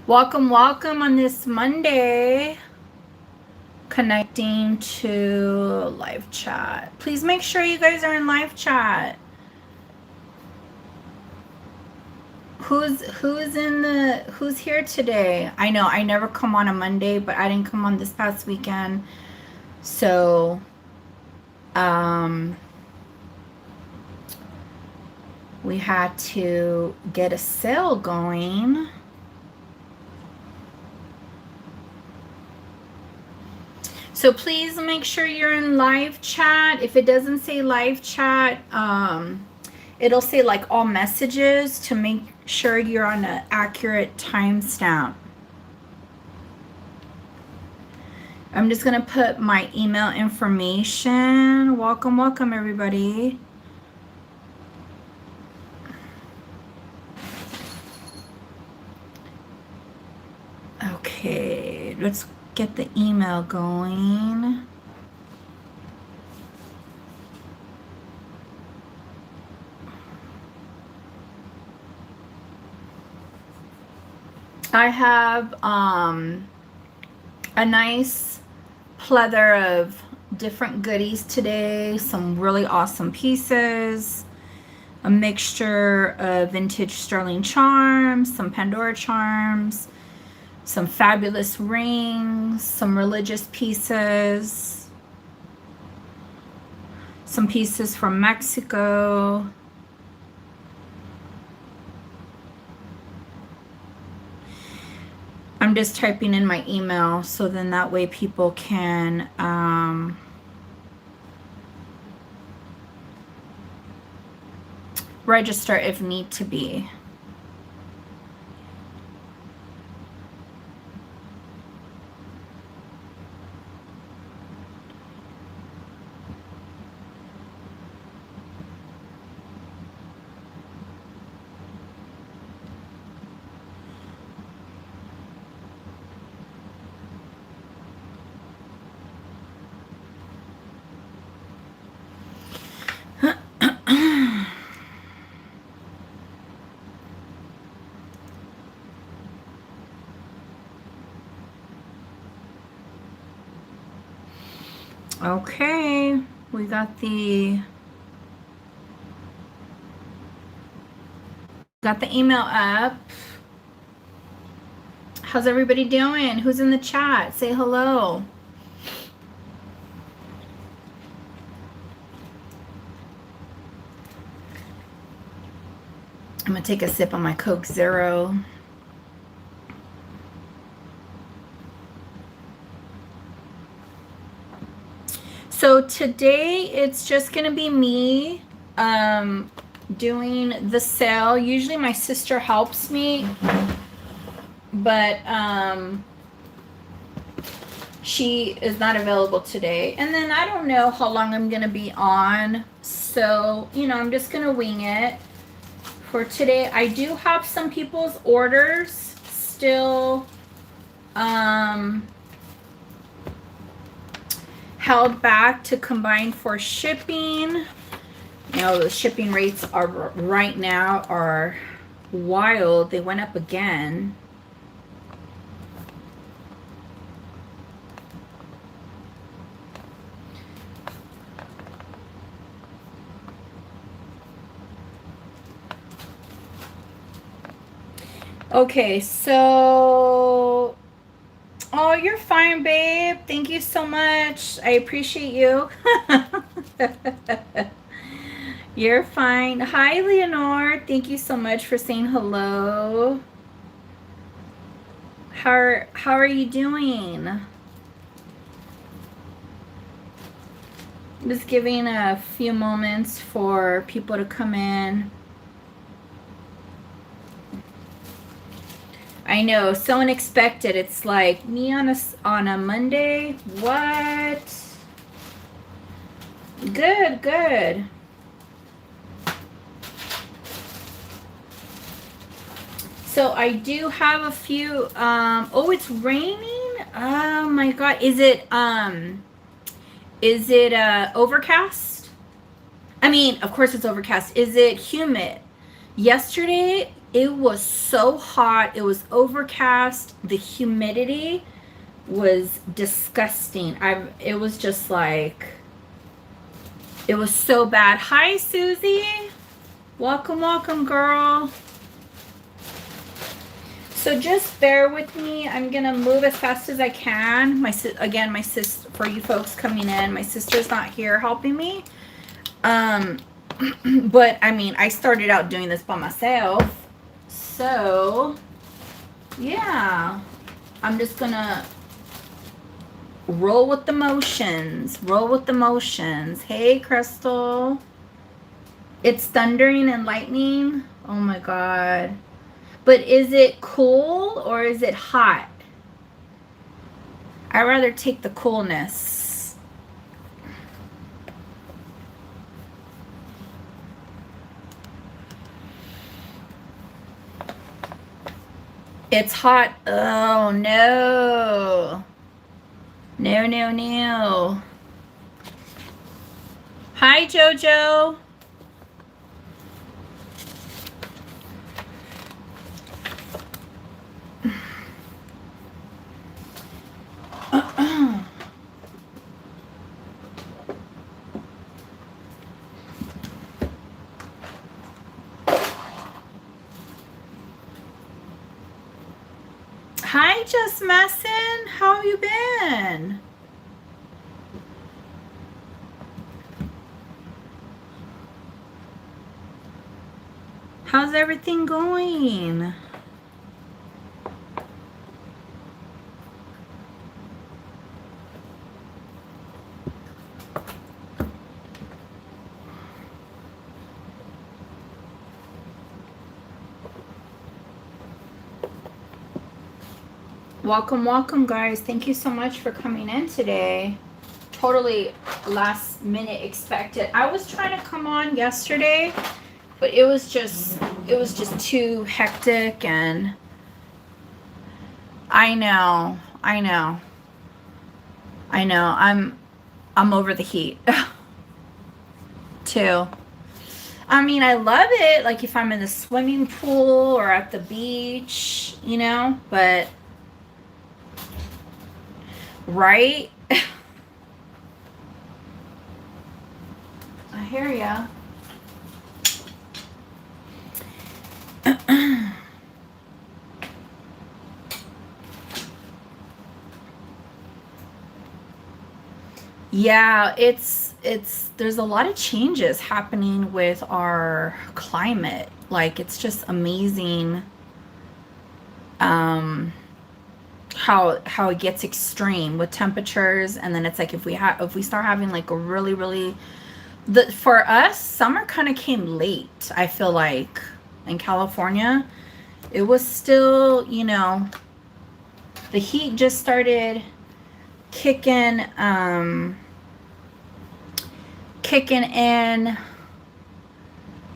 Welcome, welcome on this Monday. Connecting to live chat. Please make sure you guys are in live chat. Who's here today? I know I never come on a Monday, but I didn't come on this past weekend. So we had to get a sale going. So please make sure you're in live chat. If it doesn't say live chat, it'll say like all messages to make sure you're on an accurate timestamp. I'm just gonna put my email information. Welcome, welcome everybody. Okay, let's get the email going. I have a nice plethora of different goodies today, some really awesome pieces, a mixture of vintage sterling charms, some Pandora charms, some fabulous rings, some religious pieces, some pieces from Mexico. I'm just typing in my email so then that way people can register if need to be. Okay, we got the email up. How's everybody doing? Who's in the chat? Say hello. I'm gonna take a sip on my Coke Zero. So today it's just gonna be me doing the sale. Usually my sister helps me, but she is not available today. And then I don't know how long I'm gonna be on, so I'm just gonna wing it for today. I do have some people's orders still held back to combine for shipping. The shipping rates are right now are wild. They went up again. Okay, so oh, you're fine, babe. Thank you so much. I appreciate you. You're fine. Hi, Leonore. Thank you so much for saying hello. How are you doing? I'm just giving a few moments for people to come in. I know, so unexpected. It's like me on a Monday. What? Good, good. So I do have a few. Oh, it's raining. Oh my God. Is it overcast? I mean, of course it's overcast. Is it humid? Yesterday It was so hot. It was overcast. The humidity was disgusting. It was just like, it was so bad. Hi, Susie. Welcome, welcome, girl. So just bear with me. I'm gonna move as fast as I can. Again, my sister, for you folks coming in, my sister's not here helping me. But I mean, I started out doing this by myself. So yeah, I'm just gonna roll with the motions. Roll with the motions. Hey, Crystal. It's thundering and lightning. Oh my God. But is it cool or is it hot? I'd rather take the coolness. It's hot. Oh no. No, no, no. Hi, Jojo. Hi, Just Messin. How have you been? How's everything going? Welcome, welcome, guys. Thank you so much for coming in today. Totally last minute expected. I was trying to come on yesterday, but it was just too hectic, and I know. I'm over the heat too. I mean, I love it, like if I'm in the swimming pool or at the beach, you know, but right? I hear ya. Yeah, there's a lot of changes happening with our climate. Like, it's just amazing how it gets extreme with temperatures, and then it's like if we start having like a really for us, summer kind of came late. I feel like in California, it was still, you know, the heat just started kicking in,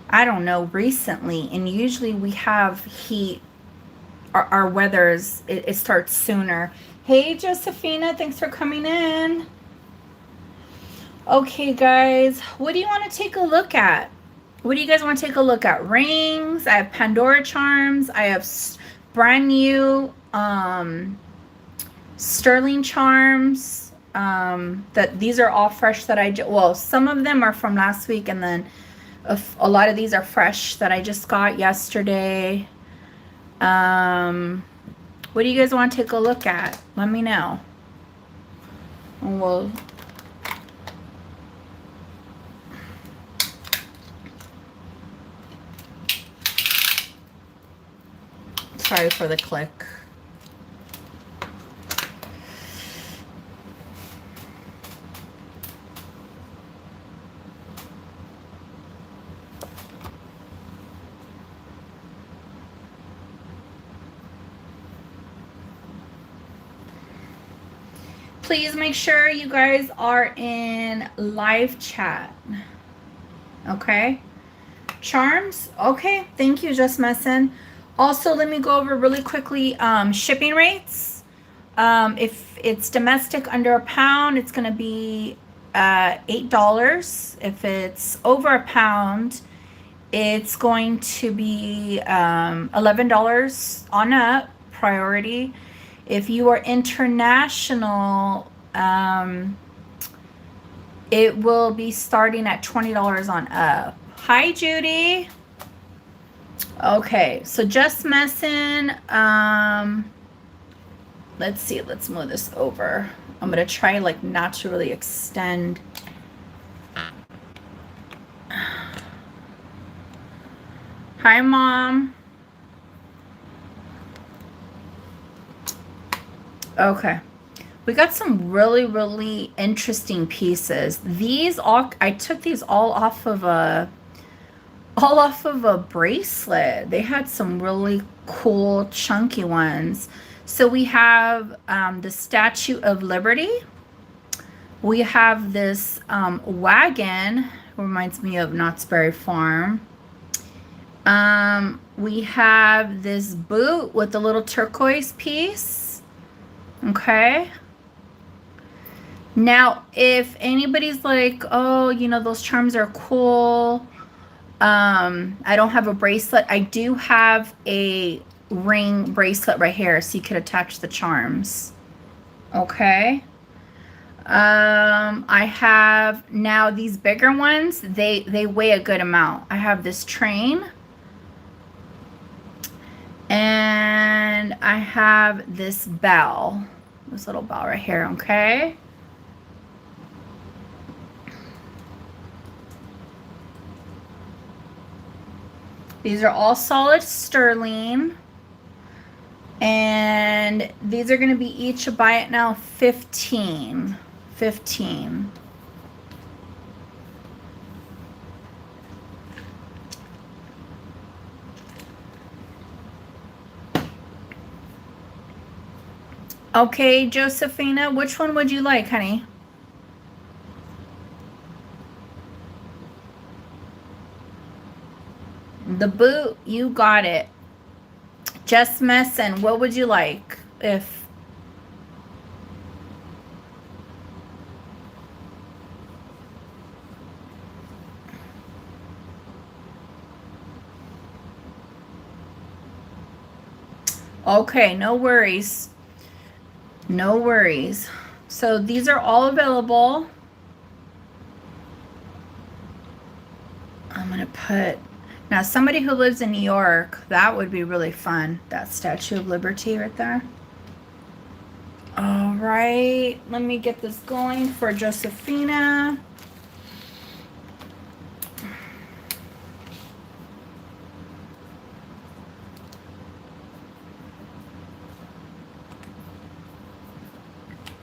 I don't know, recently. And usually we have heat, our weathers, it starts sooner. Hey, Josephina, thanks for coming in. Okay, guys, what do you want to take a look at? What do you guys want to take a look at? Rings. I have Pandora charms. I have brand new sterling charms. These are all fresh that well, some of them are from last week, and then a lot of these are fresh that I just got yesterday. What do you guys want to take a look at? Let me know. And we'll sorry for the click. Please make sure you guys are in live chat. Okay? Charms? Okay, thank you, Just Messin. Also, let me go over really quickly shipping rates. If it's domestic under £1, it's going to be $8. If it's over £1, It's going to be $11 on up, priority. If you are international, it will be starting at $20 on up. Hi, Judy. Okay, so just messing. Let's see, let's move this over. I'm gonna try like not to really extend. Hi, Mom. Okay. We got some really, really interesting pieces. These all, I took these all off of a bracelet. They had some really cool chunky ones. So we have the Statue of Liberty. We have this wagon, reminds me of Knott's Berry Farm. We have this boot with the little turquoise piece. Okay. Now, if anybody's like, oh, you know, those charms are cool. I don't have a bracelet. I do have a ring bracelet right here, so you could attach the charms. Okay. I have now these bigger ones. They weigh a good amount. I have this train. And I have this bell. This little bell right here, okay? These are all solid sterling. And these are going to be each a buy it now 15. 15. Okay, Josephina, which one would you like, honey? The boot, you got it. Just messing. What would you like? If okay, no worries. No worries. So these are all available. I'm gonna put now somebody who lives in New York, that would be really fun. That Statue of Liberty right there. All right, let me get this going for Josephina.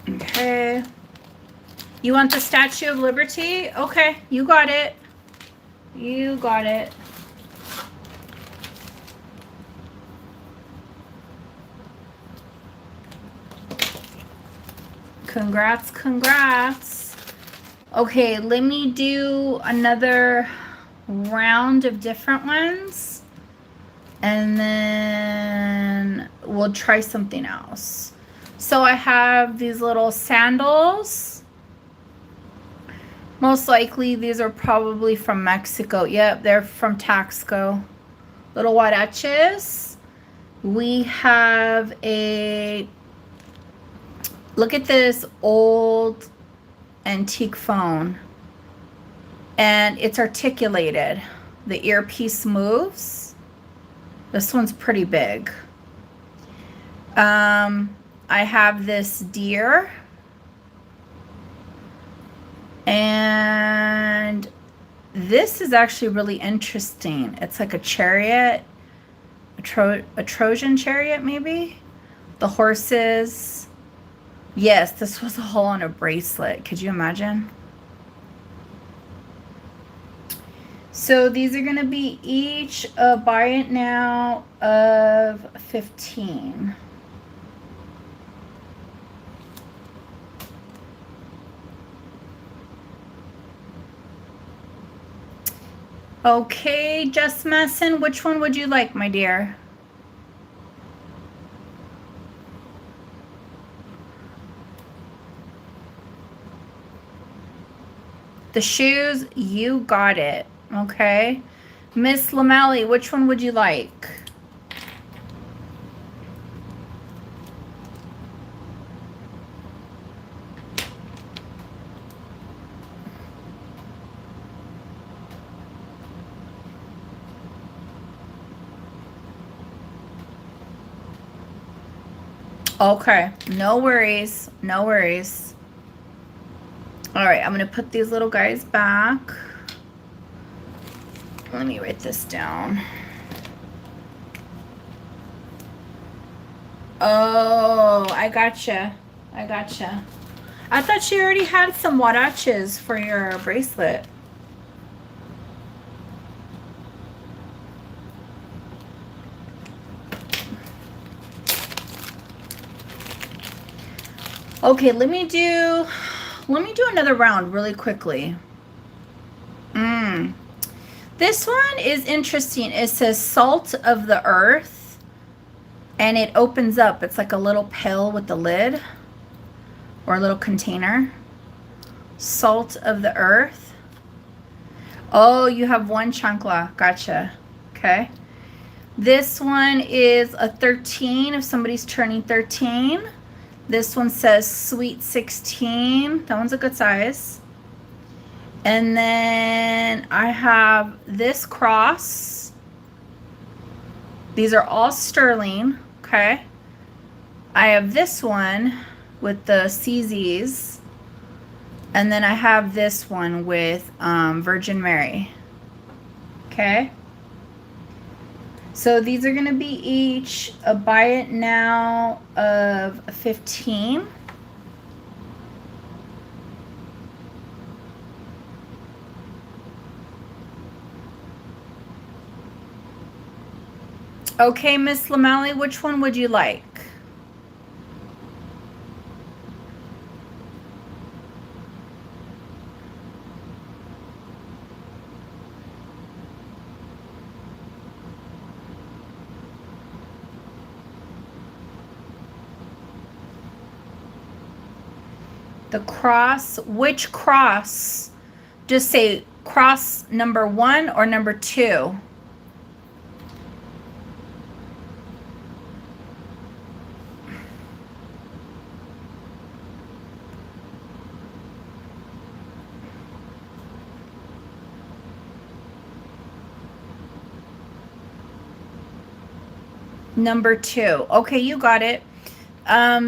Okay. You want the Statue of Liberty? Okay, you got it. You got it. Congrats, congrats. Okay, let me do another round of different ones. And then we'll try something else. So I have these little sandals. Most likely these are probably from Mexico. Yep, they're from Taxco. Little huaraches. We have a, look at this old antique phone. And it's articulated. The earpiece moves. This one's pretty big. I have this deer. And this is actually really interesting. It's like a chariot, a Trojan chariot maybe. The horses. Yes, this was a hole on a bracelet. Could you imagine? So these are going to be each a buy it now of 15. Okay, Just Messin, which one would you like, my dear? The shoes, you got it. Okay. Miss Lamally, which one would you like? Okay, no worries, no worries. All right, I'm gonna put these little guys back. Let me write this down. Oh, I gotcha. I gotcha. I thought you already had some huaraches for your bracelet. Okay, let me do another round really quickly. This one is interesting. It says salt of the earth, and it opens up. It's like a little pill with the lid, or a little container. Salt of the earth. Oh, you have one chancla. Gotcha. Okay. This one is a 13 if somebody's turning 13. This one says sweet 16. That one's a good size. And then I have this cross. These are all sterling, okay? I have this one with the CZs. And then I have this one with Virgin Mary, okay? So these are gonna be each a buy it now of 15. Okay, Miss Lamally, which one would you like? The cross, which cross? Just say cross number 1 or number 2. Number 2. Okay, you got it.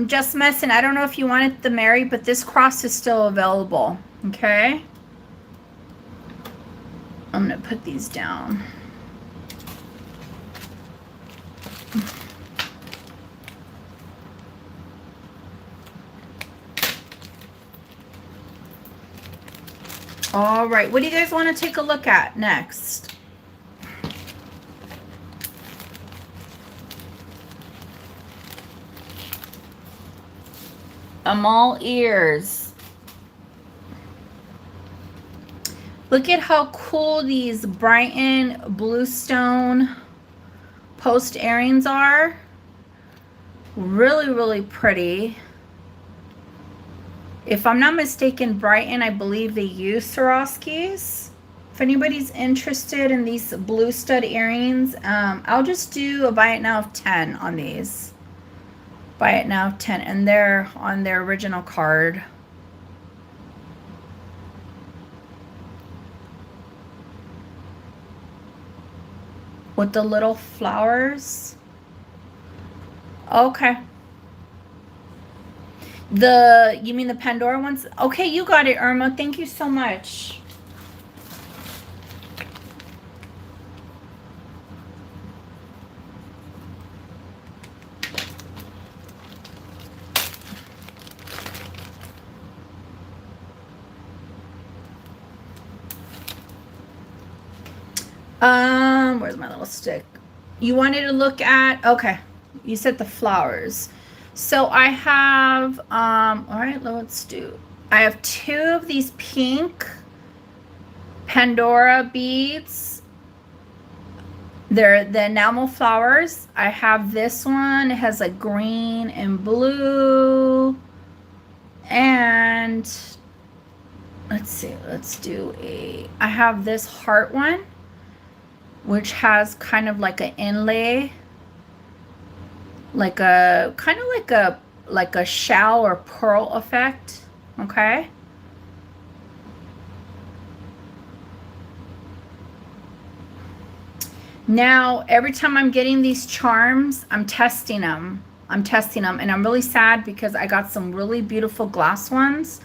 Just messing. I don't know if you wanted the Mary, but this cross is still available. Okay. I'm going to put these down. All right. What do you guys want to take a look at next? I'm all ears. Look at how cool these Brighton Bluestone post earrings are. Really, really pretty. If I'm not mistaken, Brighton, I believe they use Swarovskis. If anybody's interested in these blue stud earrings, I'll just do a buy it now of 10 on these. Buy it now 10, and they're on their original card. With the little flowers. Okay. You mean the Pandora ones? Okay, you got it, Irma. Thank you so much. Where's my little stick? You wanted to look at, okay, you said the flowers. So I have, all right, let's do, I have 2 of these pink Pandora beads. They're the enamel flowers. I have this one. It has like green and blue. And let's see, let's do I have this heart one. which has kind of like an inlay, like a kind of like a shell or pearl effect. Okay. Now, every time I'm getting these charms, I'm testing them. I'm testing them, and I'm really sad because I got some really beautiful glass ones,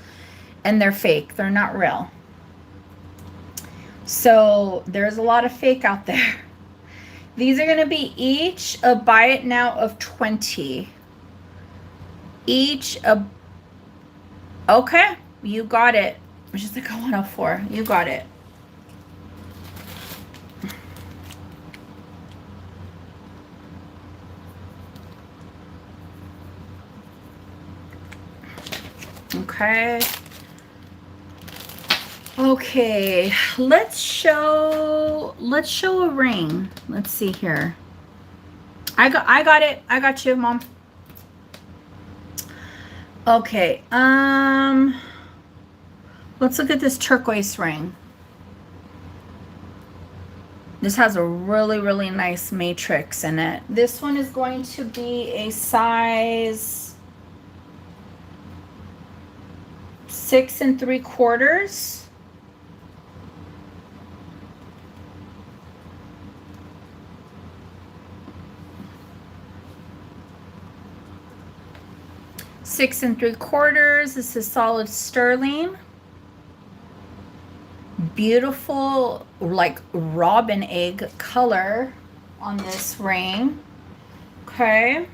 and they're fake. They're not real. So there's a lot of fake out there. These are going to be each a buy it now of 20. Each a... Okay, you got it. Which is like a 104. You got it. Okay. Okay, let's show a ring. Let's see here. I got it. I got you, Mom. Okay. Let's look at this turquoise ring. This has a really, really nice matrix in it. This one is going to be a size 6 3/4. Six and 3/4. This is solid sterling. Beautiful, like robin egg color on this ring. Okay.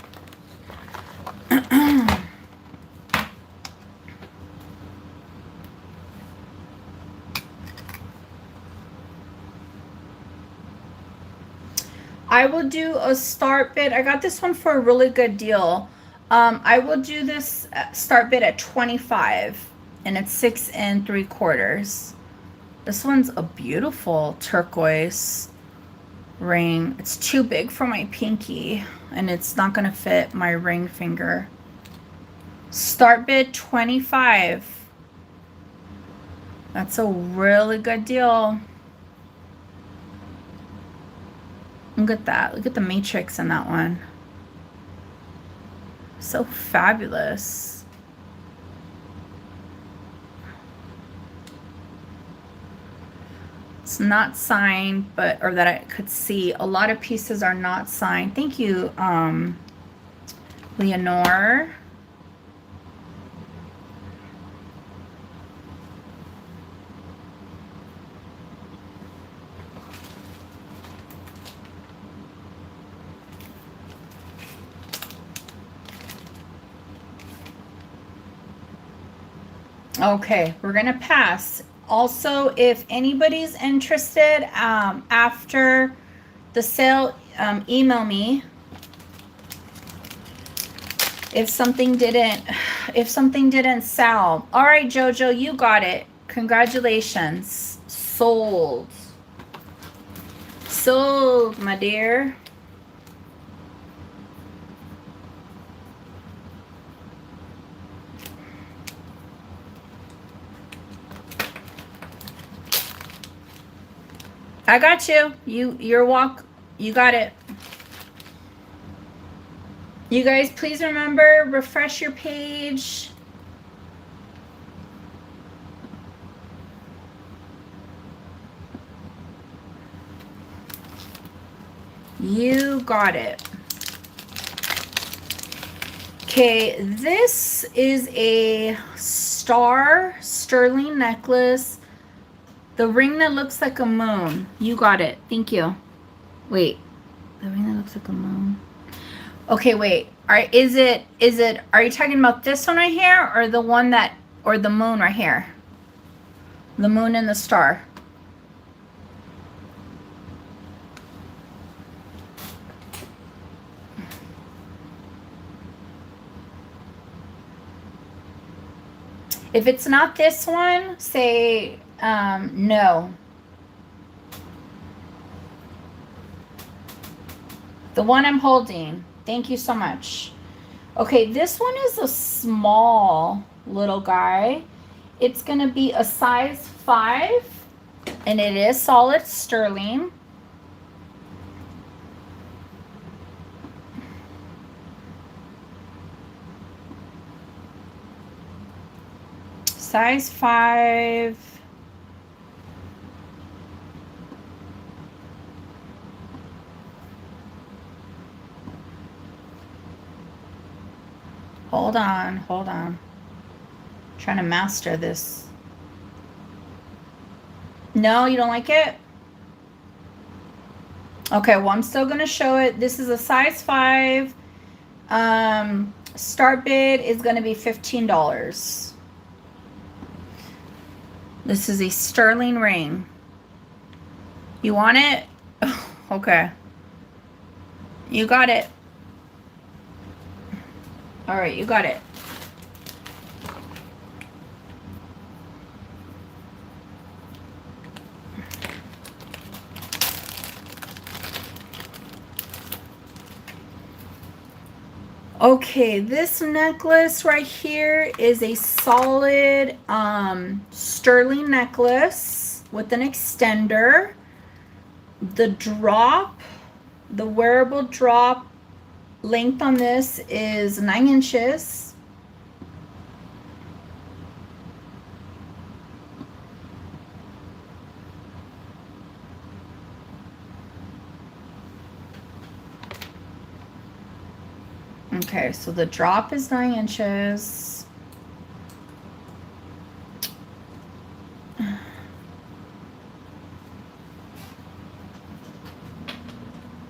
I will do a start bid. I got this one for a really good deal. I will do this start bid at 25, and it's 6 3/4. This one's a beautiful turquoise ring. It's too big for my pinky, and it's not going to fit my ring finger. Start bid 25. That's a really good deal. Look at that. Look at the matrix in that one. So fabulous. It's not signed, or that I could see. A lot of pieces are not signed. Thank you, Leonore. Okay, we're gonna pass. Also, if anybody's interested, after the sale, email me. If something didn't sell. All right, Jojo, you got it. Congratulations. Sold. Sold, my dear. I got you. You got it. You guys, please remember, refresh your page. You got it. Okay, this is a star sterling necklace. The ring that looks like a moon. You got it. Thank you. Wait. The ring that looks like a moon. Okay, wait. All right, are you talking about this one right here, or the one that, or the moon right here? The moon and the star. If it's not this one, say no. The one I'm holding. Thank you so much. Okay, this one is a small little guy. It's going to be a size 5, and it is solid sterling. size 5. Hold on, hold on. Trying to master this. No, you don't like it? Okay, well, I'm still going to show it. This is a size 5. Start bid is going to be $15. This is a sterling ring. You want it? Okay. You got it. All right, you got it. Okay, this necklace right here is a solid sterling necklace with an extender. The drop, the wearable drop length on this is 9 inches. Okay, so the drop is 9 inches.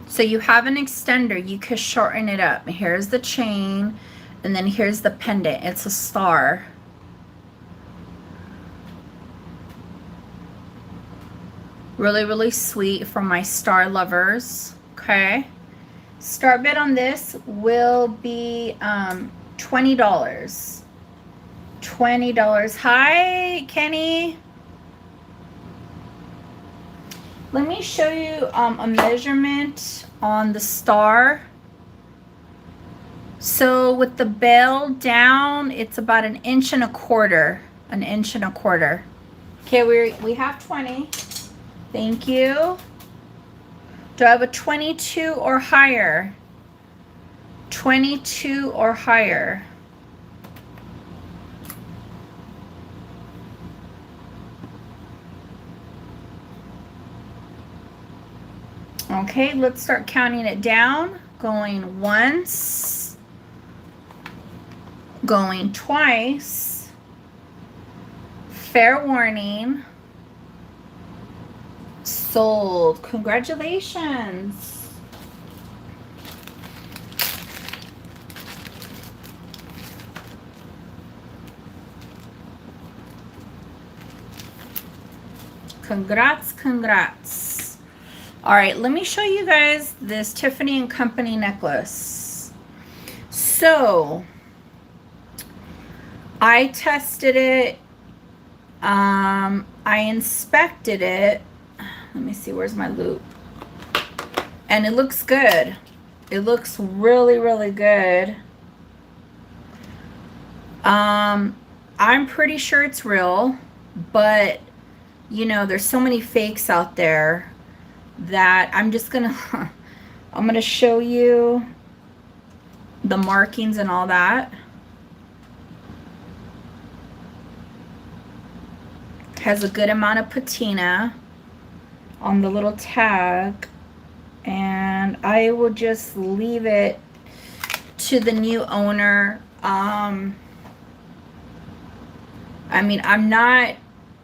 So you have an extender, you can shorten it up. Here's the chain, and then here's the pendant. It's a star. Really, really sweet for my star lovers. Okay. Start bid on this will be $20. $20. Hi, Kenny. Let me show you a measurement on the star. So with the bell down, it's about 1.25 inches. 1.25 inches. Okay, we have 20. Thank you. Do I have a 22 or higher? 22 or higher. Okay, let's start counting it down. Going once. Going twice. Fair warning. Sold. Congratulations. Congrats. All right, let me show you guys this Tiffany & Company necklace. So I tested it. I inspected it. Let me see, where's my loop? And it looks good. It looks really, really good. I'm pretty sure it's real, but you know, there's so many fakes out there that I'm just gonna I'm gonna show you the markings and all that. Has a good amount of patina on the little tag, and I will just leave it to the new owner. I mean, I'm not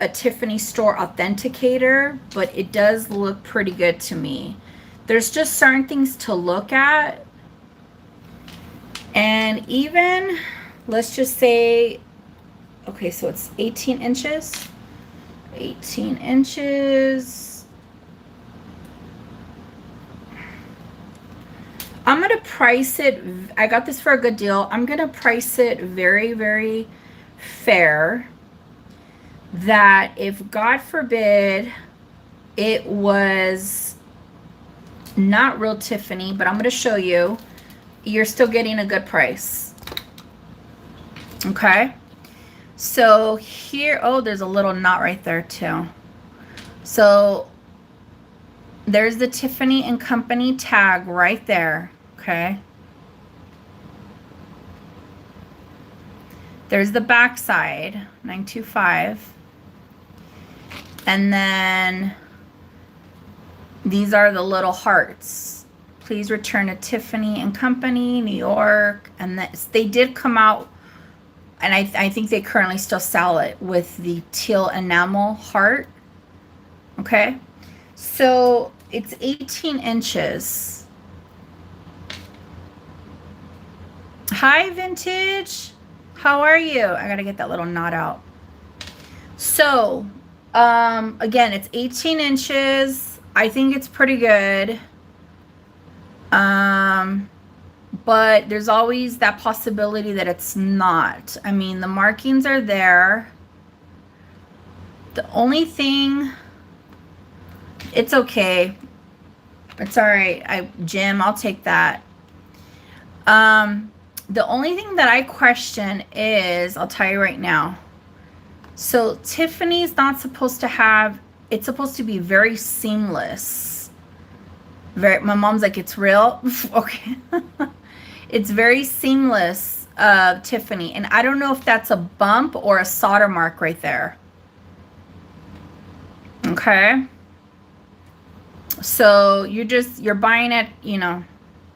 a Tiffany store authenticator, but it does look pretty good to me. There's just certain things to look at, and even let's just say, okay, so it's 18 inches. 18 inches. I'm gonna price it, I got this for a good deal. I'm gonna price it very, very fair, that if God forbid it was not real Tiffany, but I'm going to show you, you're still getting a good price. Okay, so here, oh, there's a little knot right there too. So there's the Tiffany & Company tag right there. Okay, There's the back side, 925. And then these are the little hearts. Please return to Tiffany and Company, New York. And they did come out, and I think they currently still sell it with the teal enamel heart. Okay. So it's 18 inches. Hi, Vintage. How are you? I gotta get that little knot out. So, again, it's 18 inches. I think it's pretty good. But there's always that possibility that it's not. I mean, the markings are there. The only thing, it's okay. It's all right. Jim, I'll take that. The only thing that I question is, I'll tell you right now. So Tiffany's not supposed to have, it's supposed to be very seamless. My mom's like, it's real? Okay. It's very seamless, Tiffany. And I don't know if that's a bump or a solder mark right there. Okay. So you're buying it, you know,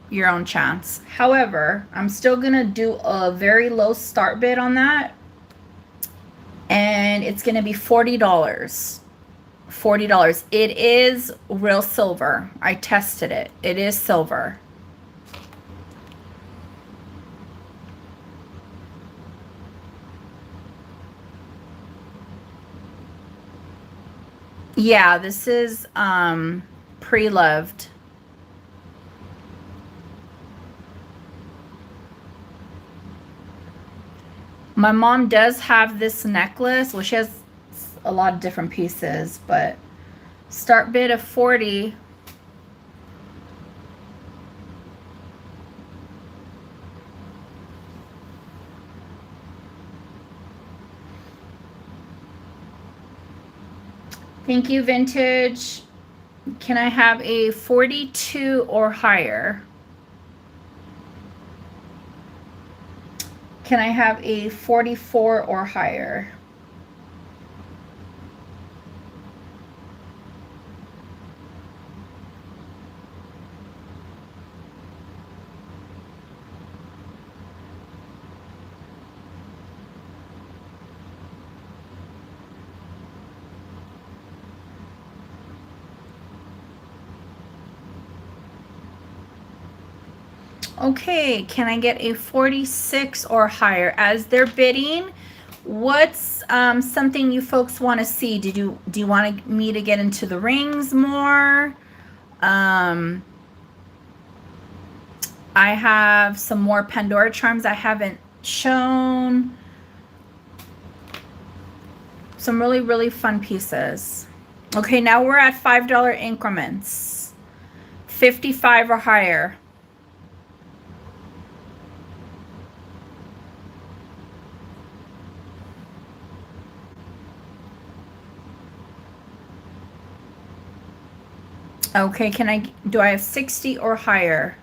your own chance. However, I'm still gonna do a very low start bid on that, and it's gonna be $40. $40. It is real silver. I tested it. It is silver. Yeah, this is pre-loved. My mom does have this necklace. Well, she has a lot of different pieces, but start bid of 40. Thank you, Vintage. Can I have a 42 or higher? Can I have a 44 or higher? Okay, can I get a 46 or higher? As they're bidding, what's something you folks want to see? Do you want me to get into the rings more? I have some more Pandora charms I haven't shown. Some really, really fun pieces. Okay, now we're at $5 increments. 55 or higher. Okay, do I have 60 or higher?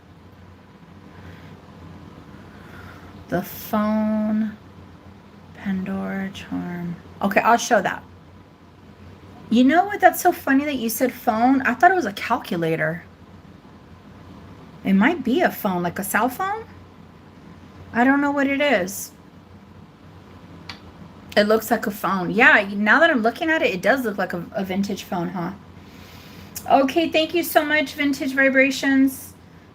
The phone, Pandora charm. Okay, I'll show that. You know what? That's so funny that you said phone. I thought it was a calculator. It might be a phone, like a cell phone. I don't know what it is. It looks like a phone. Yeah, now that I'm looking at it, it does look like a vintage phone, huh? Okay, thank you so much, Vintage Vibrations.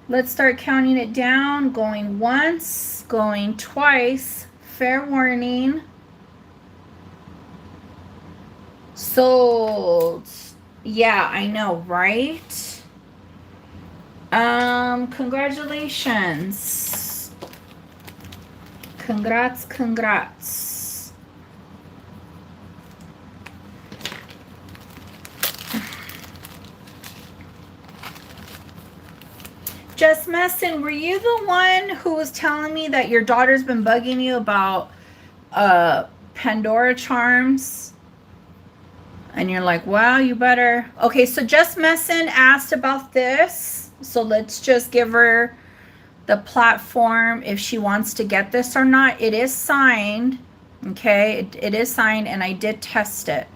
Let's start counting it down. Going once, going twice. Fair warning. Sold. Yeah, I know, right? Congratulations. Congrats. Just messing, were you the one who was telling me that your daughter's been bugging you about Pandora charms? And you're like, wow, you better. Okay, so Just Messin asked about this. So let's just give her the platform if she wants to get this or not. It is signed. Okay, it is signed, and I did test it.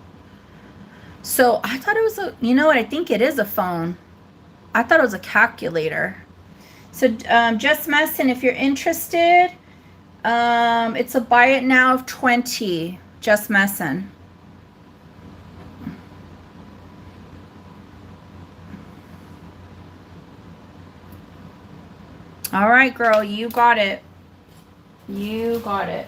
So I thought it was a, you know what, I think it is a phone. I thought it was a calculator. So just messing, if you're interested, it's a buy it now of 20. Just messing. All right, girl, you got it. You got it.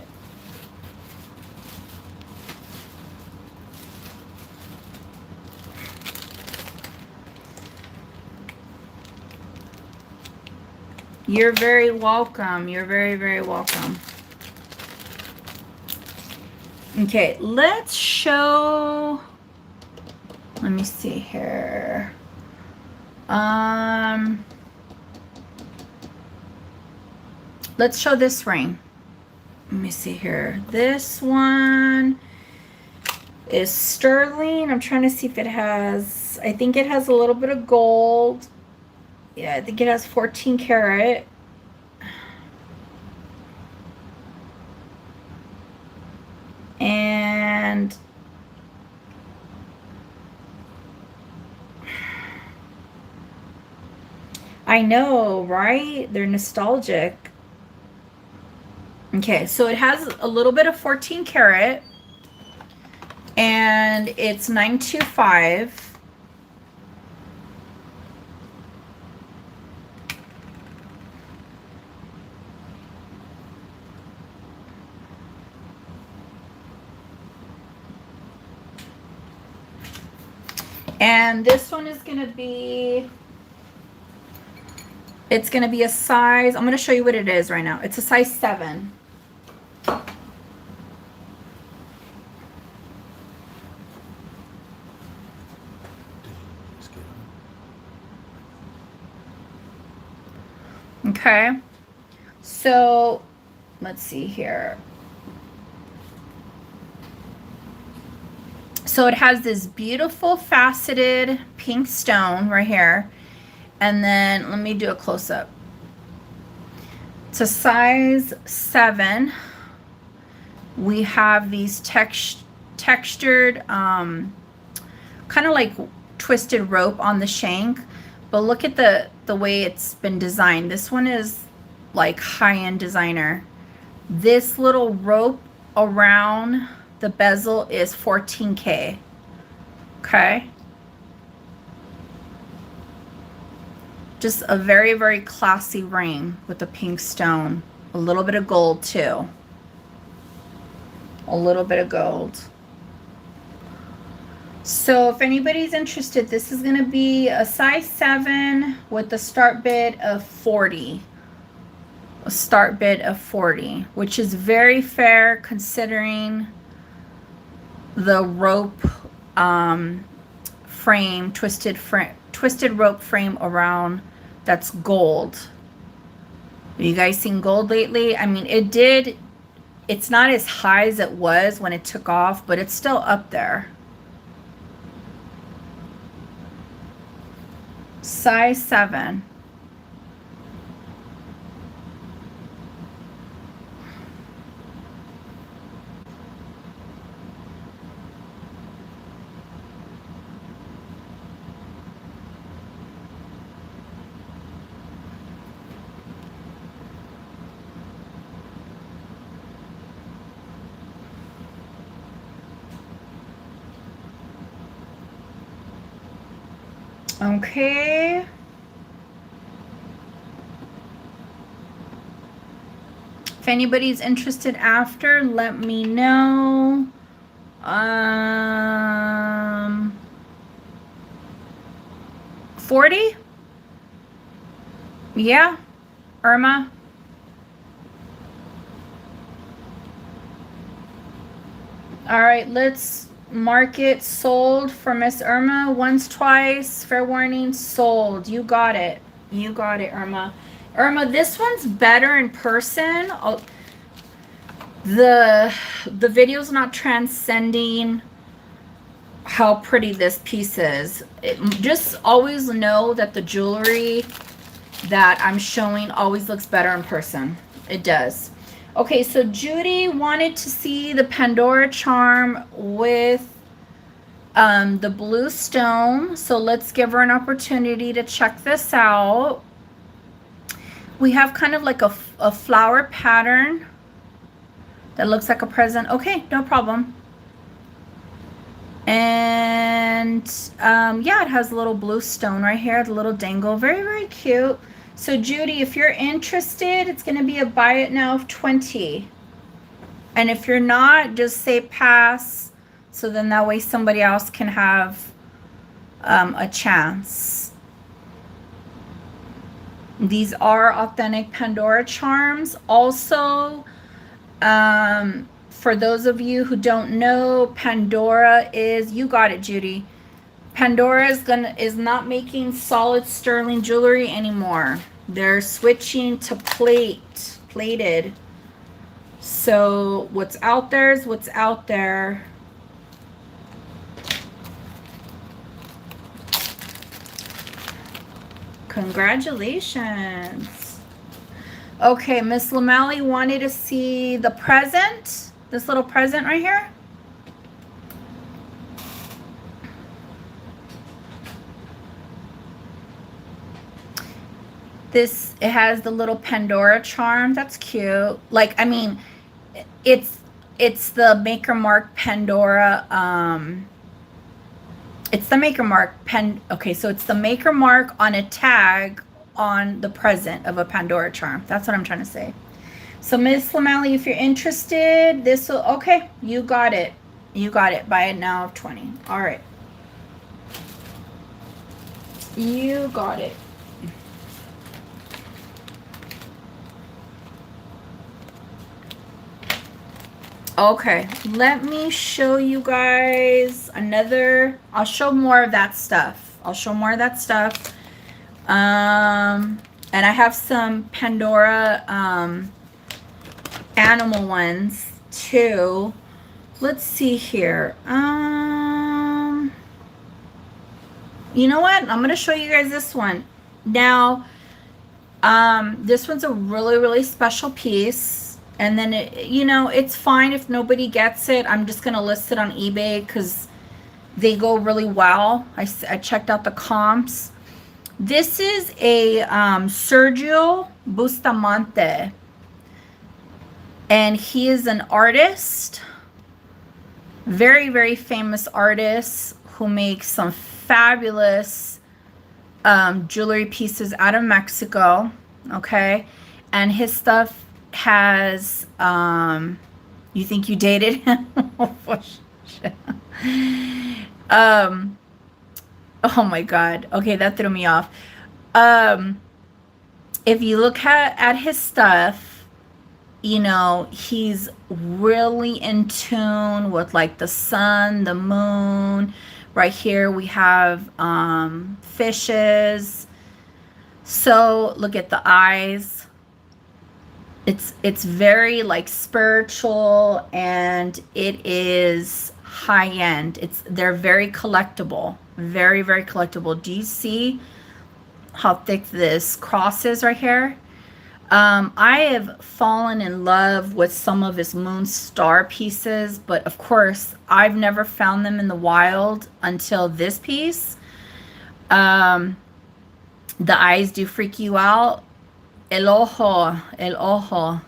You're very welcome. You're very, very welcome. Okay, let's show, let me see here. Let's show this ring. Let me see here. This one is sterling. I'm trying to see if it has, I think it has a little bit of gold. Yeah, I think it has 14 karat. And I know, right? They're nostalgic. Okay, so it has a little bit of 14 karat, and it's 925. And this one is going to be, it's going to be a size, I'm going to show you what it is right now. It's a size 7. Okay, so let's see here. So it has this beautiful faceted pink stone right here. And then let me do a close-up. It's a size 7. We have these textured, kind of like twisted rope on the shank. But look at the way it's been designed. This one is like high-end designer. This little rope around the bezel is 14K. Okay. Just a very, very classy ring with a pink stone. A little bit of gold too. A little bit of gold. So if anybody's interested, this is going to be a size 7 with a start bid of 40. A start bid of 40, which is very fair considering the rope frame, twisted rope frame around that's gold. Have you guys seen gold lately? I mean, it's not as high as it was when it took off, but it's still up there. Size 7. Okay. If anybody's interested after, let me know. 40? Yeah, Irma. All right, let's mark it sold for Miss Irma. Once, twice, fair warning, sold. You got it. You got it, Irma. Irma, this one's better in person. The video's not transcending how pretty this piece is. Just always know that the jewelry that I'm showing always looks better in person. It does. Okay, so Judy wanted to see the Pandora charm with the blue stone. So let's give her an opportunity to check this out. We have kind of like a flower pattern that looks like a present. Okay, no problem. And yeah, it has a little blue stone right here, the little dangle. Very, very cute. So Judy, if you're interested, it's going to be a buy it now of 20. And if you're not, just say pass. So then that way somebody else can have a chance. These are authentic Pandora charms. Also, for those of you who don't know, Pandora is, you got it, Judy. Pandora is not making solid sterling jewelry anymore. They're switching to plated. So what's out there is what's out there. Congratulations. Okay, Miss Lamally wanted to see the present. This little present right here. This, it has the little Pandora charm. That's cute. Like, I mean, it's the Maker Mark Pandora. It's the Maker Mark okay, so it's the Maker Mark on a tag on the present of a Pandora charm. That's what I'm trying to say. So Miss Lamally, if you're interested, this will, okay, you got it. You got it. Buy it now of 20. All right. You got it. Okay, let me show you guys another. I'll show more of that stuff. And I have some Pandora animal ones too. Let's see here. You know what? I'm gonna show you guys this one. Now, this one's a really, really special piece. And then, you know, it's fine if nobody gets it. I'm just going to list it on eBay because they go really well. I checked out the comps. This is a Sergio Bustamante. And he is an artist. Very, very famous artist who makes some fabulous jewelry pieces out of Mexico. Okay. And his stuff has you think you dated him? Oh my god, okay, that threw me off. If you look at his stuff, you know, he's really in tune with like the sun, the moon. Right here we have fishes. So look at the eyes. It's very like spiritual, and it is high end. They're very collectible, very, very collectible. Do you see how thick this cross is right here? I have fallen in love with some of his moon star pieces, but of course I've never found them in the wild until this piece. The eyes do freak you out. El ojo.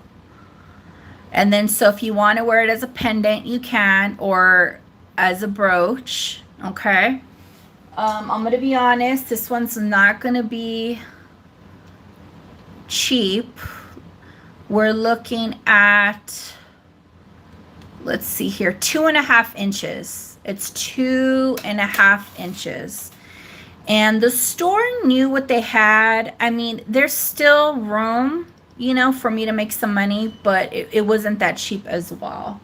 And then, so if you want to wear it as a pendant, you can, or as a brooch, okay? I'm going to be honest, this one's not going to be cheap. We're looking at, let's see here, 2.5 inches. It's 2.5 inches. And the store knew what they had. I mean, there's still room, you know, for me to make some money, but it wasn't that cheap as well.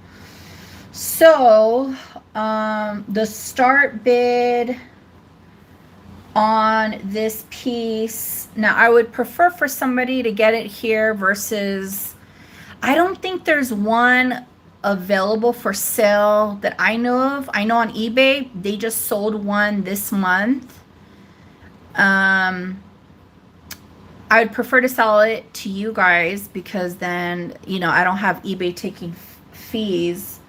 So, the start bid on this piece, now I would prefer for somebody to get it here versus, I don't think there's one available for sale that I know of. I know on eBay, they just sold one this month. I would prefer to sell it to you guys because then, you know, I don't have eBay taking fees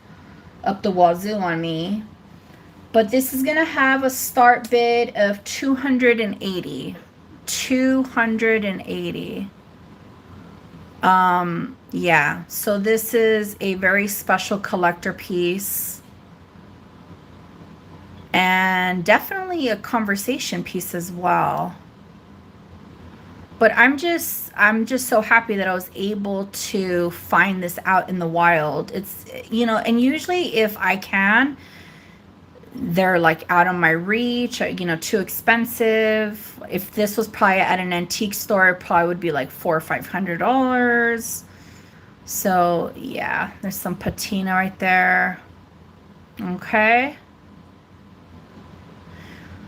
up the wazoo on me. But this is going to have a start bid of 280. 280. Yeah, so this is a very special collector piece. And definitely a conversation piece as well. But I'm just so happy that I was able to find this out in the wild. It's, you know, and usually if I can, they're like out of my reach, you know, too expensive. If this was probably at an antique store, it probably would be like $400 or $500. So yeah, there's some patina right there. Okay.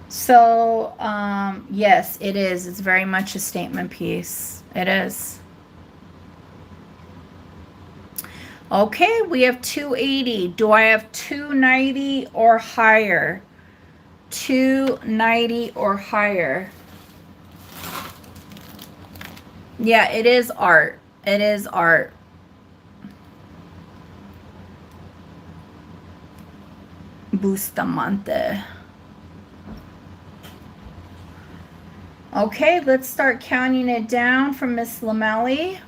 So, yes, it is. It's very much a statement piece. It is. Okay, we have 280. Do I have 290 or higher? 290 or higher. Yeah, it is art. It is art. Bustamante. Okay, let's start counting it down from Miss Lamelli.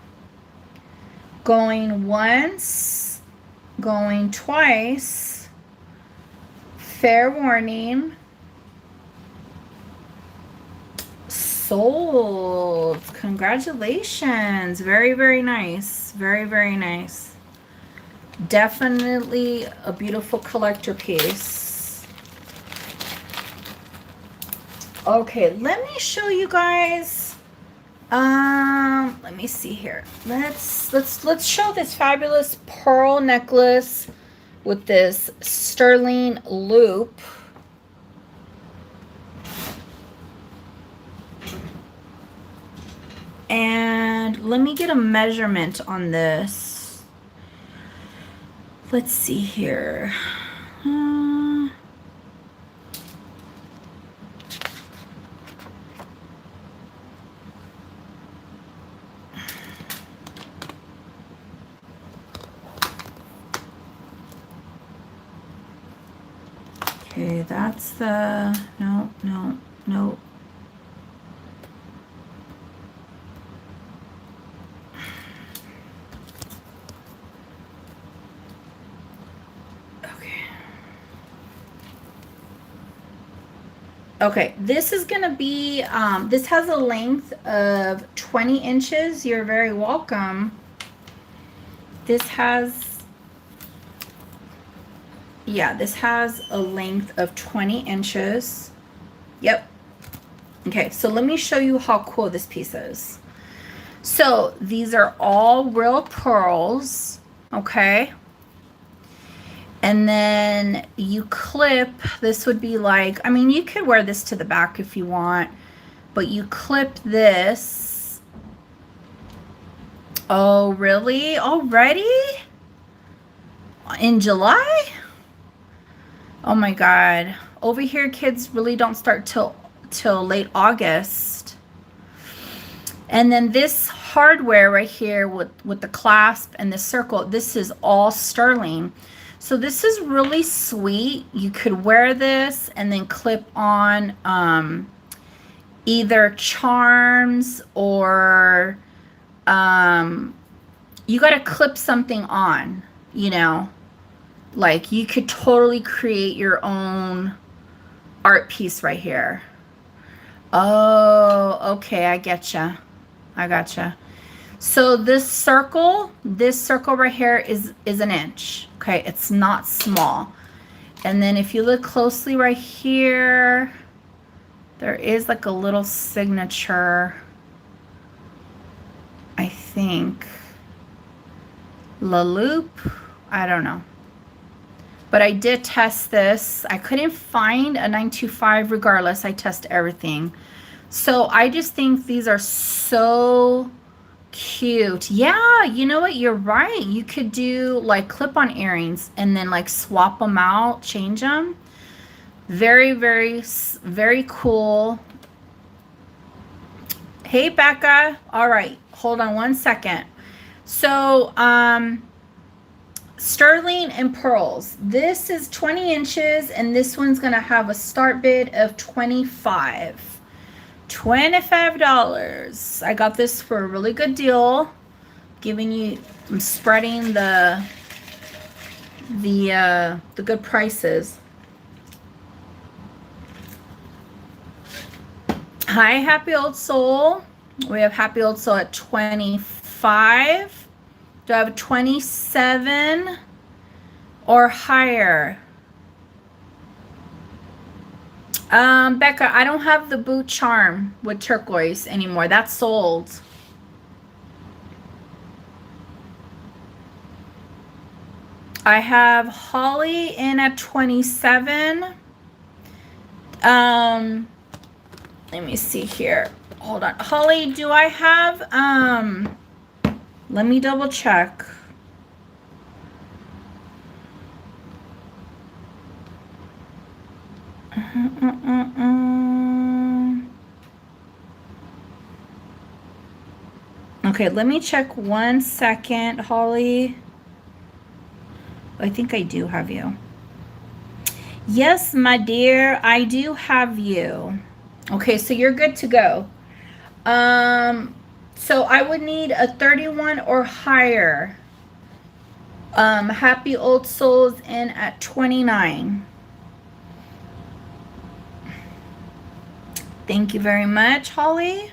Going once, going twice. Fair warning. Sold. Congratulations. Very, very nice. Very, very nice. Definitely a beautiful collector piece. Okay, let me show you guys. Let me see here. Let's show this fabulous pearl necklace with this sterling loop. And let me get a measurement on this. Let's see here. Okay, that's the, no. Okay, this is going to be, this has a length of 20 inches. You're very welcome. This has, yeah, this has a length of 20 inches. Yep. Okay, so let me show you how cool this piece is. So these are all real pearls, okay? And then you clip, this would be like, I mean, you could wear this to the back if you want, but you clip this. Oh, really? Already? In July? Oh my God. Over here, kids really don't start till late August. And then this hardware right here with the clasp and the circle, this is all sterling. So this is really sweet. You could wear this and then clip on either charms or you got to clip something on, you know, like you could totally create your own art piece right here. Oh, okay, I getcha. I gotcha. So this circle right here is an inch. Okay, it's not small. And then if you look closely right here, there is like a little signature, I think. La Loupe, I don't know. But I did test this. I couldn't find a 925 regardless. I test everything. So I just think these are so cute. Yeah, you know what? You're right. You could do like clip-on earrings and then like swap them out, change them. Very, very, very cool. Hey, Becca. All right, hold on one second. So, sterling and pearls. This is 20 inches, and this one's gonna have a start bid of $25. I got this for a really good deal. I'm spreading the good prices. Hi, Happy Old Soul. We have Happy Old Soul at 25. Do I have 27 or higher? Becca, I don't have the boot charm with turquoise anymore. That's sold. I have Holly in at 27. Let me see here. Hold on. Holly, do I have, let me double check. Okay, let me check 1 second, Holly. I think I do have you. Yes, my dear, I do have you. Okay, so you're good to go. So I would need a 31 or higher. Happy Old Souls in at 29. Thank you very much, Holly.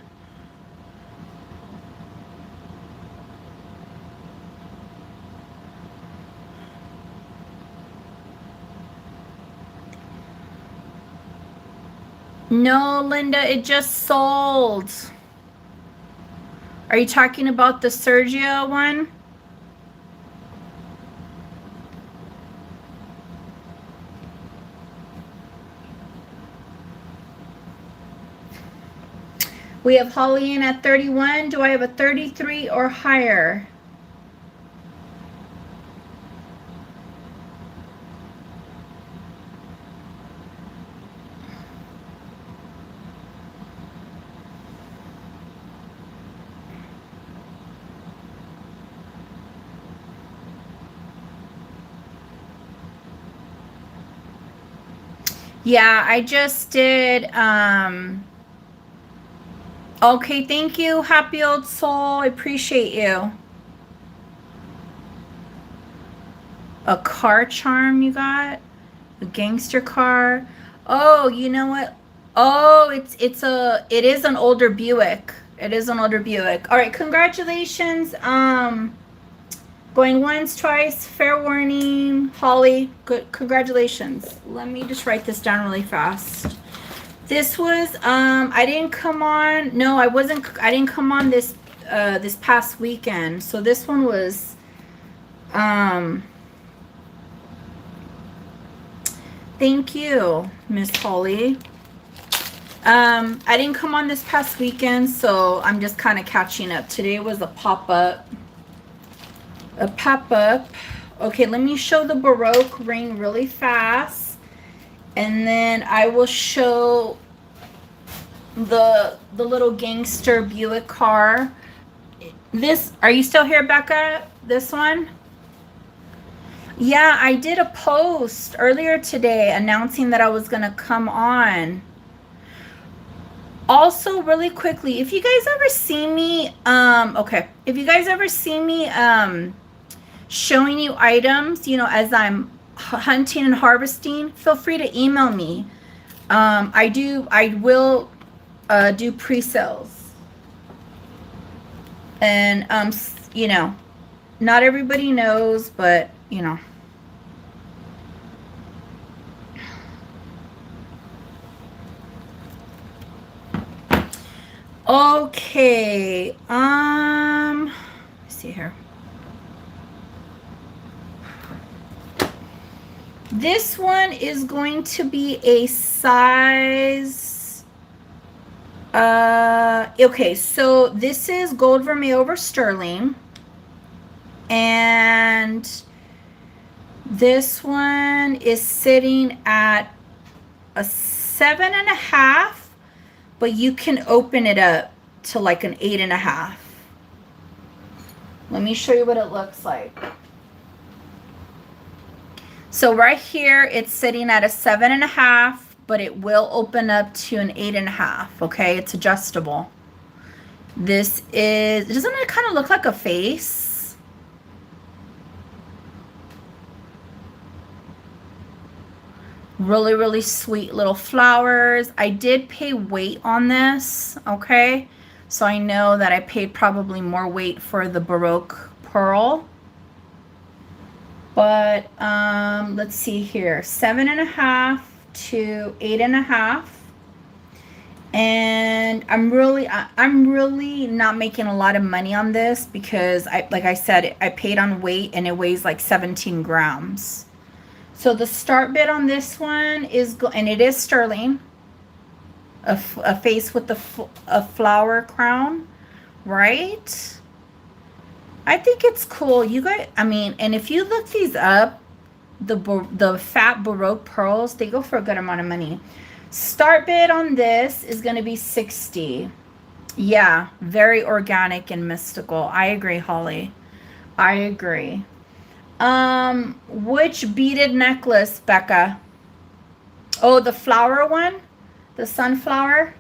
No, Linda, it just sold. Are you talking about the Sergio one? We have Holly in at 31. Do I have a 33 or higher? Yeah, I just did, okay, thank you, Happy Old Soul. I appreciate you. A car charm you got? A gangster car? Oh, you know what? Oh, it is an older Buick. It is an older Buick. All right, congratulations. Going once, twice, fair warning. Holly, good, congratulations. Let me just write this down really fast. This was, I didn't come on, no, I didn't come on this past weekend. So this one was, thank you, Miss Holly. I didn't come on this past weekend, so I'm just kind of catching up. Today was a pop-up. Okay, let me show the Baroque ring really fast, and then I will show the little gangster Buick car. This, are you still here, Becca? This one? Yeah, I did a post earlier today announcing that I was gonna come on. Also, really quickly, if you guys ever see me, if you guys ever see me showing you items, you know, as I'm hunting and harvesting, feel free to email me. I will do pre-sales. And, you know, not everybody knows, but, you know. Okay, let's see here. This one is going to be a size, okay, so this is gold vermeil over sterling, and this one is sitting at a 7.5, but you can open it up. to like an 8.5. Let me show you what it looks like. So right here, it's sitting at a 7.5, but it will open up to an 8.5, okay? It's adjustable. This is, doesn't it kind of look like a face? Really, really sweet little flowers. I did pay weight on this, okay? So I know that I paid probably more weight for the Baroque pearl. But let's see here, 7.5 to 8.5. And I'm really not making a lot of money on this because like I said, I paid on weight and it weighs like 17 grams. So the start bid on this one is, and it is sterling, a face with a flower crown, right? I think it's cool. You guys, I mean, and if you look these up, the fat Baroque pearls, they go for a good amount of money. Start bid on this is going to be 60. Yeah, very organic and mystical. I agree, Holly. I agree. Which beaded necklace, Becca? Oh, the flower one? The sunflower?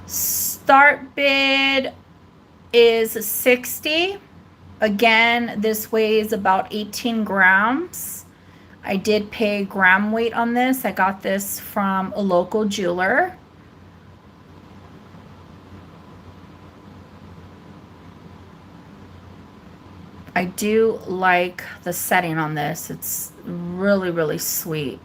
Start bid is 60. Again, this weighs about 18 grams. I did pay gram weight on this. I got this from a local jeweler. I do like the setting on this. It's really, really sweet.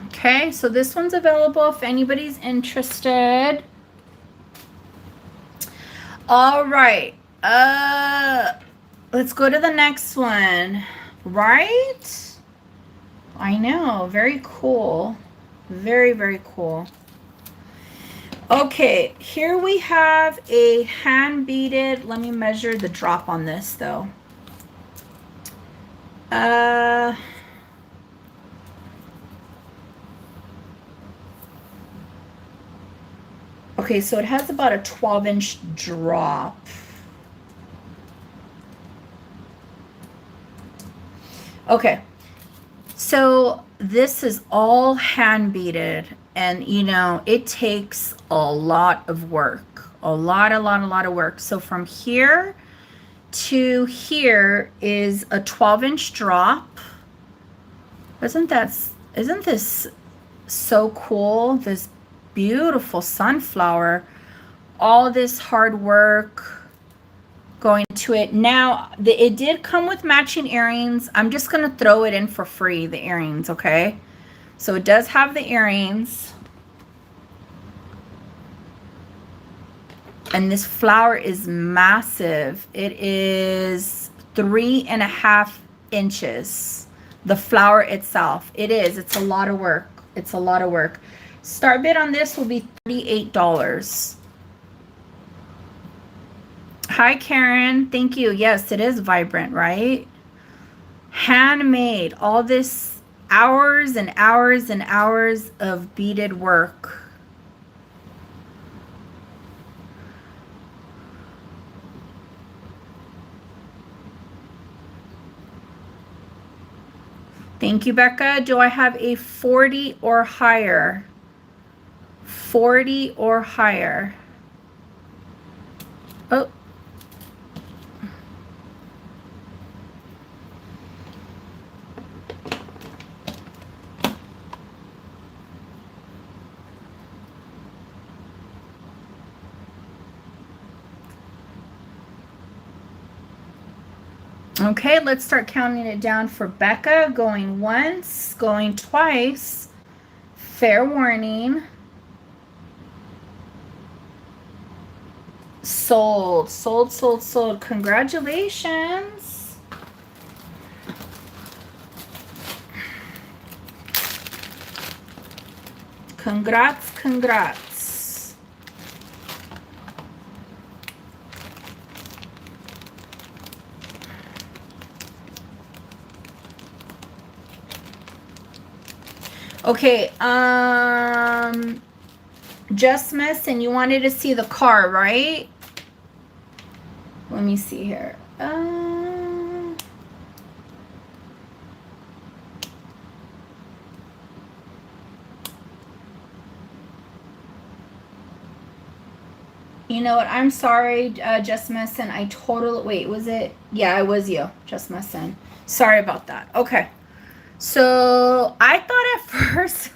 Okay, so this one's available if anybody's interested. All right. Let's go to the next one. Right? I know. Very cool. Very, very cool. Okay, here we have a hand beaded. Let me measure the drop on this though. Okay, so it has about a 12-inch drop. Okay, so this is all hand beaded, and you know, it takes a lot of work, a lot of work. So from here to here is a 12-inch drop. Isn't this so cool? This beautiful sunflower, all this hard work going to it. Now, it did come with matching earrings. I'm just going to throw it in for free, the earrings, okay? So it does have the earrings. And this flower is massive. It is 3.5 inches. The flower itself. It's a lot of work. It's a lot of work. Start bid on this will be $38. Hi, Karen. Thank you. Yes, it is vibrant, right? Handmade. All this hours and hours and hours of beaded work. Thank you, Becca. Do I have a 40 or higher? 40 or higher. Oh. Okay, let's start counting it down for Becca. Going once, going twice. Fair warning. Sold, sold, sold, sold. Congratulations. Congrats, congrats. Okay, Just Miss, and you wanted to see the car, right? Let me see here. You know what? I'm sorry, Just Messin. I totally, wait, was it? Yeah, it was you, Just Messin. Sorry about that. Okay. So I thought at first,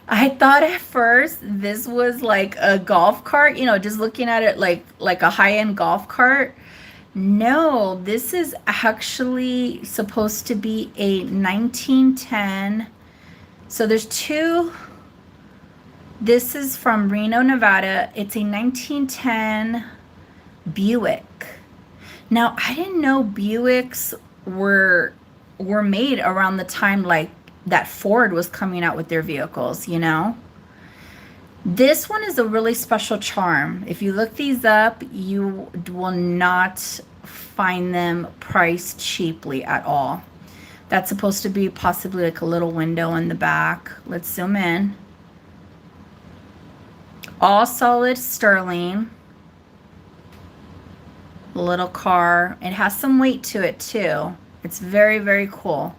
I thought at first this was like a golf cart, you know, just looking at it like a high-end golf cart. No, this is actually supposed to be a 1910. So there's two. This is from Reno, Nevada. It's a 1910 Buick. Now, I didn't know Buicks were made around the time like that Ford was coming out with their vehicles, you know? This one is a really special charm. If you look these up, you will not find them priced cheaply at all. That's supposed to be possibly like a little window in the back. Let's zoom in. All solid sterling. Little car. It has some weight to it too. It's very, very cool.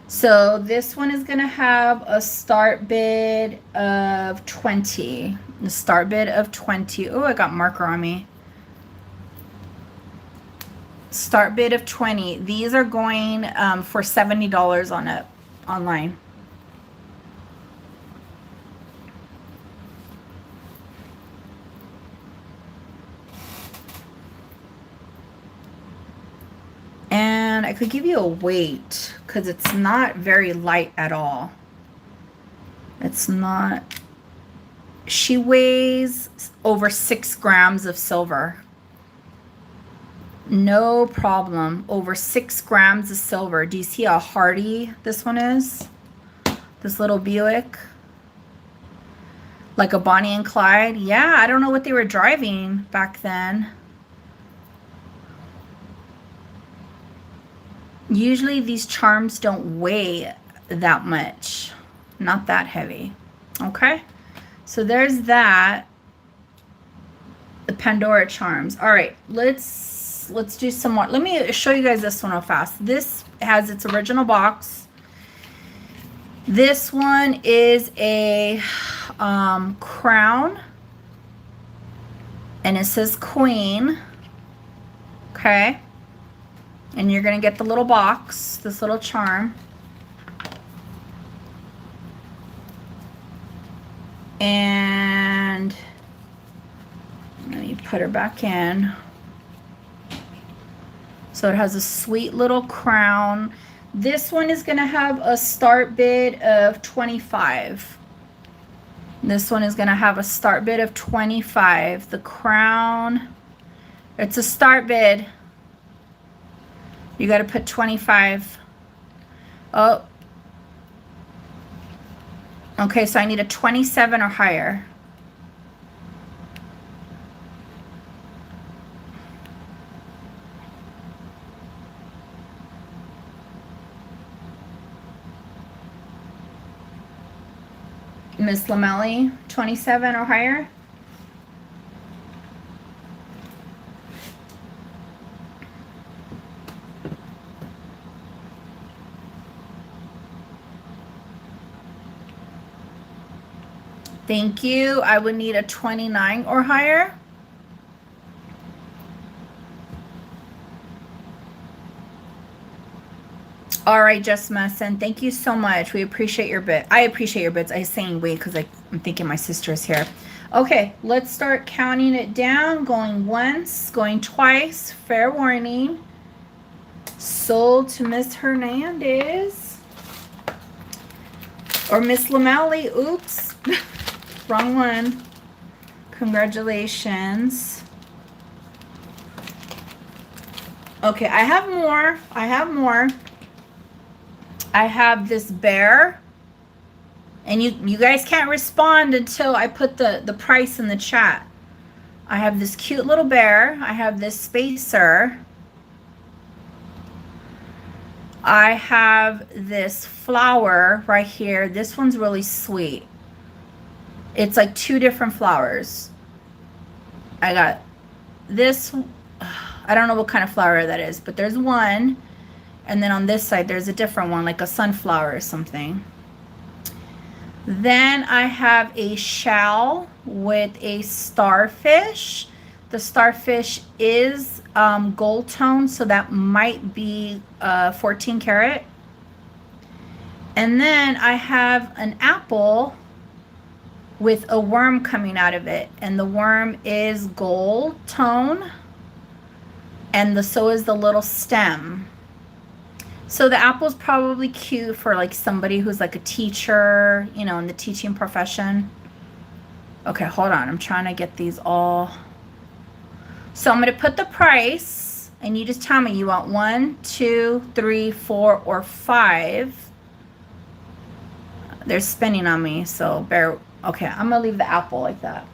So this one is going to have a start bid of 20. The start bid of 20. Oh, I got marker on me. Start bid of 20. These are going for $70 on it online. And I could give you a weight because it's not very light at all. It's not. She weighs over 6 grams of silver. No problem. Over 6 grams of silver. Do you see how hardy this one is? This little Buick. Like a Bonnie and Clyde. Yeah, I don't know what they were driving back then. Usually these charms don't weigh that much. Not that heavy. Okay. So there's that. The Pandora charms. All right. Let's do some more. Let me show you guys this one real fast. This has its original box. This one is a crown. And it says Queen. Okay. And you're going to get the little box, this little charm. And let me put her back in. So it has a sweet little crown. This one is going to have a start bid of 25. This one is going to have a start bid of 25. The crown, it's a start bid. You got to put 25. Oh. Okay, so I need a 27 or higher. Miss Lamelli, 27 or higher. Thank you. I would need a 29 or higher. All right, Just Messin, thank you so much. We appreciate your bid. I appreciate your bids. I was saying wait because I'm thinking my sister's here. Okay, let's start counting it down. Going once, going twice. Fair warning. Sold to Miss Hernandez. Or Miss Lamelli. Oops. Wrong one. Congratulations. Okay, I have more. I have more. I have this bear. And you guys can't respond until I put the price in the chat. I have this cute little bear. I have this spacer. I have this flower right here. This one's really sweet. It's like 2 different flowers. I got this. I don't know what kind of flower that is, but there's one. And then on this side, there's a different one, like a sunflower or something. Then I have a shell with a starfish. The starfish is gold tone, so that might be 14 karat. And then I have an apple with a worm coming out of it, and the worm is gold tone, and so is the little stem. So the apple's probably cute for like somebody who's like a teacher, you know, in the teaching profession. Okay, hold on. I'm trying to get these all. So I'm going to put the price, and you just tell me you want 1, 2, 3, 4, or 5. They're spinning on me, so bear. Okay, I'm going to leave the apple like that.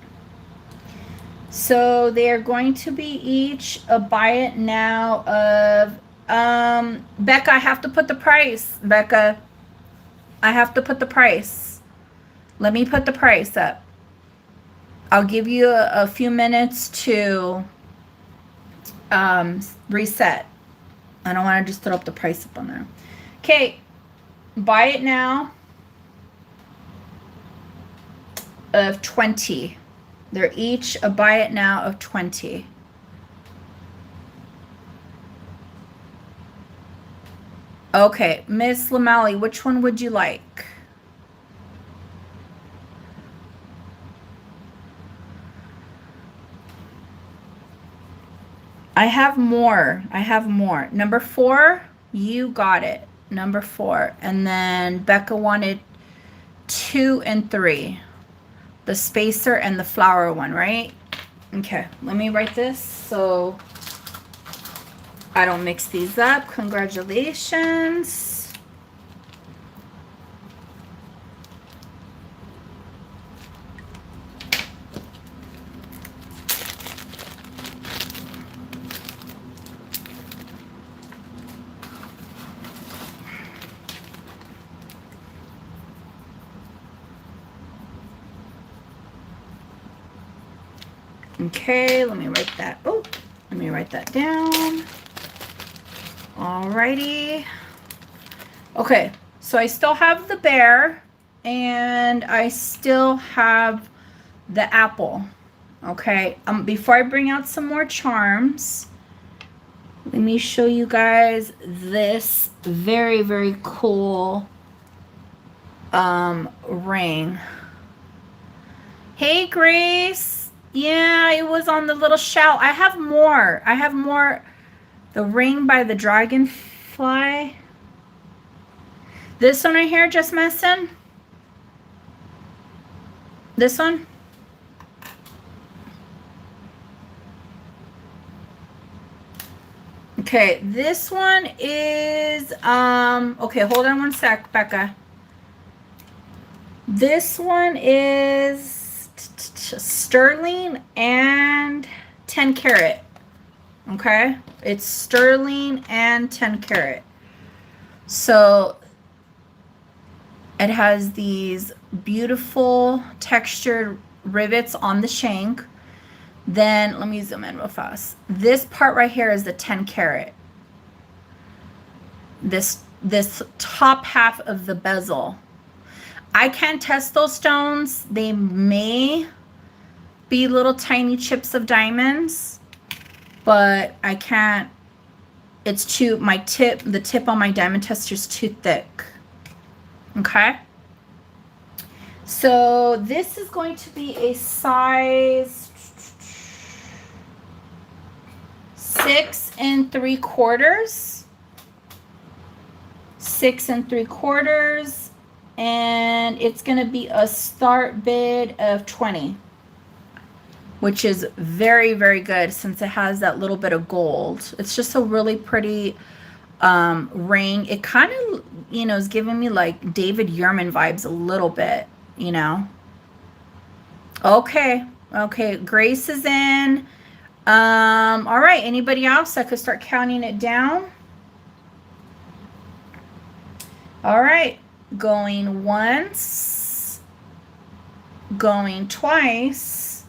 So they're going to be each a buy it now of Becca, I have to put the price. Becca, I have to put the price. Let me put the price up. I'll give you a few minutes to reset. I don't want to just throw up the price up on there. Okay, buy it now of 20. They're each a buy it now of 20. Okay, Miss Lamali, which one would you like? I have more. I have more. Number 4, you got it. Number 4. And then Becca wanted 2 and 3. The spacer and the flower one, right? Okay, let me write this so I don't mix these up. Congratulations. Okay, let me write that. Oh, let me write that down. Alrighty. Okay, so I still have the bear and I still have the apple. Okay, before I bring out some more charms, let me show you guys this very, very cool ring. Hey, Grace. Yeah, it was on the little shell. I have more. I have more. The ring by the dragonfly. This one right here, just messing. This one. Okay, this one is, okay, hold on one sec, Becca. This one is sterling and 10 karat. Okay, it's sterling and 10 karat. So it has these beautiful textured rivets on the shank. Then let me zoom in real fast. This part right here is the 10 karat. This top half of the bezel. I can't test those stones. They may be little tiny chips of diamonds, but I can't. It's too, the tip on my diamond tester is too thick. Okay. So this is going to be a size 6 3/4. 6 3/4. And it's going to be a start bid of 20, which is very, very good since it has that little bit of gold. It's just a really pretty ring. It kind of, you know, is giving me like David Yurman vibes a little bit, you know. Okay. Okay. Grace is in. All right. Anybody else? I could start counting it down. All right, going once, going twice.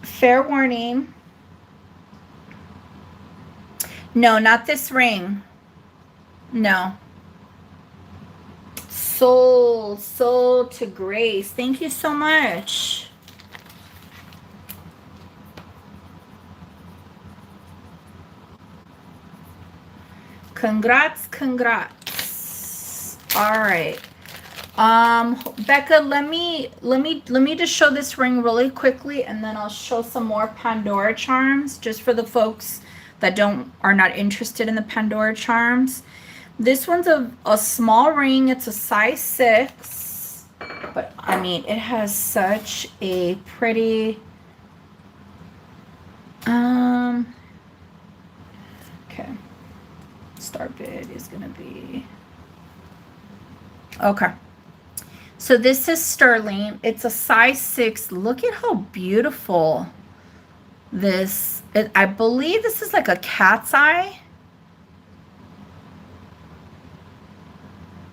Fair warning. No, not this ring. No. Soul to Grace. Thank you so much. Congrats. All right. Becca, let me just show this ring really quickly, and then I'll show some more Pandora charms just for the folks that are not interested in the Pandora charms. This one's a small ring. It's a size 6, but I mean, it has such a pretty, okay. Star bid is gonna be, okay. So this is sterling. It's a size 6. Look at how beautiful this is. I believe this is like a cat's eye.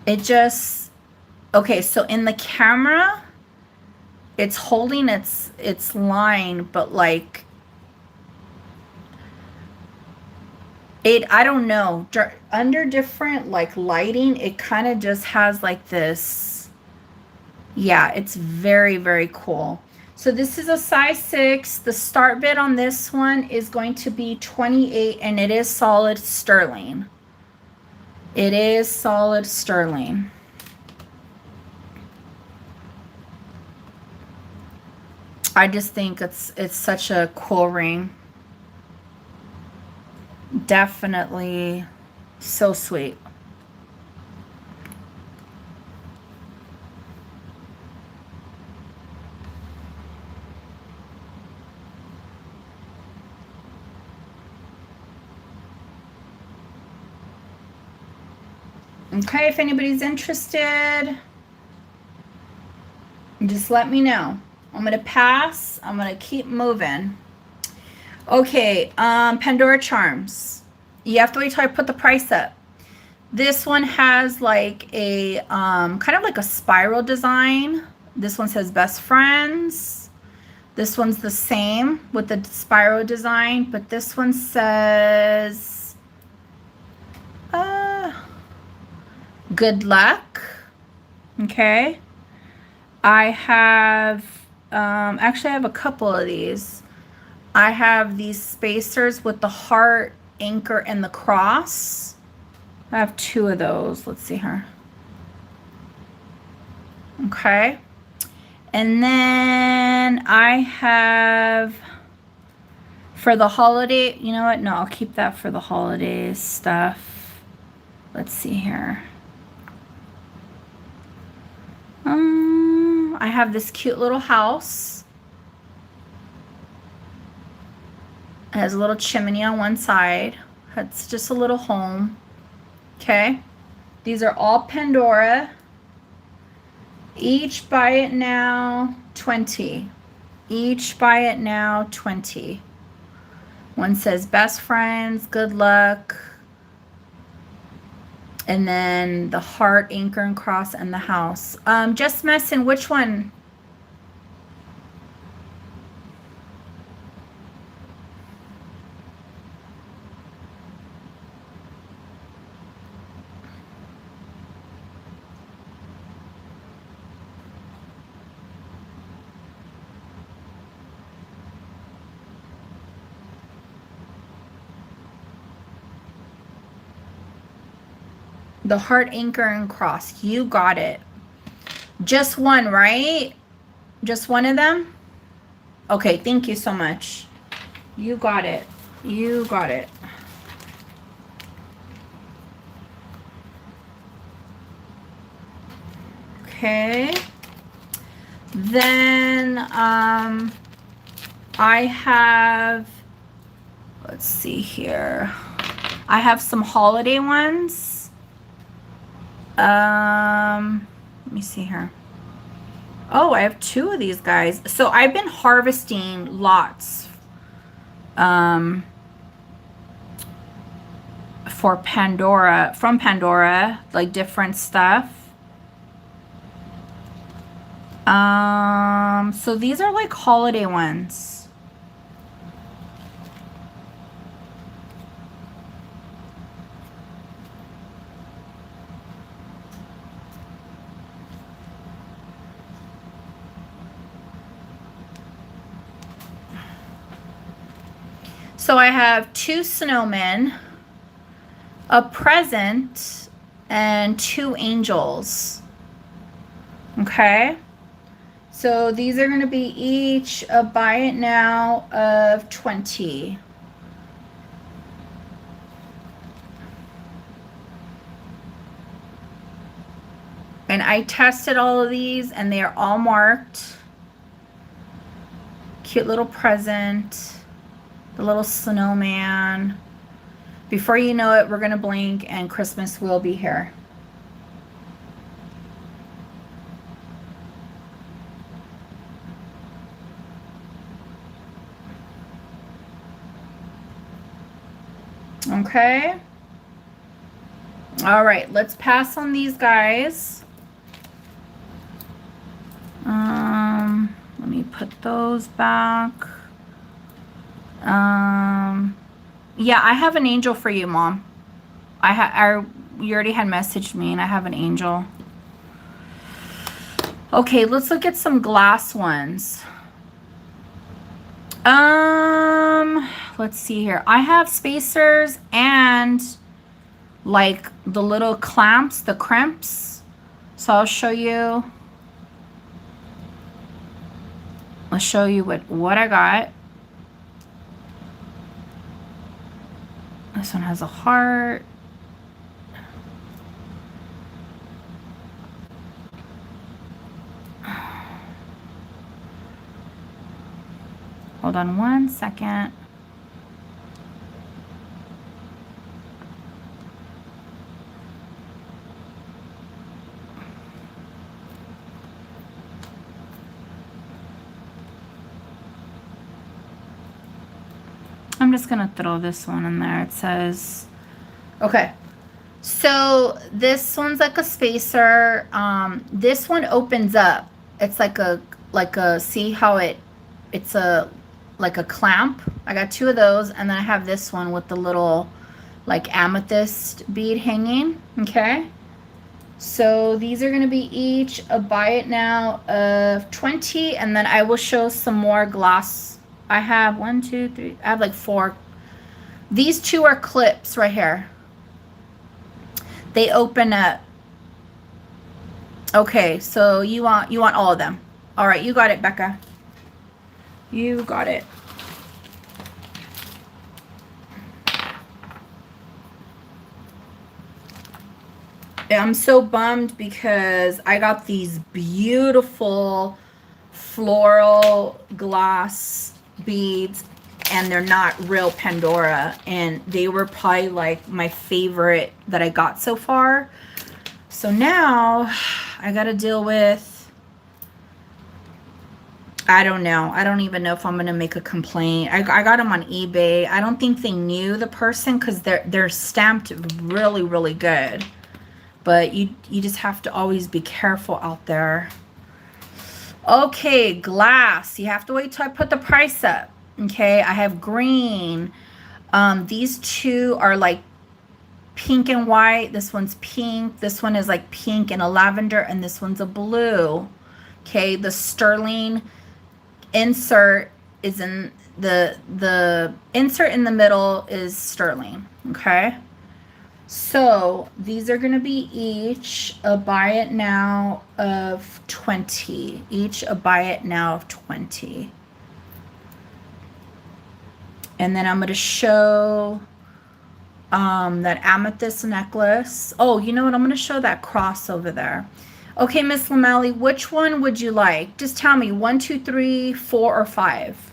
It just, okay, so in the camera, it's holding its line, but like, I don't know, under different like lighting, it kind of just has like this, yeah, it's very, very cool. So this is a size 6. The start bid on this one is going to be $28, and it is solid sterling. It is solid sterling. I just think it's such a cool ring. Definitely so sweet. Okay, if anybody's interested, just let me know. I'm going to pass. I'm going to keep moving. Okay, Pandora charms. You have to wait till I put the price up. This one has like a kind of like a spiral design. This one says best friends. This one's the same with the spiral design, but this one says good luck. Okay. I have actually I have a couple of these. I have these spacers with the heart, anchor, and the cross. I have 2 of those. Let's see here. Okay. And then I have, for the holiday, you know what? No, I'll keep that for the holidays stuff. Let's see here. I have this cute little house. It has a little chimney on one side. It's just a little home. Okay. These are all Pandora. Each buy it now, 20. Each buy it now, 20. One says best friends, good luck. And then the heart, anchor, and cross, and the house. Just messing, which one? The heart, anchor, and cross. You got it. Just one, right? Just one of them? Okay, thank you so much. You got it. You got it. Okay. Then I have, let's see here. I have some holiday ones. Let me see here. Oh, I have 2 of these guys. So I've been harvesting for Pandora, from Pandora, like different stuff. So these are like holiday ones. So I have 2 snowmen, a present, and 2 angels. Okay. So these are going to be each a buy it now of 20. And I tested all of these and they are all marked. Cute little present. The little snowman. Before you know it, we're going to blink and Christmas will be here. Okay. All right, let's pass on these guys. Let me put those back. Yeah, I have an angel for you, Mom. You already had messaged me and I have an angel. Okay, let's look at some glass ones. Let's see here. I have spacers and like the little clamps, the crimps. So I'll show you. I'll show you what I got. This one has a heart. Hold on one second. I'm just gonna throw this one in there. It says, okay. So this one's like a spacer. This one opens up. It's like a see how it's like a clamp. I got 2 of those, and then I have this one with the little like amethyst bead hanging. Okay. So these are gonna be each a buy it now of 20, and then I will show some more glass. I have 1, 2, 3. I have like 4. These 2 are clips right here. They open up. Okay, so you want all of them. All right, you got it, Becca. You got it. I'm so bummed because I got these beautiful floral glass beads and they're not real Pandora, and they were probably like my favorite that I got so far. So now I got to deal with, I don't know. I don't even know if I'm going to make a complaint. I got them on eBay. I don't think they knew the person because they're stamped really, really good. But you just have to always be careful out there. Okay, glass. You have to wait till I put the price up. Okay, I have green. These 2 are like pink and white. This one's pink. This one is like pink and a lavender, and this one's a blue. Okay, the sterling insert is in the insert in the middle is sterling. Okay. So these are going to be each a buy it now of 20. Each a buy it now of 20. And then I'm going to show that amethyst necklace. Oh, you know what? I'm going to show that cross over there. Okay, Miss Lamelli, which one would you like? Just tell me 1, 2, 3, 4, or 5.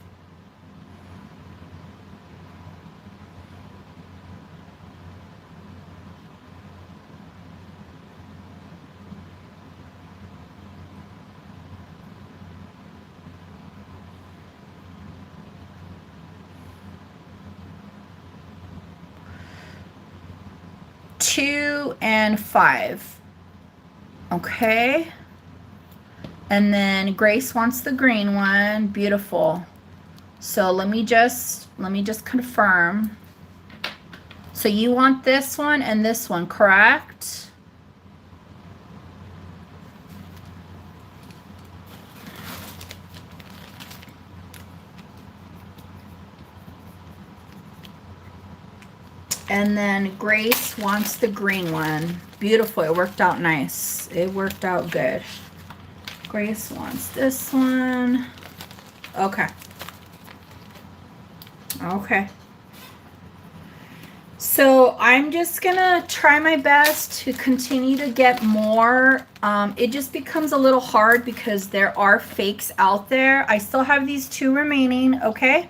2 and 5. Okay. And then Grace wants the green one. Beautiful. So let me just confirm. So you want this one and this one, correct? And then Grace wants the green one. Beautiful. It worked out nice. It worked out good. Grace wants this one. Okay. Okay. So I'm just gonna try my best to continue to get more. It just becomes a little hard because there are fakes out there. I still have these 2 remaining. Okay.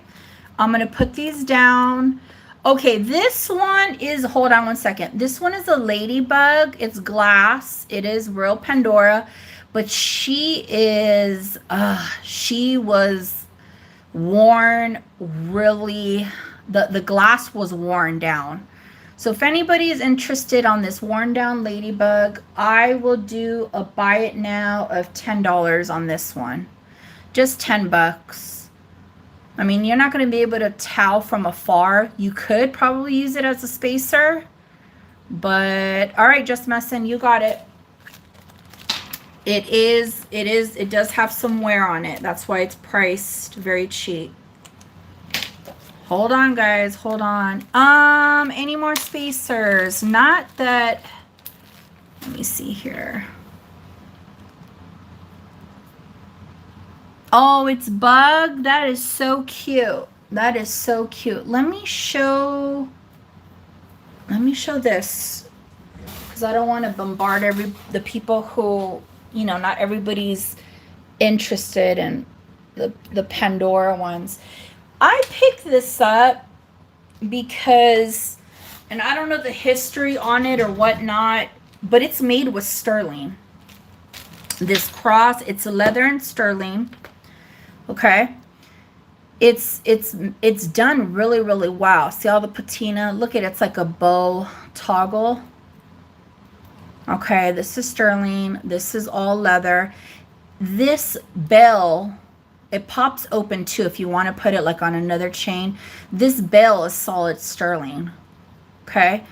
I'm gonna put these down. Okay, this one is, hold on one second. This one is a ladybug. It's glass. It is real Pandora, but she was worn really, the glass was worn down. So if anybody is interested on this worn down ladybug, I will do a buy it now of $10 on this one. Just 10 bucks. I mean, you're not going to be able to tell from afar. You could probably use it as a spacer. But, all right, Just Messin', you got it. It does have some wear on it. That's why it's priced very cheap. Hold on, guys. Hold on. Any more spacers? Not that. Let me see here. Oh, it's bug. That is so cute. That is so cute. Let me show this, because I don't want to bombard the people who, you know, not everybody's interested in the Pandora ones. I picked this up because, and I don't know the history on it or whatnot, but it's made with sterling. This cross, it's leather and sterling. Okay, it's done really, really well. See all the patina? Look at it, it's like a bow toggle. Okay, this is sterling. This is all leather. This bell, it pops open too if you want to put it like on another chain. This bell is solid sterling. Okay,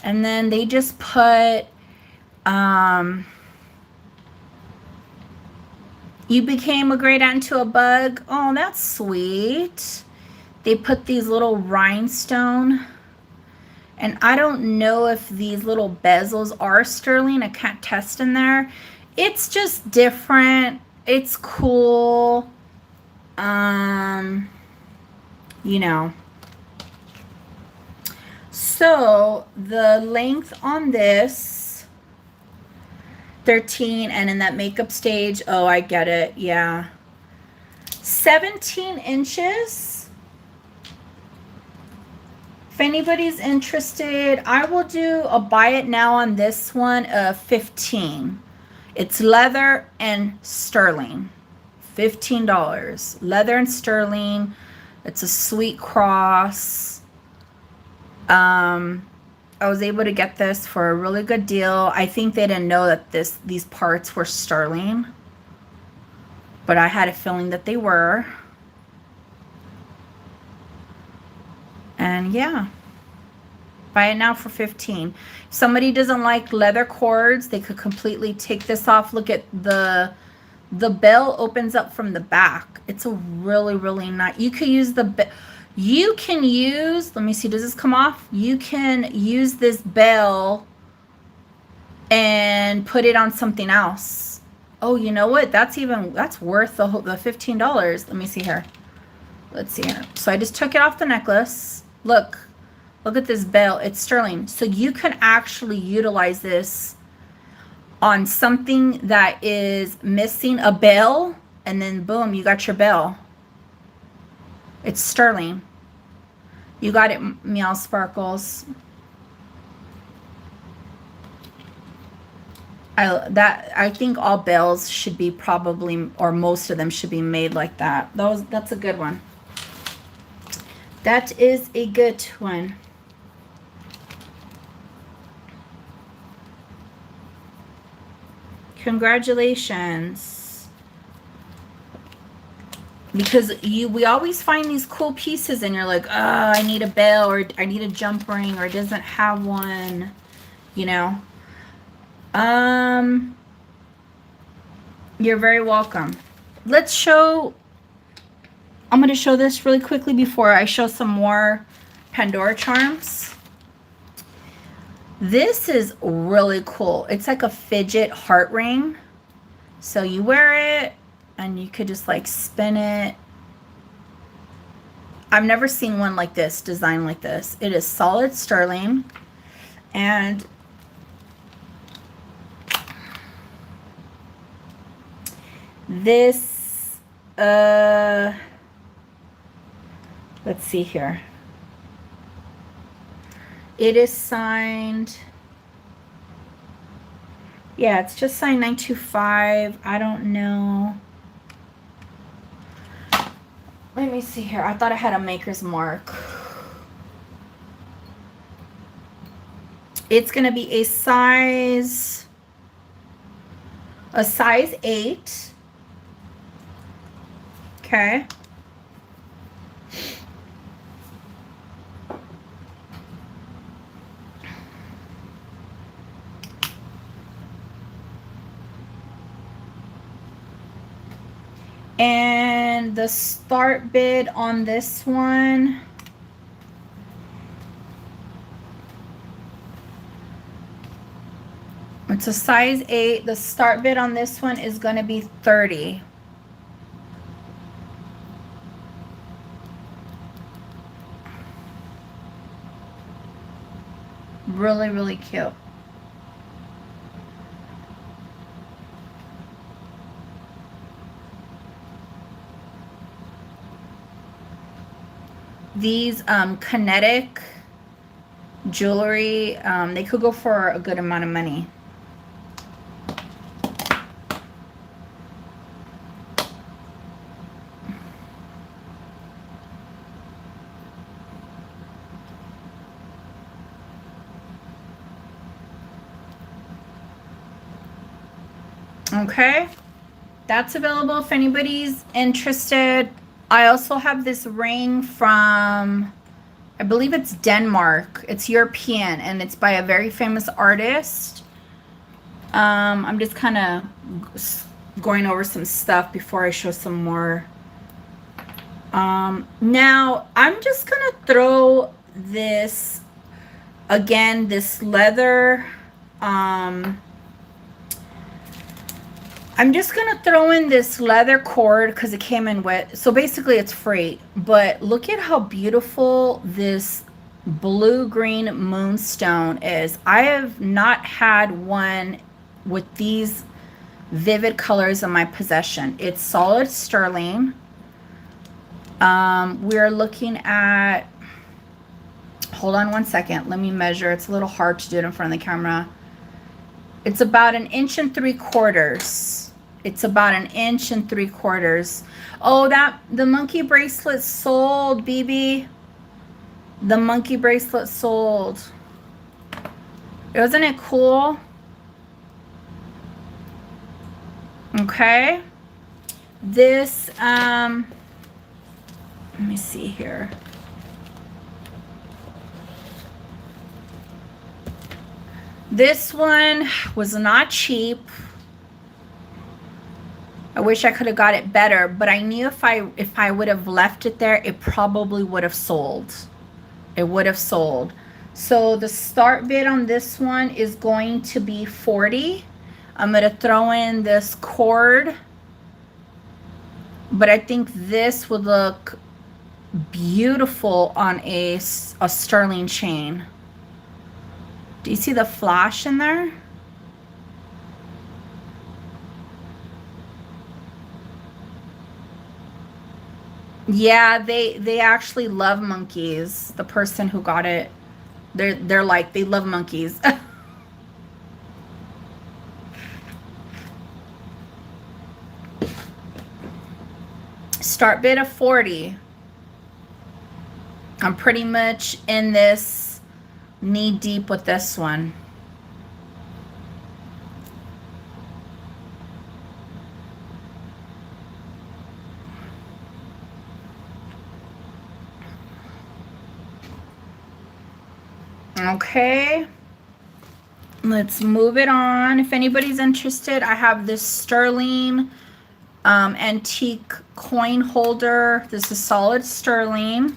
and then they just put you became a great aunt to a bug. Oh, that's sweet. They put these little rhinestone. And I don't know if these little bezels are sterling. I can't test in there. It's just different. It's cool. You know. So the length on this, 13, and in that makeup stage, oh, I get it, yeah, 17 inches. If anybody's interested, I will do a buy it now on this one of 15. It's leather and sterling. $15. Leather and sterling. It's a sweet cross. I was able to get this for a really good deal. I think they didn't know that these parts were sterling, but I had a feeling that they were. And yeah, buy it now for 15. If somebody doesn't like leather cords, they could completely take this off. Look at the bell opens up from the back. It's a really, really nice. You could use you can use, let me see, does this come off? You can use this bell and put it on something else. Oh, you know what? That's worth the $15. Let me see here. Let's see here. So I just took it off the necklace. Look at this bell. It's sterling. So you can actually utilize this on something that is missing a bell, and then boom, you got your bell. It's sterling. You got it, Meow Sparkles. I think all bells should be probably, or most of them should be made like that. That's a good one. That is a good one. Congratulations. Because we always find these cool pieces and you're like, oh, I need a bell or I need a jump ring or it doesn't have one, you know. You're very welcome. Let's show, I'm going to show this really quickly before I show some more Pandora charms. This is really cool. It's like a fidget heart ring. So you wear it and you could just like spin it. I've never seen one like this, designed like this. It is solid sterling. And this, let's see here. It is signed, yeah, it's just signed 925. I don't know. Let me see here. I thought I had a maker's mark. It's going to be a size 8. Okay. And the start bid on this one, it's a size 8. The start bid on this one is going to be $30. Really, really cute. These kinetic jewelry, they could go for a good amount of money. Okay, that's available if anybody's interested. I also have this ring from, I believe it's Denmark. It's European and it's by a very famous artist. I'm just kind of going over some stuff before I show some more. Now I'm just gonna throw this, again, this leather, I'm just going to throw in this leather cord because it came in wet. So basically it's free. But look at how beautiful this blue-green moonstone is. I have not had one with these vivid colors in my possession. It's solid sterling. We're looking at, hold on one second. Let me measure. It's a little hard to do it in front of the camera. It's about 1 3/4 inches. It's about 1 3/4 inches. Oh, the monkey bracelet sold, BB. The monkey bracelet sold. Isn't it cool? Okay. This, let me see here. This one was not cheap. I wish I could have got it better, but I knew if I would have left it there, it probably would have sold. It would have sold. So the start bid on this one is going to be $40. I'm going to throw in this cord, but I think this would look beautiful on a sterling chain. Do you see the flash in there? Yeah, they actually love monkeys. The person who got it, they're like, they love monkeys. Start bid of $40. I'm pretty much in this knee deep with this one. Okay. Let's move it on. If anybody's interested, I have this sterling antique coin holder. This is solid sterling.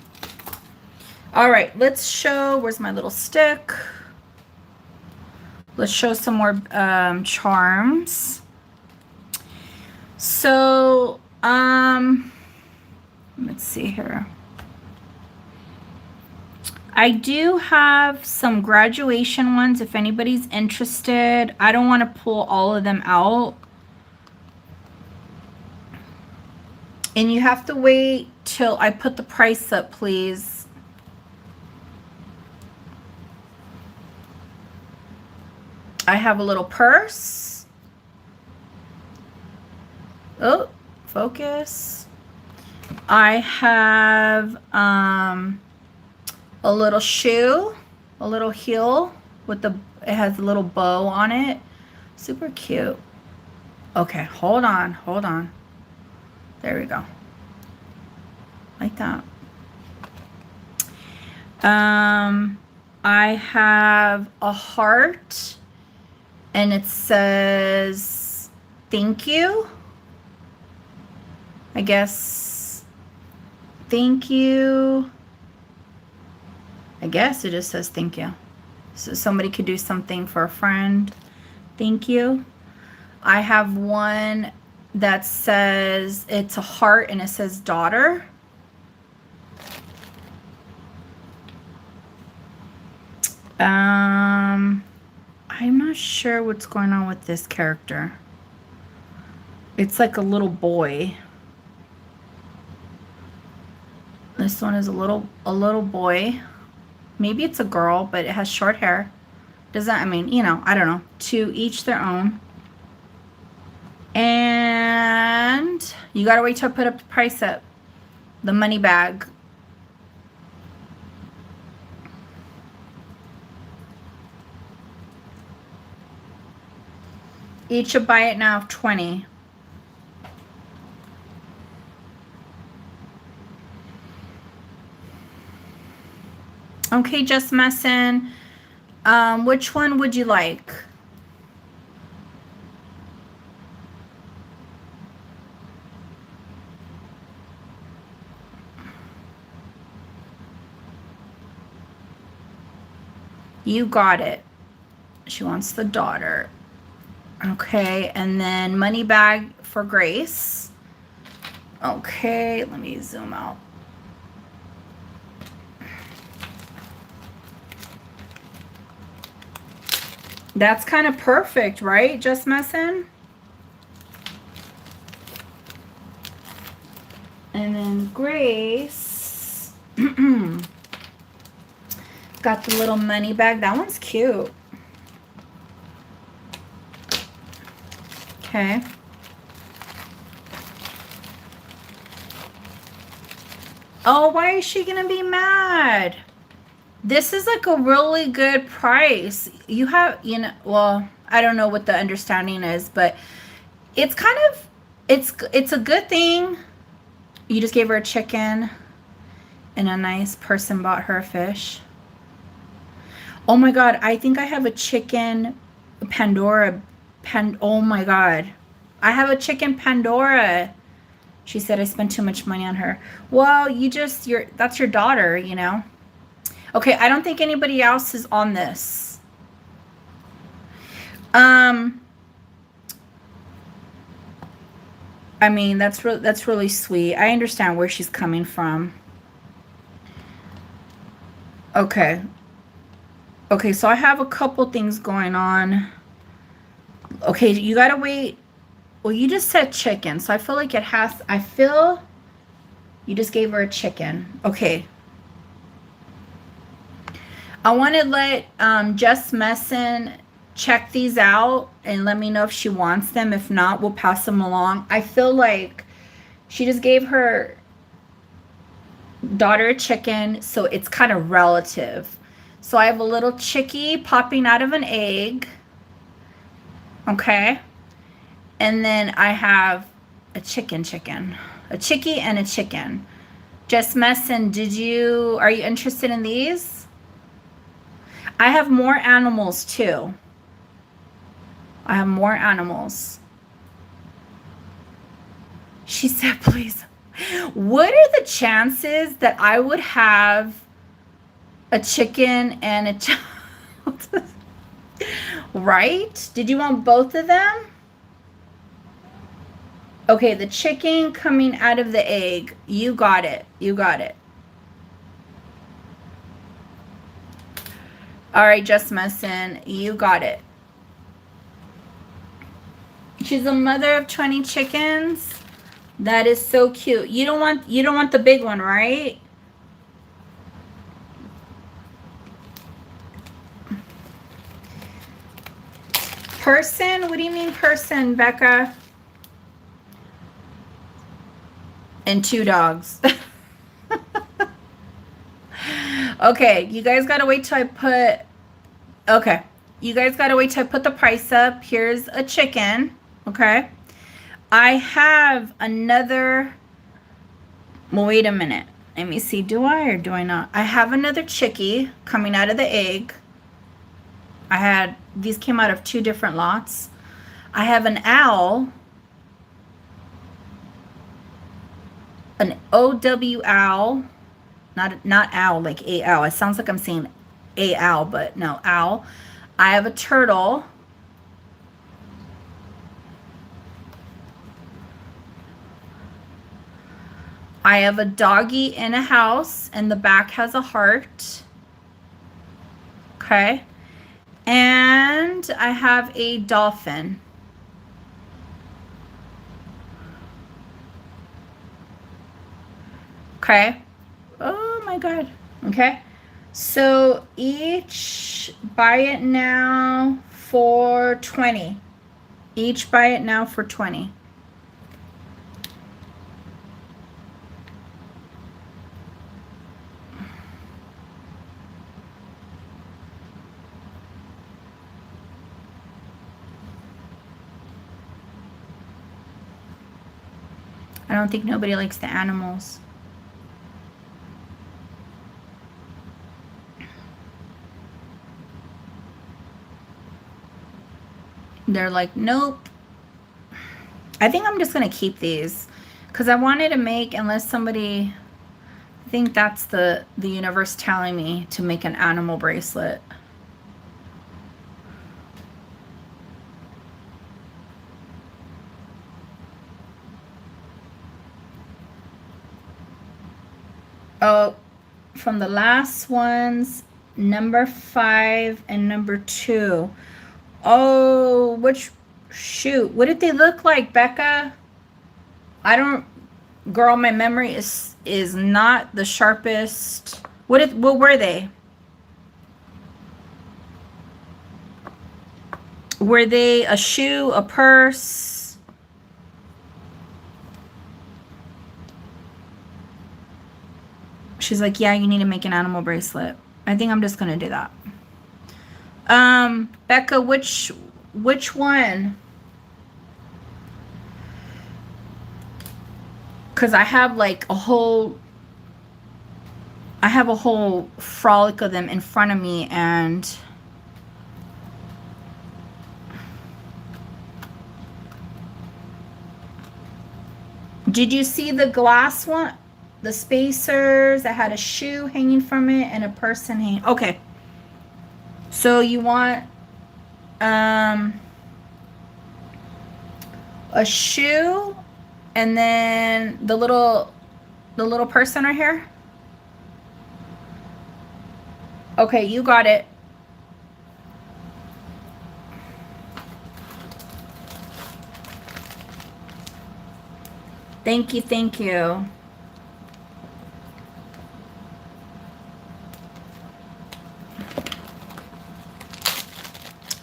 All right, let's show, where's my little stick? Let's show some more charms. So, let's see here. I do have some graduation ones if anybody's interested. I don't want to pull all of them out. And you have to wait till I put the price up, please. I have a little purse. Oh, focus. I have a little shoe, a little heel with it has a little bow on it. Super cute. Okay, hold on. There we go. Like that. I have a heart and it says thank you. I guess thank you. I guess it just says thank you. So somebody could do something for a friend. Thank you. I have one that says it's a heart and it says daughter. I'm not sure what's going on with this character. It's like a little boy. This one is a little boy. Maybe it's a girl, but it has short hair. Does that, I mean, you know, I don't know. To each their own. And you gotta wait till I put up the price up. The money bag. Each should buy it now of 20. Okay, just messing. Which one would you like? You got it. She wants the daughter. Okay, and then money bag for Grace. Okay, let me zoom out. That's kind of perfect, right? Just messing. And then Grace got the little money bag. That one's cute. Okay. Oh, why is she gonna be mad? This is like a really good price. You have, you know, well, I don't know what the understanding is, but it's kind of, it's a good thing. You just gave her a chicken and a nice person bought her a fish. Oh my God, I think I have a chicken Pandora. Oh my God. I have a chicken Pandora. She said I spent too much money on her. Well, that's your daughter, you know. Okay, I don't think anybody else is on this. I mean, that's really sweet. I understand where she's coming from. Okay. Okay, so I have a couple things going on. Okay, you gotta wait. Well, you just said chicken, so I feel like you just gave her a chicken. Okay. I want to let Just Messin check these out and let me know if she wants them. If not, we'll pass them along. I feel like she just gave her daughter a chicken, so it's kind of relative. So I have a little chickie popping out of an egg. Okay. And then I have a chicken. A chickie and a chicken. Just Messin, are you interested in these? I have more animals too. I have more animals. She said, please. What are the chances that I would have a chicken and a child? Right? Did you want both of them? Okay, the chicken coming out of the egg. You got it. You got it. All right, Just Messin, you got it. She's a mother of 20 chickens. That is so cute. You don't want the big one, right? Person? What do you mean person, Becca? And 2 dogs. Okay, you guys gotta wait till I put... Okay, you guys gotta wait till I put the price up. Here's a chicken, okay? I have another... Well, wait a minute. Let me see, do I or do I not? I have another chickie coming out of the egg. These came out of 2 different lots. I have an owl. An OW owl. Not owl, like a owl. It sounds like I'm saying a owl, but no, owl. I have a turtle. I have a doggy in a house, and the back has a heart. Okay. And I have a dolphin. Okay. Oh my God. Okay. So each buy it now for 20. Each buy it now for 20. I don't think nobody likes the animals. They're like, nope. I think I'm just going to keep these because I wanted to make, unless somebody, I think that's the universe telling me to make an animal bracelet. Oh, from the last ones, number 5 and number 2. Oh, shoot, what did they look like, Becca? I don't, girl, my memory is not the sharpest. What were they? Were they a shoe, a purse? She's like, yeah, you need to make an animal bracelet. I think I'm just gonna do that. Becca, which one? Because I have like a whole frolic of them in front of me, and did you see the glass one? The spacers that had a shoe hanging from it and a person hanging. Okay. So you want a shoe and then the little person right here? Okay, you got it. Thank you, thank you.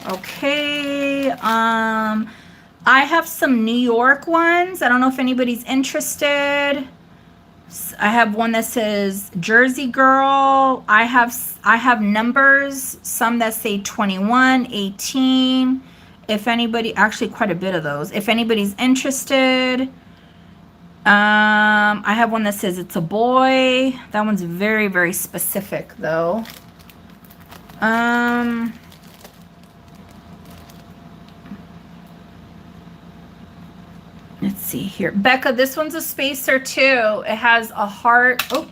Okay, I have some New York ones. I don't know if anybody's interested. I have one that says Jersey Girl. I have numbers, some that say 21, 18. If anybody, actually quite a bit of those. If anybody's interested. I have one that says it's a boy. That one's very, very specific though. Let's see here. Becca, this one's a spacer too. It has a heart, oh,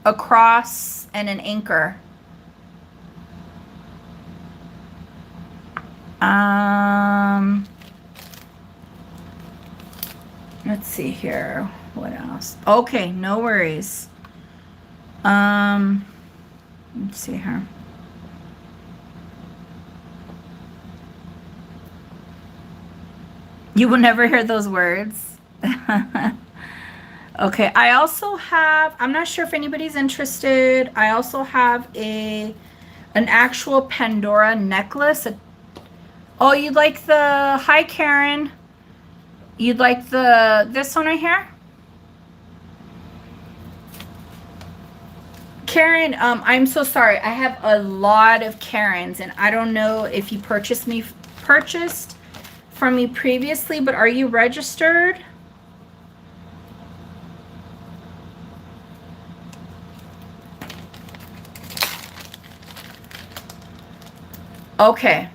a cross, and an anchor. Let's see here. What else? Okay, no worries. Let's see here. You will never hear those words. Okay, I also have, I'm not sure if anybody's interested. I also have an actual Pandora necklace. Oh, you'd like the, hi Karen. You'd like this one right here? Karen, I'm so sorry. I have a lot of Karens, and I don't know if you purchased from me previously, but are you registered? Okay.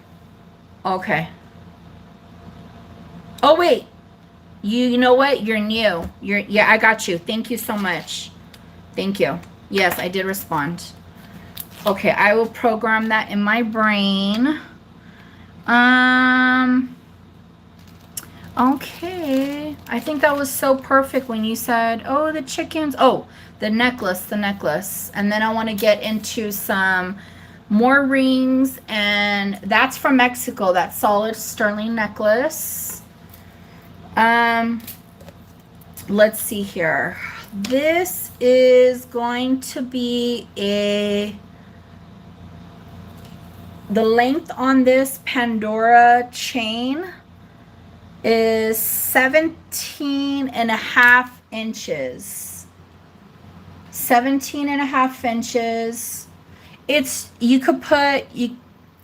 Okay. Oh, wait. You know what? You're new. Yeah, I got you. Thank you so much. Thank you. Yes, I did respond. Okay, I will program that in my brain. Okay. I think that was so perfect when you said, oh, the chickens. Oh, the necklace. And then I want to get into some more rings, and that's from Mexico, that solid sterling necklace. Let's see here. This is going to be the length on this Pandora chain is 17.5 inches. 17.5 inches. You could put,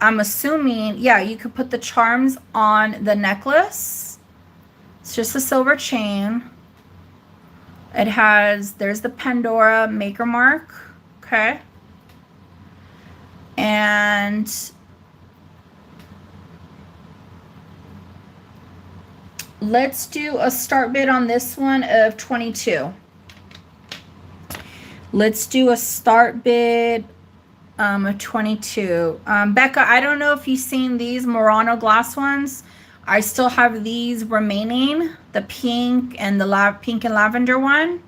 I'm assuming, yeah, you could put the charms on the necklace. It's just a silver chain. It has, there's the Pandora maker mark, okay? And let's do a start bid on this one of 22. Let's do a start bid of 22. Becca, I don't know if you've seen these Murano glass ones. I still have these remaining, the pink and the pink and lavender one.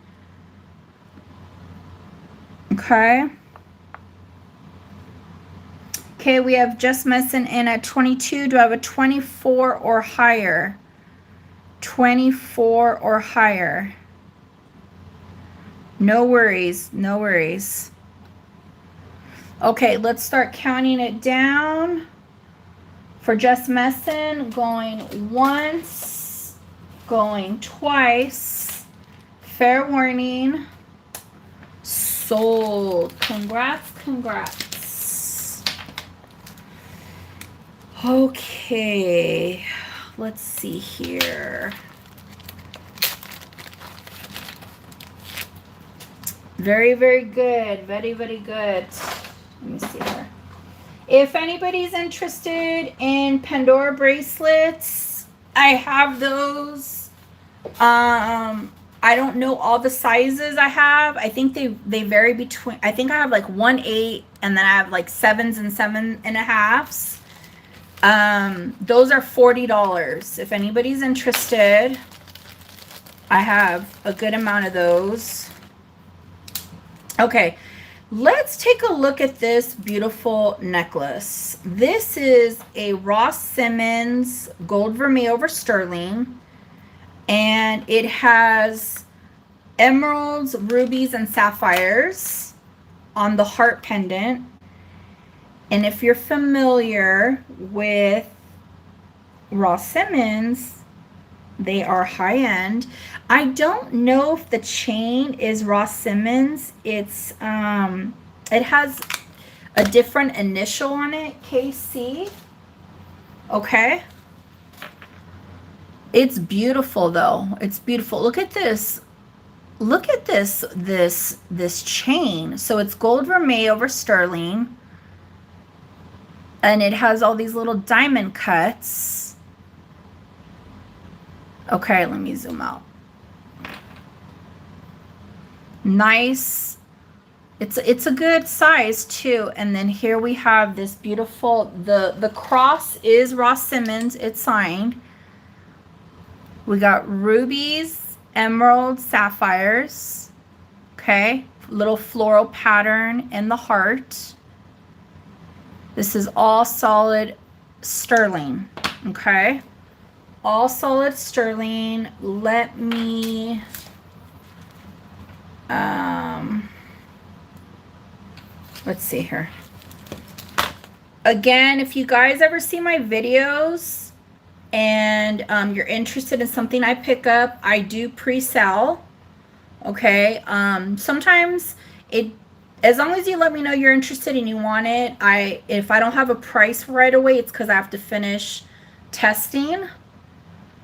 Okay. Okay, we have just messing in at 22. Do I have a 24 or higher? 24 or higher. No worries, no worries. Okay, let's start counting it down. For just messing, going once, going twice. Fair warning. Sold. Congrats, congrats. Okay, let's see here. Very, very good. Very, very good. Let me see here. If anybody's interested in Pandora bracelets, I have those. I don't know all the sizes I have. I think they vary between, I think I have like 1/8 and then I have like 7s and 7.5s. Those are $40. If anybody's interested, I have a good amount of those. Okay. Let's take a look at this beautiful necklace. This is a Ross Simmons gold vermeil over sterling, and it has emeralds, rubies, and sapphires on the heart pendant. And if you're familiar with Ross Simmons, they are high-end. I don't know if the chain is Ross Simmons. It's it has a different initial on it, KC. Okay. It's beautiful though. It's beautiful. Look at this. Look at this chain. So it's gold vermeil over sterling. And it has all these little diamond cuts. Okay, let me zoom out. Nice. It's a good size too. And then here we have this beautiful, the cross is Ross Simmons, it's signed. We got rubies, emeralds, sapphires. Okay, little floral pattern in the heart. This is all solid sterling. Okay, all solid sterling. Let me let's see here. Again, if you guys ever see my videos and you're interested in something I pick up, I do pre-sell. Okay, sometimes as long as you let me know you're interested and you want it, if I don't have a price right away, it's because I have to finish testing.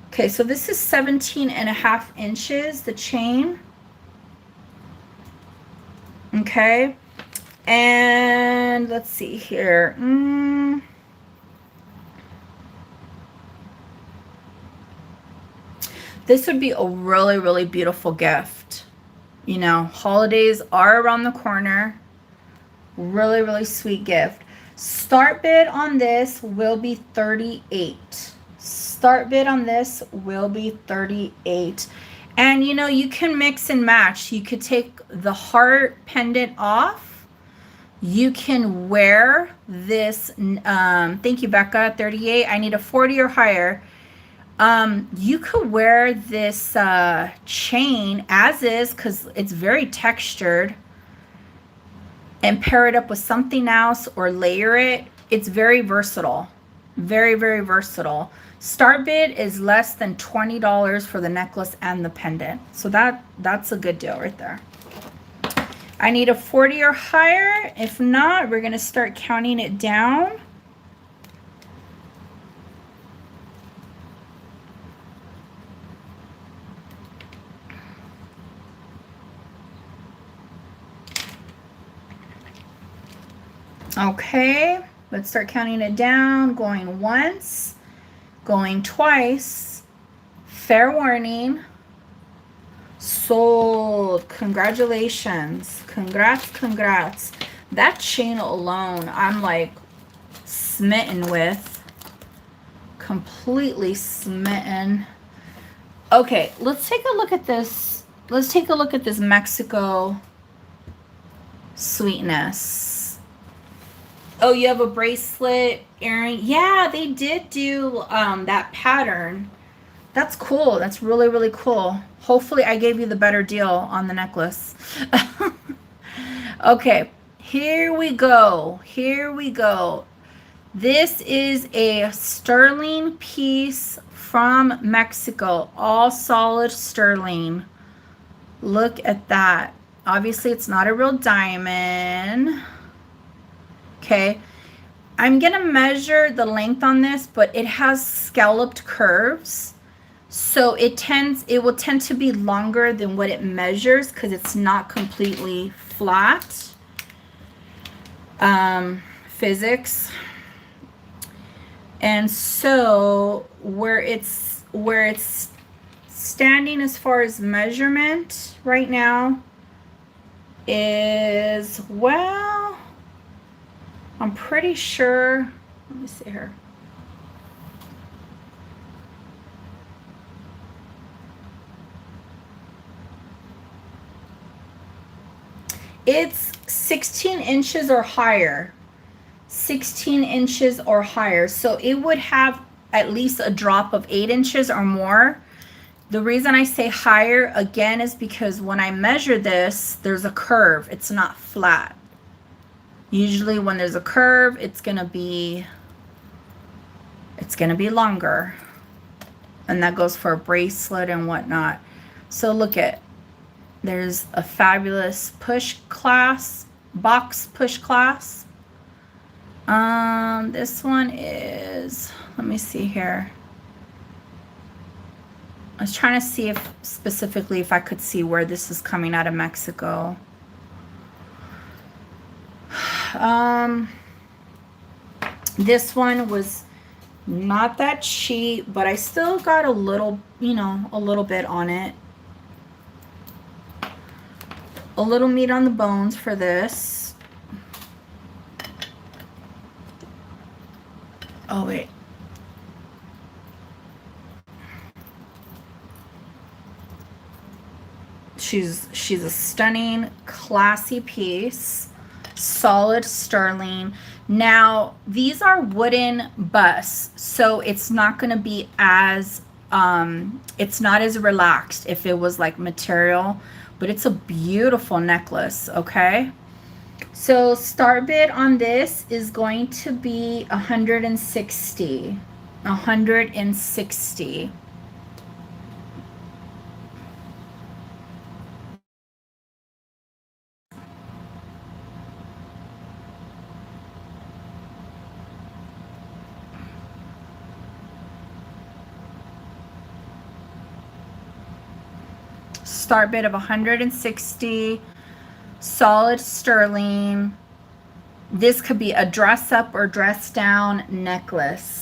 Okay, so this is 17.5 inches, the chain. Okay, and let's see here. This would be a really, really beautiful gift. You know, holidays are around the corner. Really, really sweet gift. Start bid on this will be $38. Start bid on this will be $38. And you know, you can mix and match. You could take the heart pendant off. You can wear this, thank you, Becca, 38. I need a 40 or higher. You could wear this chain as is because it's very textured and pair it up with something else or layer it. It's very versatile. Very, very versatile. Start bid is less than $20 for the necklace and the pendant. So that's a good deal right there. I need a 40 or higher. If not, we're going to start counting it down. Okay, let's start counting it down. Going once, going twice. Fair warning. Sold. Congratulations. Congrats, congrats. That chain alone, I'm like smitten with. Completely smitten. Okay, let's take a look at this. Let's take a look at this Mexico sweetness. Oh, you have a bracelet, earring. Yeah, they did do that pattern. That's cool. That's really, really cool. Hopefully I gave you the better deal on the necklace. Okay, here we go. Here we go. This is a sterling piece from Mexico. All solid sterling. Look at that. Obviously, it's not a real diamond. Okay. I'm going to measure the length on this, but it has scalloped curves. So it will tend to be longer than what it measures because it's not completely flat. Physics. And so where it's standing as far as measurement right now is, well, I'm pretty sure, let me see here. It's 16 inches or higher. 16 inches or higher. So it would have at least a drop of 8 inches or more. The reason I say higher again is because when I measure this, there's a curve. It's not flat. Usually when there's a curve, it's gonna be longer. And that goes for a bracelet and whatnot. So look at, there's a fabulous push clasp, box push clasp. This one is, let me see here. I was trying to see if specifically if I could see where this is coming out of Mexico. This one was not that cheap, but I still got a little, you know, a little bit on it. A little meat on the bones for this. Oh, wait. She's a stunning, classy piece. Solid sterling. Now, these are wooden busts, so it's not going to be as, it's not as relaxed if it was like material, but it's a beautiful necklace, okay? So start bid on this is going to be 160. 160. Start bid of 160. Solid sterling. This could be a dress up or dress down necklace.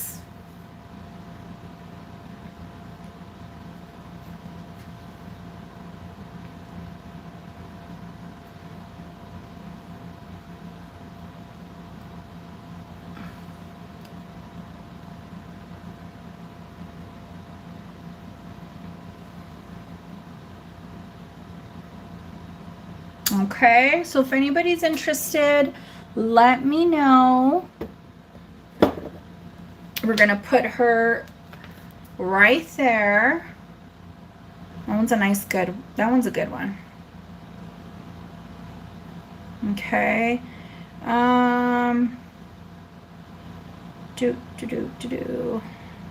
Okay, so if anybody's interested, let me know. We're gonna put her right there. That one's a nice, good, that one's a good one. Okay.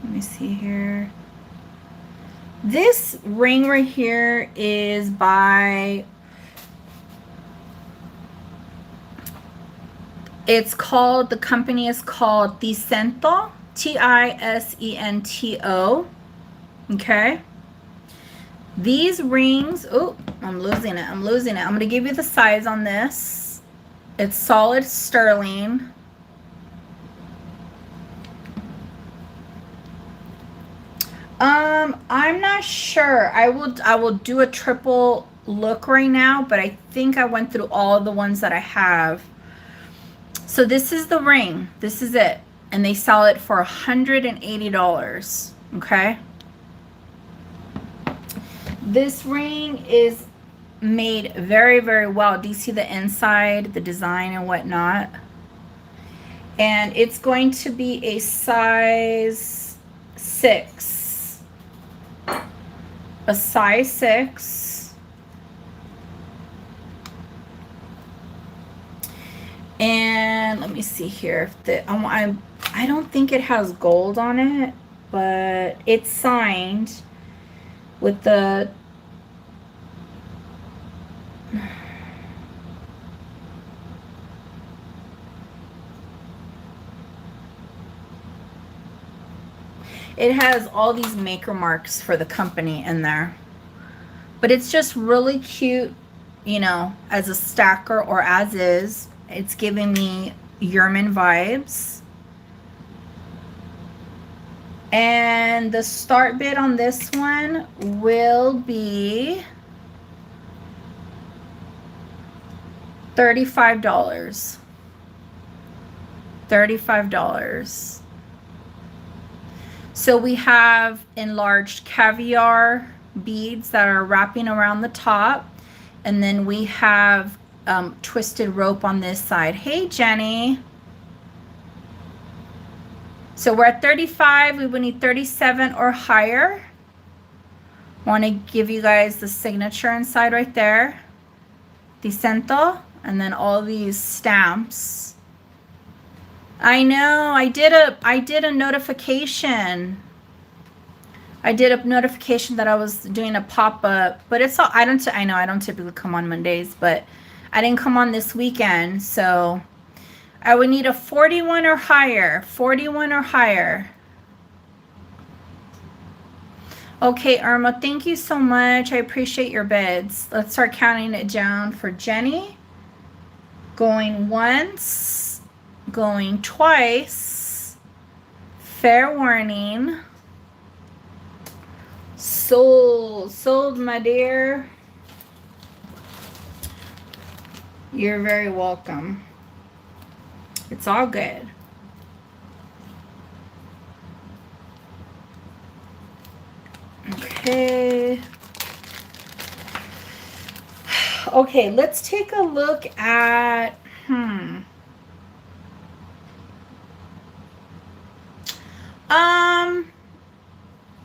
Let me see here. This ring right here is by, it's called, the company is called Tisento, Tisento. Okay. These rings, oh, I'm losing it. I'm losing it. I'm going to give you the size on this. It's solid sterling. I'm not sure. I will do a triple look right now, but I think I went through all the ones that I have. So this is the ring. This is it. And they sell it for $180. Okay. This ring is made very, very well. Do you see the inside, the design and whatnot? And it's going to be a size 6. A size 6. And let me see here. I don't think it has gold on it, but it's signed with the it has all these maker marks for the company in there. But it's just really cute, you know, as a stacker or as is. It's giving me Yerman vibes. And the start bid on this one will be $35. $35. So we have enlarged caviar beads that are wrapping around the top. And then we have twisted rope on this side. Hey, Jenny. So we're at 35. We would need 37 or higher. Want to give you guys the signature inside right there. Tisento. And then all these stamps. I know. I did a notification. I did a notification that I was doing a pop-up, but it's all, I know I don't typically come on Mondays, but I didn't come on this weekend, so I would need a 41 or higher. 41 or higher. Okay, Irma, thank you so much. I appreciate your bids. Let's start counting it down for Jenny. Going once, going twice. Fair warning. Sold, my dear. You're very welcome. It's all good. Okay. Okay, let's take a look at,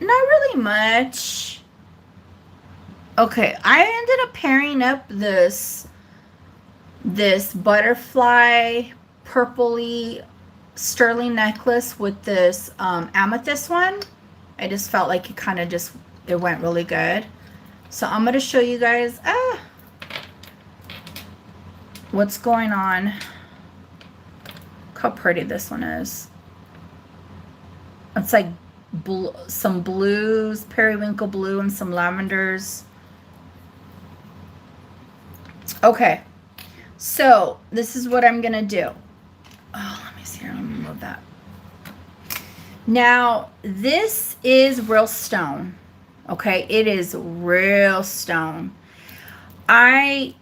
not really much. Okay, I ended up pairing up this butterfly purpley sterling necklace with this amethyst one. I just felt like it went really good. So I'm going to show you guys what's going on. Look how pretty this one is. It's like some blues, periwinkle blue, and some lavenders. Okay, so this is what I'm gonna do. Oh, let me see here. Let me move that. Now, this is real stone. Okay, it is real stone. I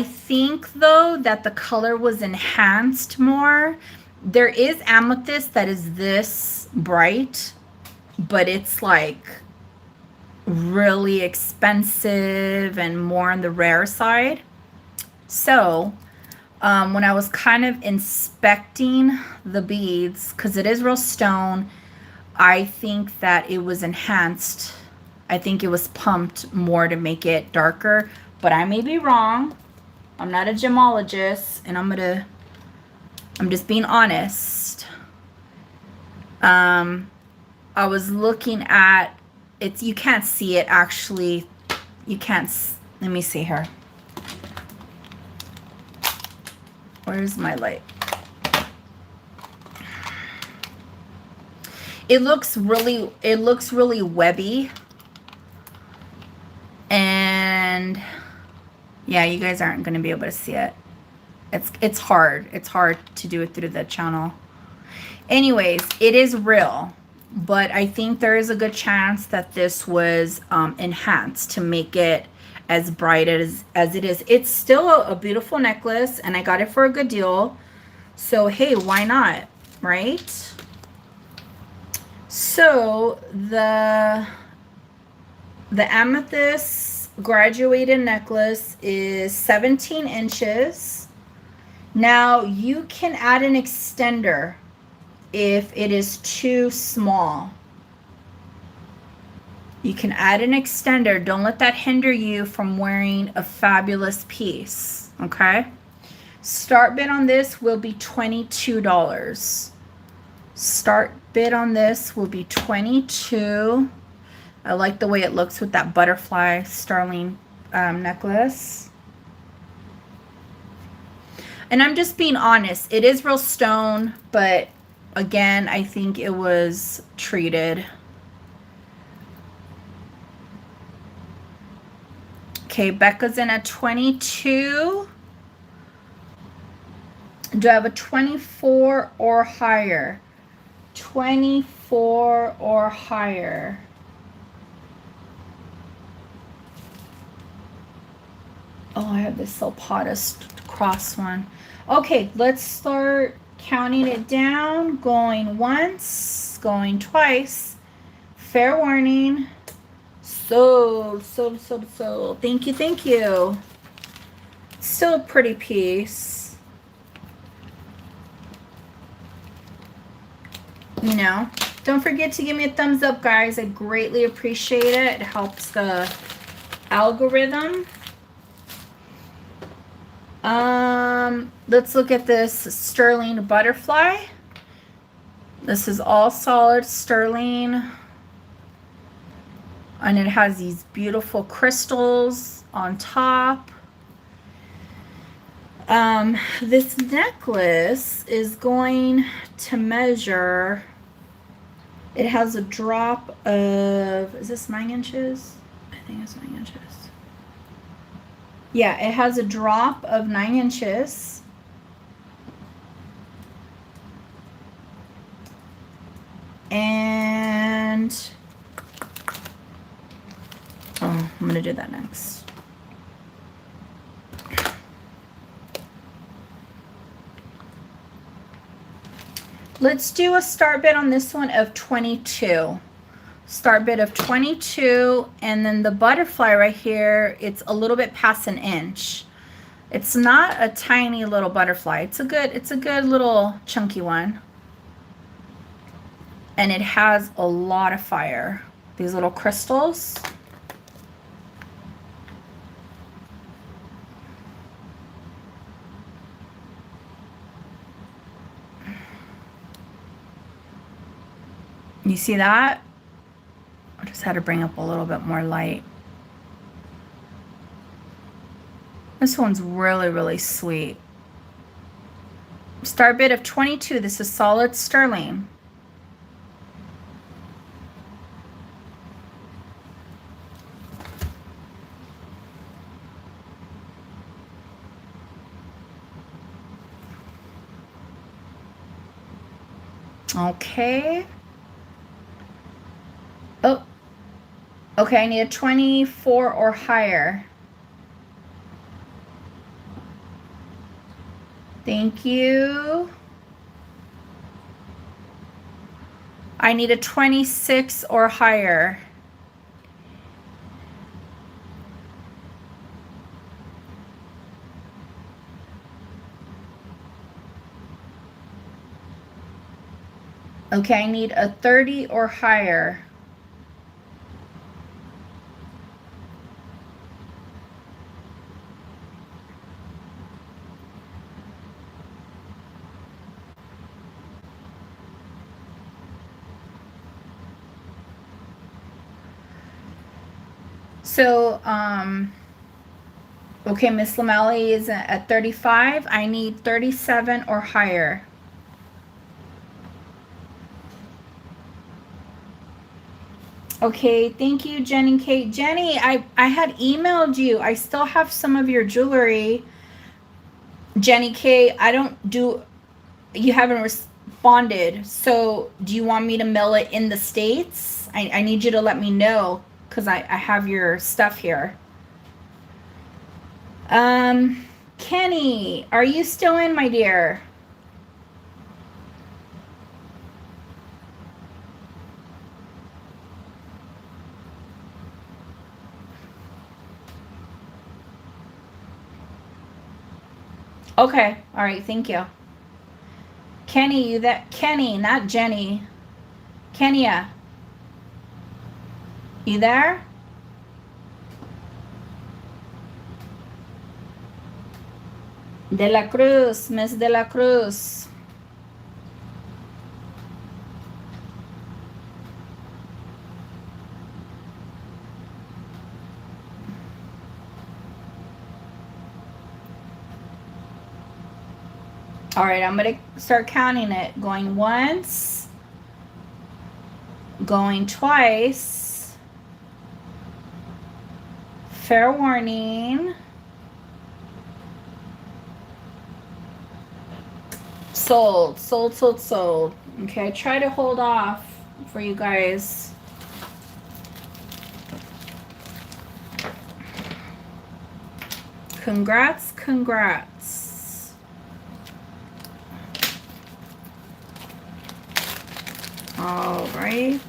think though that the color was enhanced more. There is amethyst that is this bright, but it's like really expensive and more on the rare side. So when I was kind of inspecting the beads, because it is real stone, I think that it was enhanced. I think it was pumped more to make it darker, but I may be wrong. I'm not a gemologist, and I'm just being honest. I was looking at it. You can't see it actually. You can't. Let me see here. Where's my light? It looks really webby. And yeah, you guys aren't going to be able to see it. It's hard. It's hard to do it through the channel. Anyways, it is real, but I think there is a good chance that this was enhanced to make it as bright as it is. It's still a beautiful necklace, and I got it for a good deal. So hey, why not, right? So the amethyst graduated necklace is 17 inches. Now you can add an extender if it is too small. You can add an extender. Don't let that hinder you from wearing a fabulous piece, okay? Start bid on this will be $22. Start bid on this will be $22. I like the way it looks with that butterfly sterling necklace. And I'm just being honest. It is real stone, but again, I think it was treated. Okay, Becca's in at 22. Do I have a 24 or higher? 24 or higher. Oh, I have this Salpatis cross one. Okay, let's start counting it down. Going once, going twice. Fair warning. Sold. Thank you, thank you. Still a pretty piece. You know, don't forget to give me a thumbs up, guys. I greatly appreciate it. It helps the algorithm. Let's look at this sterling butterfly. This is all solid sterling. And it has these beautiful crystals on top. This necklace is going to measure, it has a drop of, is this 9 inches? I think it's 9 inches. Yeah, it has a drop of 9 inches. And oh, I'm gonna do that next. Let's do a start bid on this one of 22. Start bid of 22, and then the butterfly right here, it's a little bit past an inch. It's not a tiny little butterfly. It's a good little chunky one. And it has a lot of fire. These little crystals. You see that? I just had to bring up a little bit more light. This one's really, really sweet. Start bid of 22. This is solid sterling. Okay. Oh, okay, I need a 24 or higher. Thank you. I need a 26 or higher. Okay, I need a 30 or higher. So, okay, Miss Lamally is at 35. I need 37 or higher. Okay, thank you, Jenny Kate. Jenny, I had emailed you. I still have some of your jewelry. Jenny K, you haven't responded. So do you want me to mail it in the States? I need you to let me know because I have your stuff here. Kenny, are you still in, my dear? Okay, all right, thank you. Kenny, Kenny, not Jenny. Kenya. You there? De la Cruz, Miss De la Cruz. All right, I'm going to start counting it. Going once, going twice. Fair warning. Sold, sold, sold, sold. Okay, I try to hold off for you guys. Congrats, congrats. All right.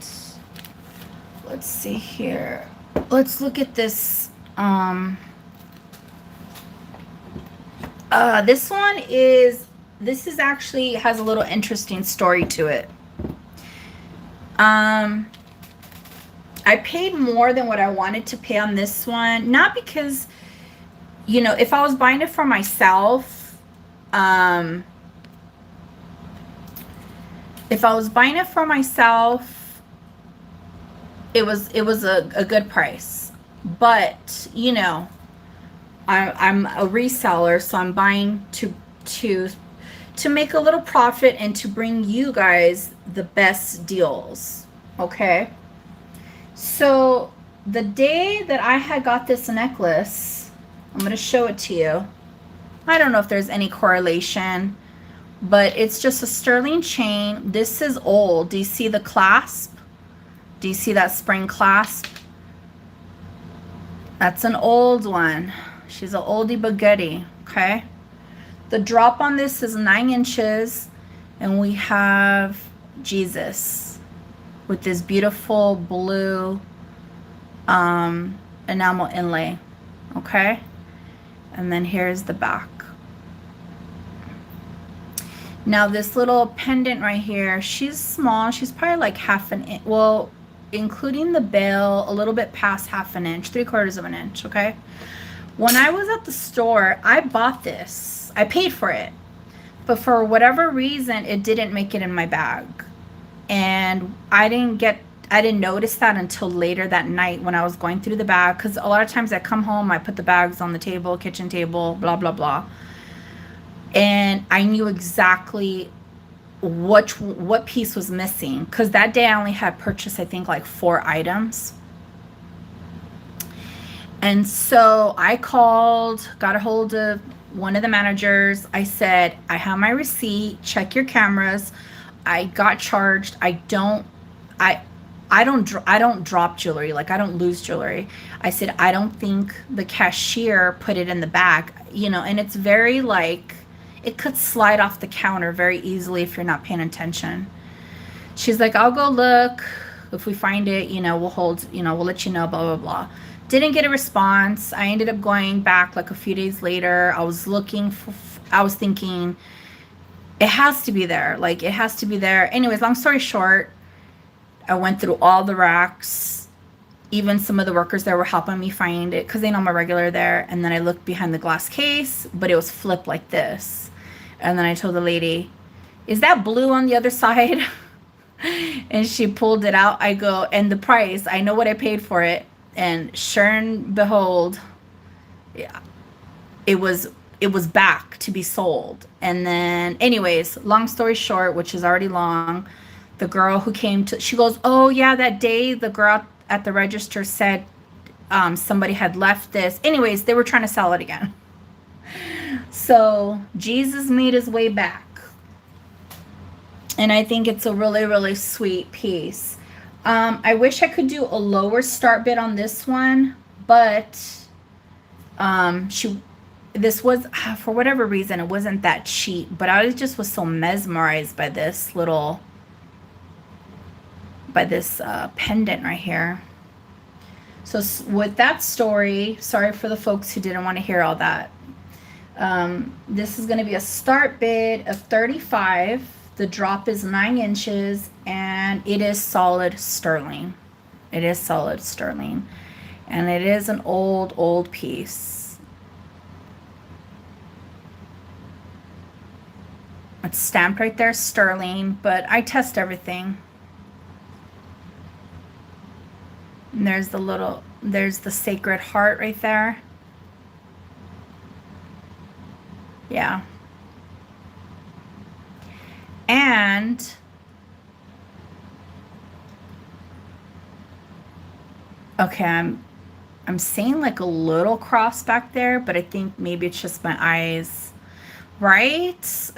Let's see here. Let's look at this. This is actually has a little interesting story to it. I paid more than what I wanted to pay on this one, not because, you know, if I was buying it for myself, if I was buying it for myself, it was a good price. But, you know, I'm a reseller, so I'm buying to make a little profit and to bring you guys the best deals. Okay, so the day that I had got this necklace, I'm going to show it to you. I don't know if there's any correlation, but it's just a sterling chain. This is old. Do you see the clasp? Do you see that spring clasp? That's an old one. She's an oldie but goodie, okay? The drop on this is 9 inches, and we have Jesus with this beautiful blue enamel inlay, okay? And then here's the back. Now this little pendant right here, she's small. She's probably like half an inch. Well, including the bail, a little bit past half an inch, 3/4 of an inch, okay? When I was at the store, I bought this. I paid for it. But for whatever reason, it didn't make it in my bag. And I didn't notice that until later that night when I was going through the bag. Because a lot of times I come home, I put the bags on the table, kitchen table, blah, blah, blah. And I knew exactly what piece was missing, because that day I only had purchased, I think, like 4 items. And so I called, got a hold of one of the managers. I said, I have my receipt, check your cameras. I got charged. I don't drop jewelry. Like, I don't lose jewelry. I said, I don't think the cashier put it in the bag, you know, and it's very like, it could slide off the counter very easily if you're not paying attention. She's like, I'll go look. If we find it, you know, we'll let you know, blah, blah, blah. Didn't get a response. I ended up going back like a few days later. I was thinking, it has to be there. Like, it has to be there. Anyways, long story short, I went through all the racks. Even some of the workers there were helping me find it because they know I'm a regular there. And then I looked behind the glass case, but it was flipped like this. And then I told the lady, is that blue on the other side? And she pulled it out. I go, and the price, I know what I paid for it. And sure and behold, yeah, it was back to be sold. And then, anyways, long story short, which is already long, the girl who came to, she goes, oh yeah, that day the girl at the register said somebody had left this. Anyways, they were trying to sell it again. So Jesus made his way back. And I think it's a really, really sweet piece. I wish I could do a lower start bid on this one, but this was, for whatever reason, it wasn't that cheap, but I just was so mesmerized by this pendant right here. So with that story, sorry for the folks who didn't want to hear all that. This is going to be a start bid of $35. The drop is 9 inches, and it is solid sterling. It is solid sterling, and it is an old piece. It's stamped right there, sterling, but I test everything. And there's the Sacred Heart right there. Yeah. And okay, I'm seeing like a little cross back there, but I think maybe it's just my eyes, right?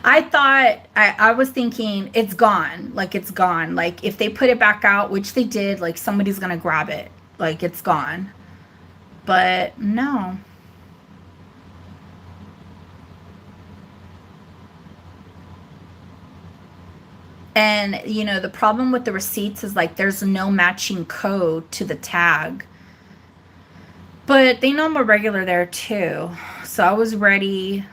I was thinking it's gone. Like, it's gone. Like, if they put it back out, which they did, like, somebody's gonna grab it. Like, it's gone. But no. And, you know, the problem with the receipts is, like, there's no matching code to the tag. But they know I'm a regular there, too. So I was ready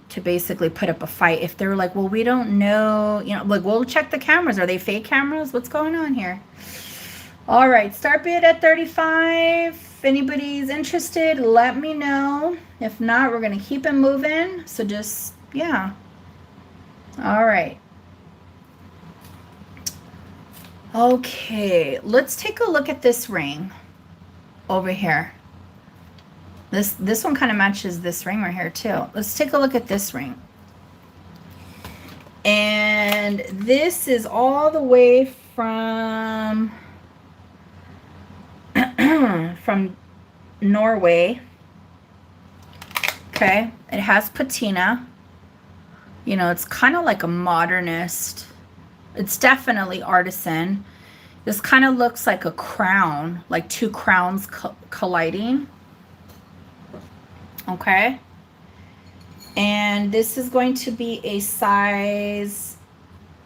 to basically put up a fight. If they were like, well, we don't know, you know, like, we'll check the cameras. Are they fake cameras? What's going on here? All right, start bid at $35. If anybody's interested, let me know. If not, we're going to keep it moving. So just, yeah. All right. Okay, let's take a look at this ring over here. This one kind of matches this ring right here too. Let's take a look at this ring. And this is all the way from from Norway. Okay, it has patina. You know, it's kind of like a modernist. It's definitely artisan. This kind of looks like a crown, like two crowns colliding. Okay. And this is going to be a size,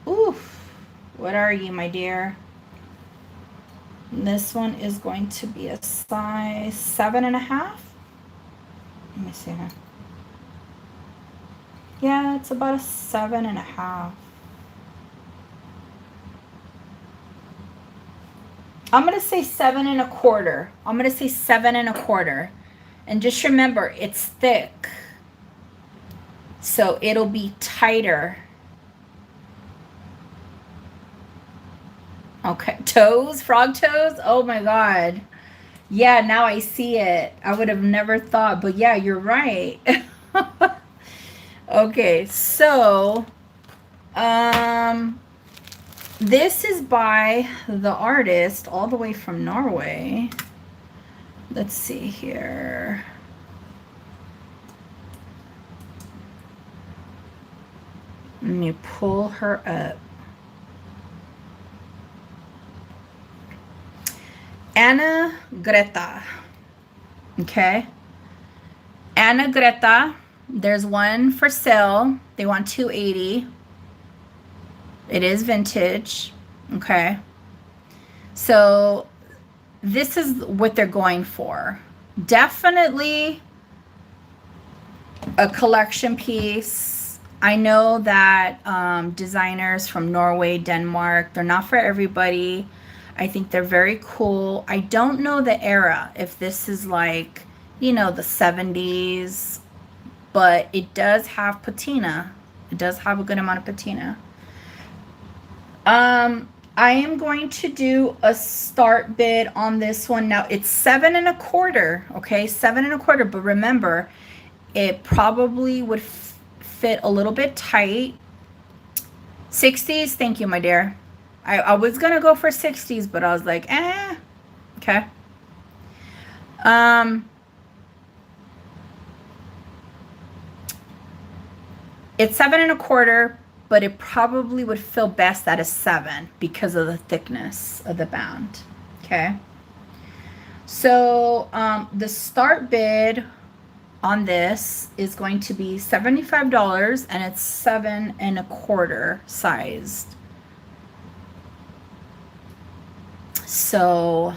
oof, what are you, my dear? This one is going to be a size 7.5. Let me see here. Yeah, it's about a 7.5. I'm going to say 7.25. I'm going to say 7.25. And just remember, it's thick. So it'll be tighter. Okay, toes, frog toes. Oh my God. Yeah, now I see it. I would have never thought, but yeah, you're right. Okay, so this is by the artist all the way from Norway. Let's see here. Let me pull her up. Anna Greta. Okay. Anna Greta. There's one for sale. They want $280. It is vintage. Okay. So this is what they're going for. Definitely a collection piece. I know that designers from Norway, Denmark, they're not for everybody. I think they're very cool. I don't know the era, if this is like, you know, the 70s, but it does have patina. It does have a good amount of patina. I am going to do a start bid on this one. Now it's 7.25, okay? 7.25, but remember, it probably would fit a little bit tight. 60s, thank you, my dear. I was gonna go for 60s, but I was like, okay. It's 7.25, but it probably would feel best at a 7 because of the thickness of the band. Okay. So the start bid on this is going to be $75, and it's 7.25 sized. So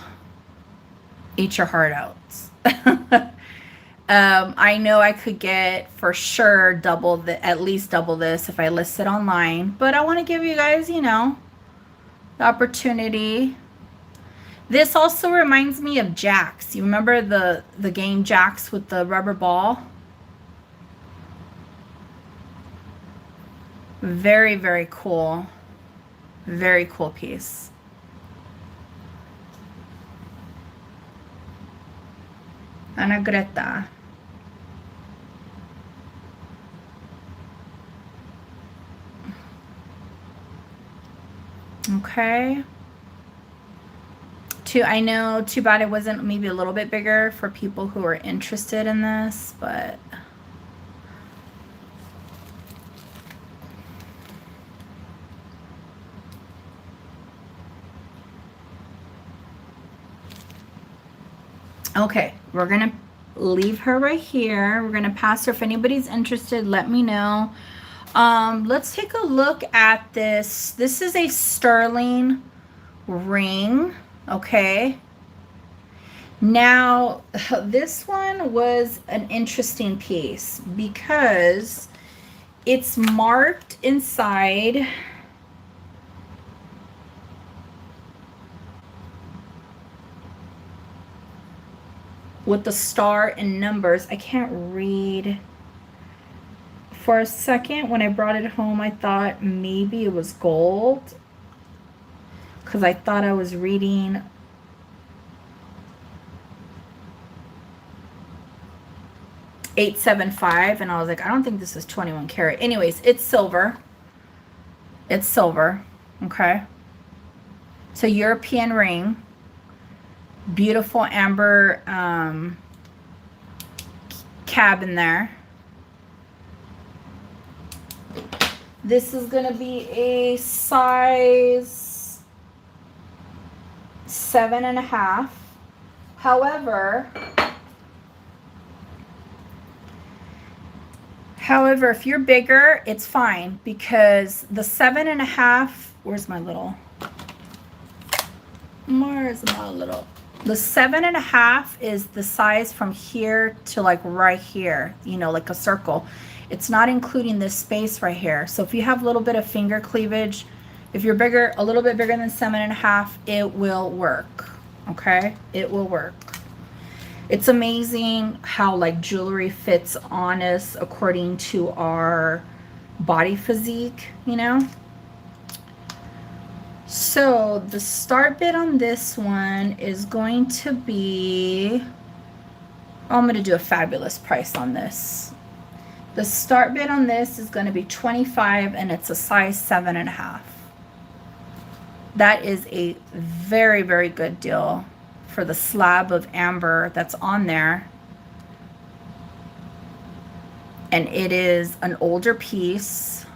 eat your heart out. I know I could get for sure at least double this if I list it online, but I want to give you guys, you know, the opportunity. This also reminds me of jacks. You remember the game jacks with the rubber ball? Very, very cool. Very cool piece. Ana Greta. Okay. I know, too bad it wasn't maybe a little bit bigger for people who are interested in this, but okay, we're gonna leave her right here. We're gonna pass her. If anybody's interested, let me know. Let's take a look at this. This is a sterling ring. Okay. Now, this one was an interesting piece because it's marked inside with the star and numbers. I can't read. For a second, when I brought it home, I thought maybe it was gold, because I thought I was reading $875, and I was like, I don't think this is 21 karat. Anyways, it's silver. It's silver. Okay. So European ring. Beautiful amber cab in there. This is going to be a size 7.5. However, if you're bigger, it's fine, because the 7.5, where's my little, the 7.5 is the size from here to like right here, you know, like a circle. It's not including this space right here. So if you have a little bit of finger cleavage, if you're bigger, a little bit bigger than 7.5, it will work. Okay, it will work. It's amazing how like jewelry fits on us according to our body physique, you know. So the start bid on this one is going to be, I'm going to do a fabulous price on this. The start bid on this is going to be $25, and it's a size 7.5. That is a very, very good deal for the slab of amber that's on there. And it is an older piece.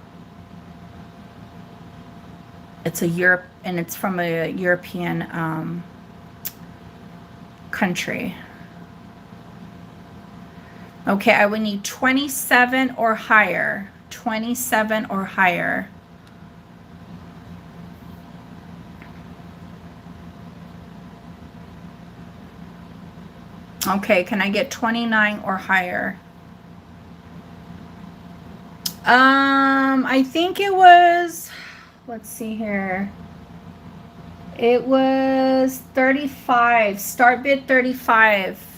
It's it's from a European country. Okay, I would need 27 or higher. 27 or higher. Okay, can I get 29 or higher? I think it was, let's see here. It was 35. Start bid 35.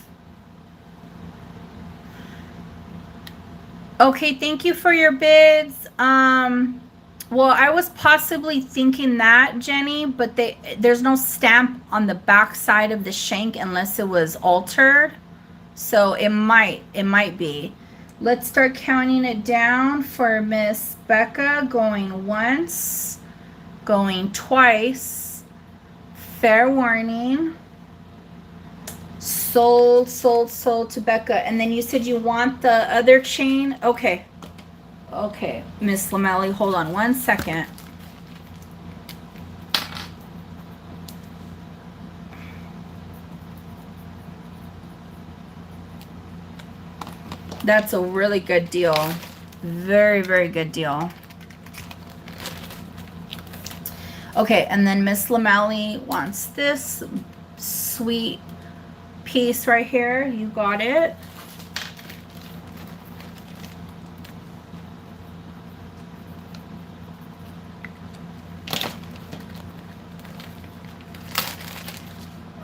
Okay, thank you for your bids. Well, I was possibly thinking that, Jenny, but there's no stamp on the back side of the shank unless it was altered. So it might be. Let's start counting it down for Miss Becca. Going once, going twice. Fair warning. Sold to Becca. And then you said you want the other chain? Okay, Miss Lamelli, hold on 1 second. That's a really good deal. Very, very good deal. Okay, and then Miss Lamelli wants this sweet piece right here. You got it.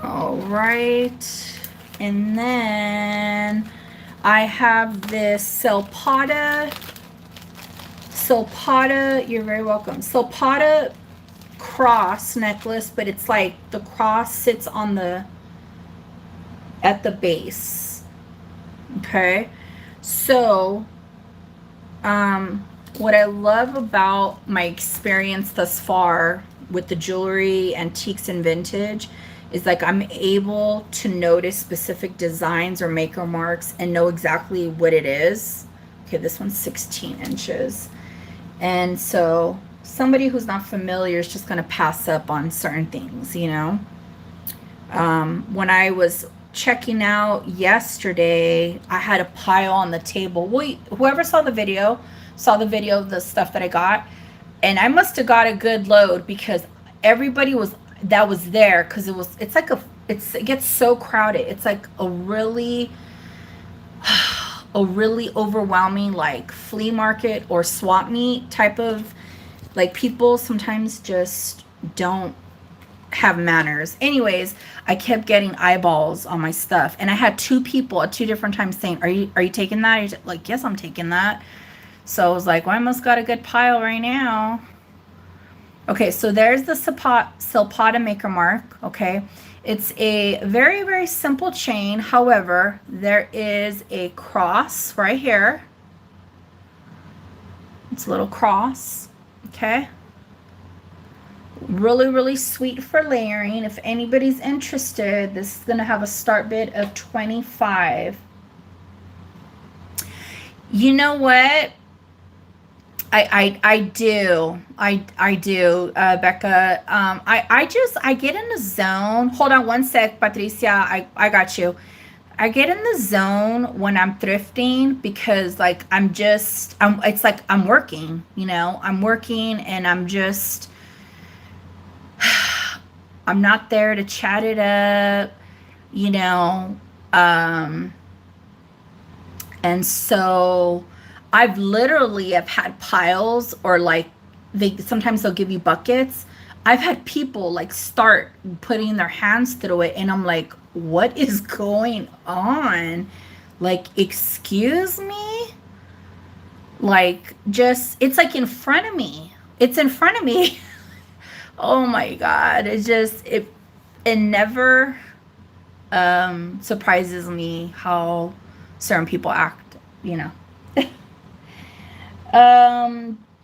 All right, and then I have this Silpada, you're very welcome. Silpada cross necklace, but it's like the cross sits on at the base. Okay, so what I love about my experience thus far with the jewelry, antiques, and vintage is like I'm able to notice specific designs or maker marks and know exactly what it is. Okay, this one's 16 inches. And so somebody who's not familiar is just going to pass up on certain things, you know. When I was checking out yesterday, I had a pile on the table. Whoever saw the video of the stuff that I got, and I must have got a good load because everybody that was there, because it gets so crowded. It's like a really overwhelming like flea market or swap meet type of, like, people sometimes just don't have manners. Anyways, I kept getting eyeballs on my stuff, and I had 2 people at 2 different times saying, are you taking that? Are you like, yes, I'm taking that. So I was like, well, I must got a good pile right now. Okay, so there's the Silpada maker mark. Okay, it's a very, very simple chain. However, there is a cross right here. It's a little cross. Okay, really, really sweet for layering. If anybody's interested, this is gonna have a start bid of 25. You know what? I do. I do, Becca. I get in the zone. Hold on one sec, Patricia. I got you. I get in the zone when I'm thrifting because like it's like I'm working, you know. I'm working and I'm not there to chat it up, you know. Um And so I've literally have had piles or like sometimes they'll give you buckets. I've had people like start putting their hands through it and I'm like, what is going on? Like, excuse me? Like just it's like in front of me. It's in front of me. Oh my God. It never surprises me how certain people act, you know.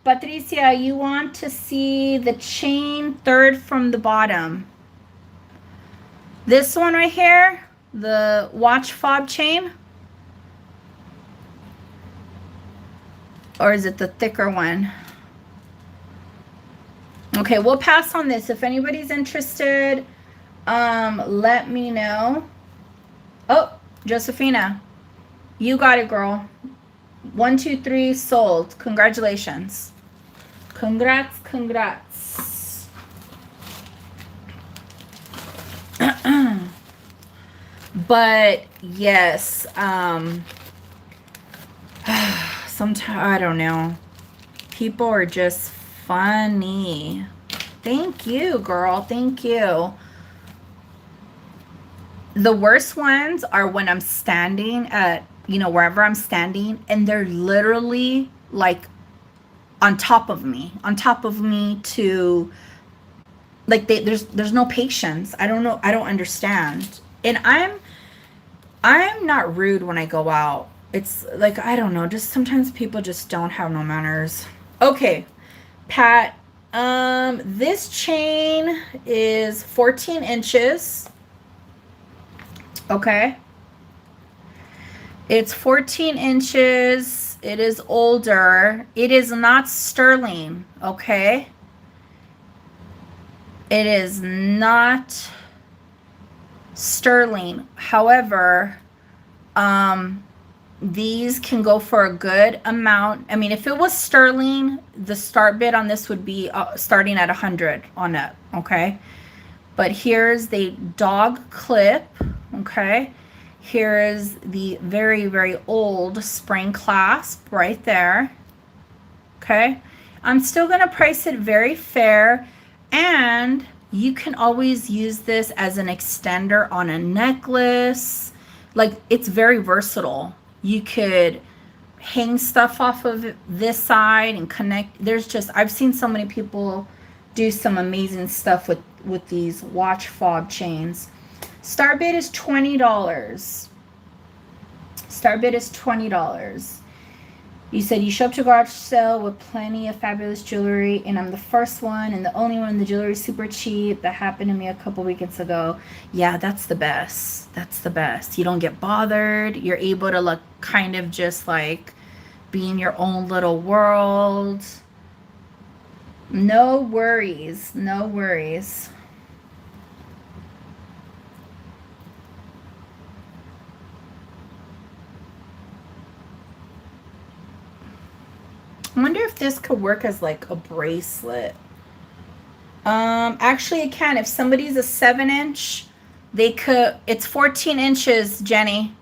Patricia, you want to see the chain third from the bottom. This one right here, the watch fob chain? Or is it the thicker one? Okay, we'll pass on this. If anybody's interested, let me know. Oh, Josephina, you got it, girl. 1, 2, 3 sold. Congratulations. Congrats. But yes, sometimes I don't know. People are just funny. Thank you, girl. Thank you. The worst ones are when I'm standing at, you know, wherever I'm standing, and they're literally like on top of me to like there's no patience. I don't know. I don't understand. And I'm not rude when I go out. It's like, I don't know, just sometimes people just don't have no manners. Okay, Pat, this chain is 14 inches. Okay. It's 14 inches. It is older. It is not sterling, okay? It is not sterling. However, these can go for a good amount. I mean, if it was sterling, the start bid on this would be starting at 100 on it, okay? But here's the dog clip, okay? Here is the very, very old spring clasp right there, okay? I'm still going to price it very fair, and you can always use this as an extender on a necklace. Like, it's very versatile. You could hang stuff off of this side and connect. I've seen so many people do some amazing stuff with these watch fob chains. Star bid is $20. Star bid is $20. You said you show up to a garage sale with plenty of fabulous jewelry, and I'm the first one and the only one. The jewelry is super cheap. That happened to me a couple weekends ago. Yeah, that's the best. That's the best. You don't get bothered. You're able to look kind of just like be in your own little world. No worries. No worries. I wonder if this could work as like a bracelet. Actually it can. If somebody's a 7-inch, they could, it's 14 inches, Jenny.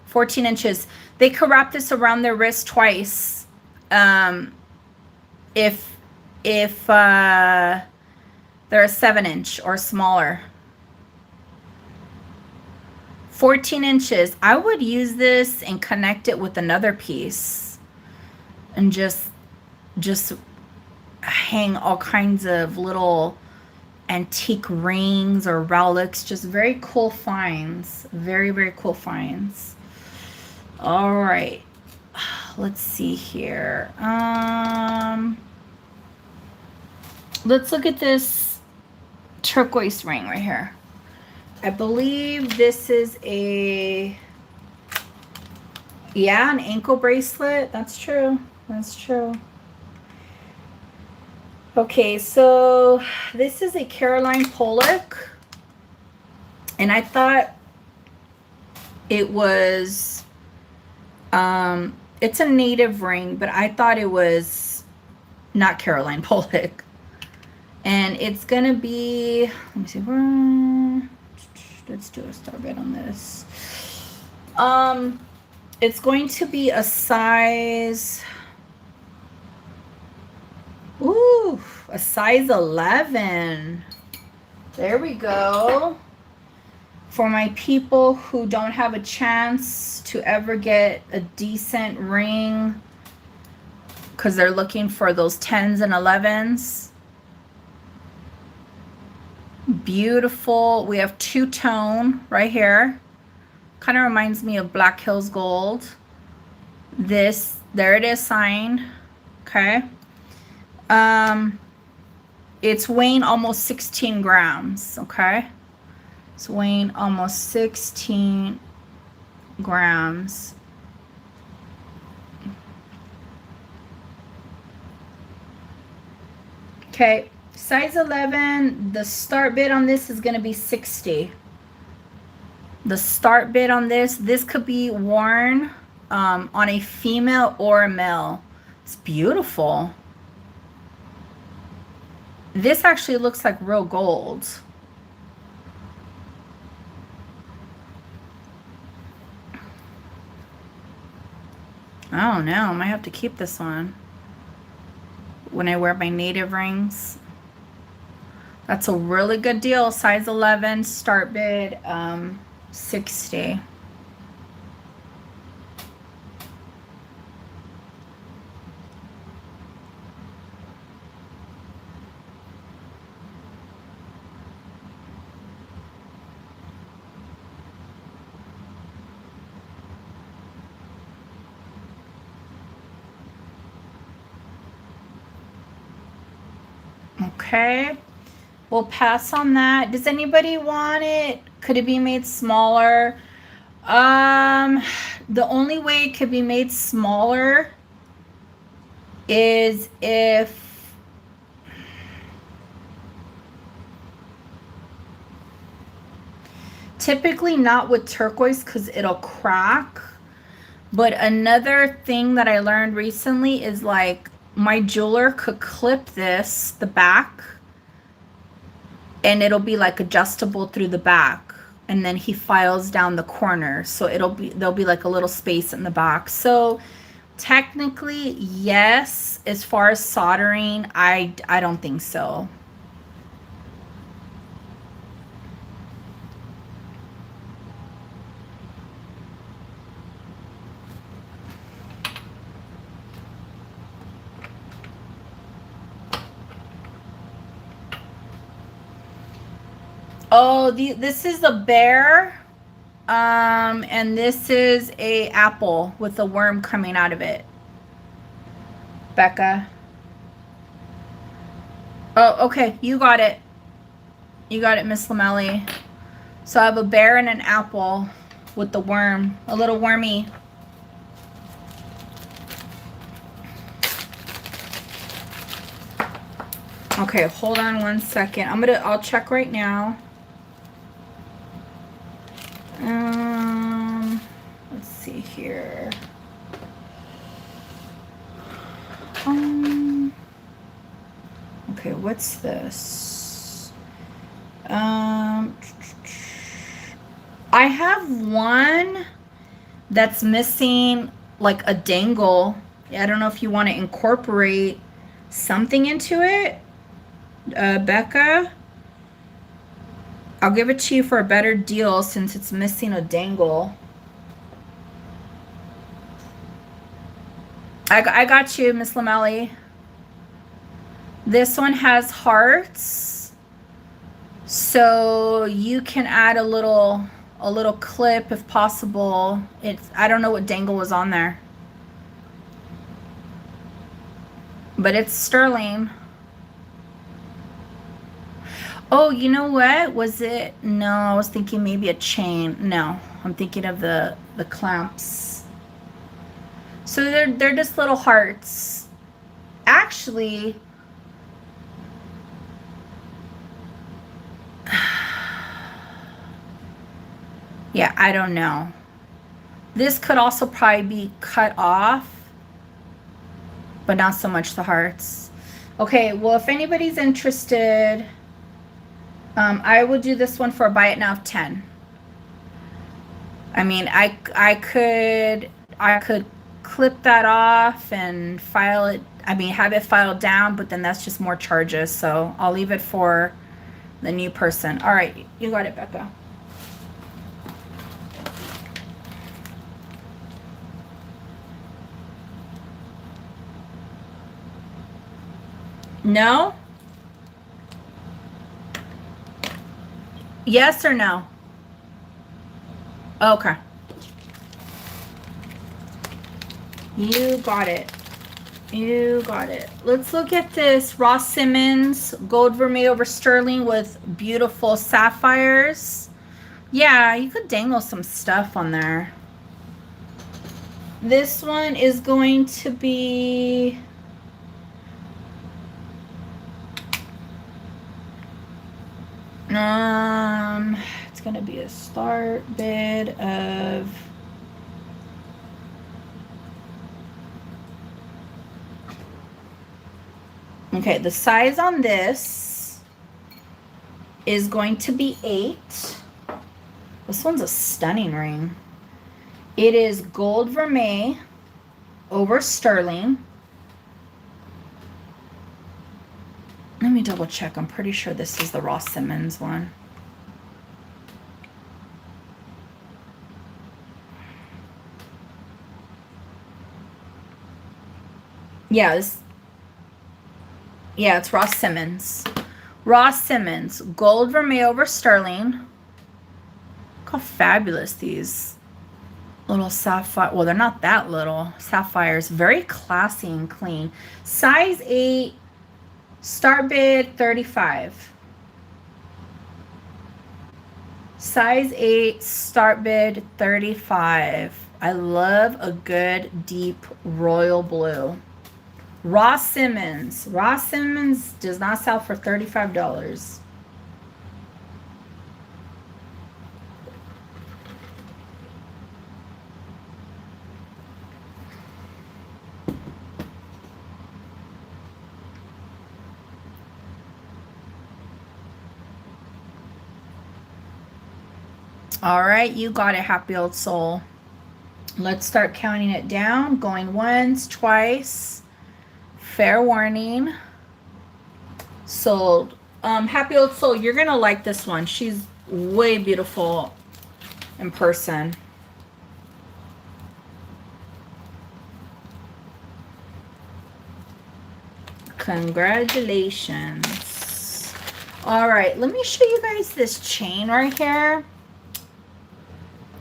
14 inches. They could wrap this around their wrist twice. If they're a 7-inch or smaller. 14 inches. I would use this and connect it with another piece and just hang all kinds of little antique rings or relics. Just very cool finds. Very, very cool finds. All right. Let's see here. Let's look at this turquoise ring right here. I believe this is an ankle bracelet. That's true. That's true. Okay, so this is a Caroline Pollock, and I thought it was, it's a native ring, but I thought it was not Caroline Pollock. And it's gonna be, let me see, let's do a star bid on this. It's going to be a size, ooh, a size 11. There we go. For my people who don't have a chance to ever get a decent ring because they're looking for those 10s and 11s. Beautiful. We have two-tone right here. Kind of reminds me of Black Hills Gold. This, there it is signed. Okay. It's weighing almost 16 grams. Okay. It's weighing almost 16 grams. Okay. Size 11, the start bid on this is going to be 60. The start bid on this could be worn on a female or a male. It's beautiful. This actually looks like real gold. I don't know. I might have to keep this one when I wear my native rings. That's a really good deal. Size 11, start bid, 60. Okay. We'll pass on that. Does anybody want it? Could it be made smaller? The only way it could be made smaller is if typically not with turquoise because it'll crack. But another thing that I learned recently is like my jeweler could clip this, the back, and it'll be like adjustable through the back, and then he files down the corner, so there'll be like a little space in the back. So technically yes, as far as soldering, I don't think so. Oh, this is a bear, and this is a apple with a worm coming out of it. Becca. Oh, okay, you got it. You got it, Miss Lamelli. So I have a bear and an apple with the worm, a little wormy. Okay, hold on one second. I'll check right now. Let's see here. Okay, what's this? I have one that's missing like a dangle. I don't know if you want to incorporate something into it, Becca. I'll give it to you for a better deal since it's missing a dangle. I got you, Miss Lamelli. This one has hearts, so you can add a little clip if possible. I don't know what dangle was on there, but it's sterling. Oh, you know what? Was it? No, I was thinking maybe a chain. No, I'm thinking of the clamps. So they're just little hearts. Actually, Yeah, I don't know. This could also probably be cut off, but not so much the hearts. Okay, well, if anybody's interested, I would do this one for a buy it now of 10. I mean, I could clip that off and file it. I mean, have it filed down, but then that's just more charges. So I'll leave it for the new person. All right, you got it, Becca. No? Yes or no? Okay. You got it. You got it. Let's look at this Ross Simmons gold vermeil over sterling with beautiful sapphires. Yeah, you could dangle some stuff on there. This one is going to be it's going to be a start bid of okay, the size on this is going to be 8. This one's a stunning ring. It is gold vermeil over sterling. Let me double check. I'm pretty sure this is the Ross Simmons one. Yeah, it's Ross Simmons. Ross Simmons, gold vermeil over sterling. Look how fabulous these little sapphire, well, they're not that little sapphires. Very classy and clean. Size 8, start bid 35. Size 8, start bid 35. I love a good deep royal blue. Ross Simmons. Ross Simmons does not sell for $35. All right, you got it, happy old soul. Let's start counting it down. Going once, twice. Fair warning. Sold. Happy old soul, you're gonna like this one. She's way beautiful in person. Congratulations. All right, let me show you guys this chain right here.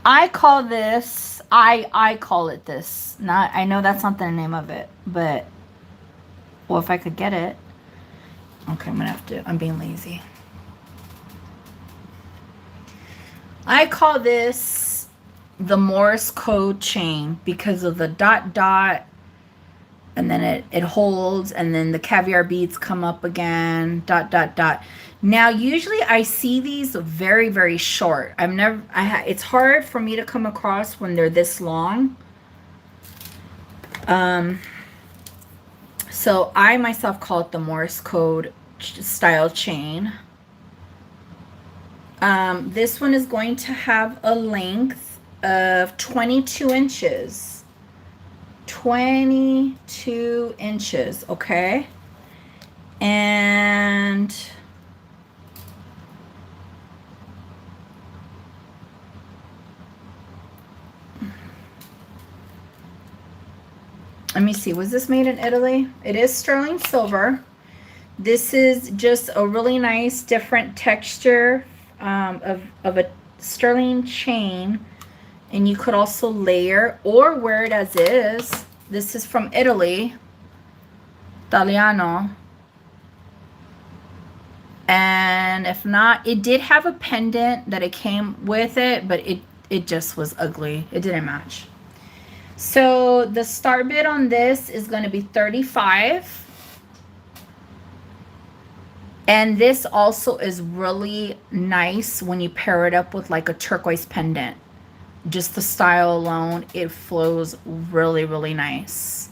I call this, I call it this. Not, I know that's not the name of it, but, well, if I could get it. Okay, I'm gonna have to, I'm being lazy. I call this the Morse code chain because of the dot dot, and then it holds, and then the caviar beads come up again, dot dot dot. Now, usually I see these very, very short. It's hard for me to come across when they're this long. So I myself call it the Morse code style chain. This one is going to have a length of 22 inches. 22 inches, okay? And let me see, was this made in Italy? It is sterling silver. This is just a really nice different texture of a sterling chain, and you could also layer or wear it as is. This is from Italy, Italiano. And if not, it did have a pendant that it came with it, but it just was ugly. It didn't match. So the start bid on this is going to be $35. And this also is really nice when you pair it up with like a turquoise pendant. just the style alone, it flows really, really nice.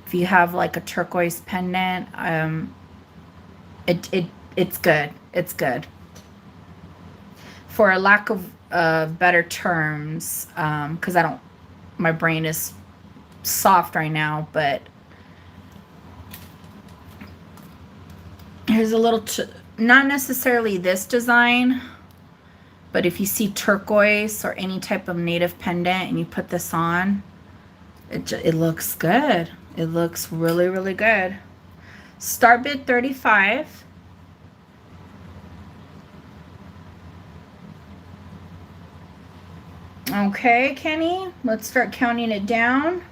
If you have like a turquoise pendant, it's good. It's good. For a lack of better terms, because my brain is soft right now, but here's a little, not necessarily this design, but if you see turquoise or any type of native pendant and you put this on, it looks good. It looks really, really good. Start bid $35. Okay, Kenny, let's start counting it down.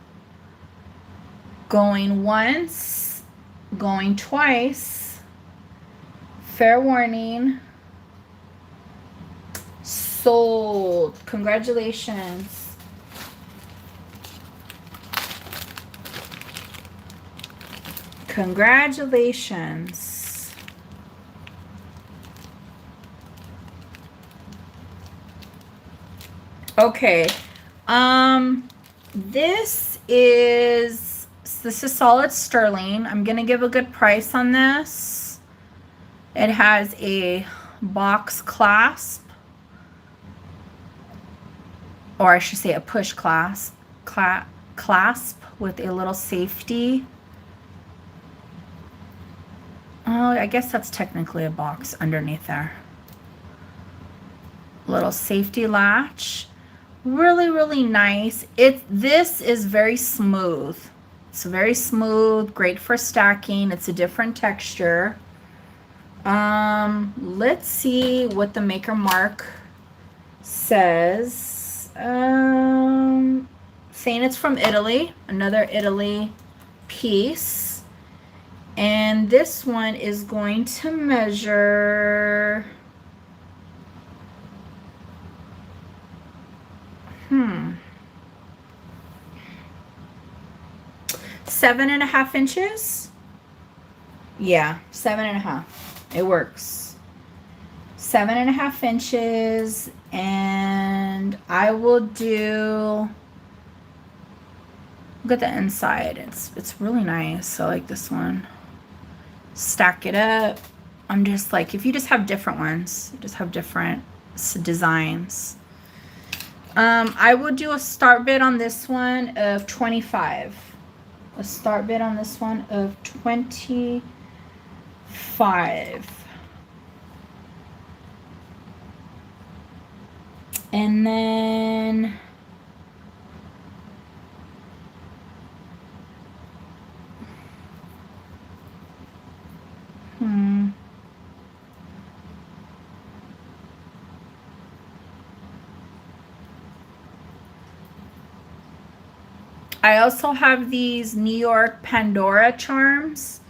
Going once, going twice. Fair warning. Sold. Congratulations. Congratulations. Okay. This is solid sterling. I'm going to give a good price on this. It has a box clasp, or I should say a push clasp with a little safety. Oh, I guess that's technically a box underneath there. Little safety latch. Really, really nice. This is very smooth. It's very smooth, great for stacking. It's a different texture. Let's see what the maker mark says. Saying it's from Italy, another Italy piece. And this one is going to measure 7.5 inches. Yeah, 7.5. It works. 7.5 inches, and I will do. Look at the inside. It's really nice. I like this one. Stack it up. I'm just like, if you just have different ones, you just have different designs. I will do a start bid on this one of 25. A start bid on this one of 25. And then I also have these New York Pandora charms.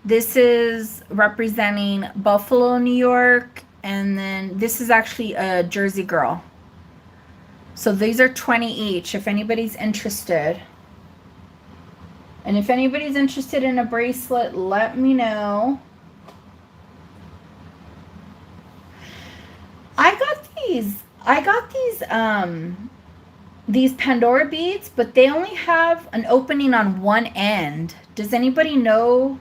This is representing Buffalo, New York, and then this is actually a Jersey girl. So these are 20 each if anybody's interested. And if anybody's interested in a bracelet, let me know. I got these Pandora beads, but they only have an opening on one end. Does anybody know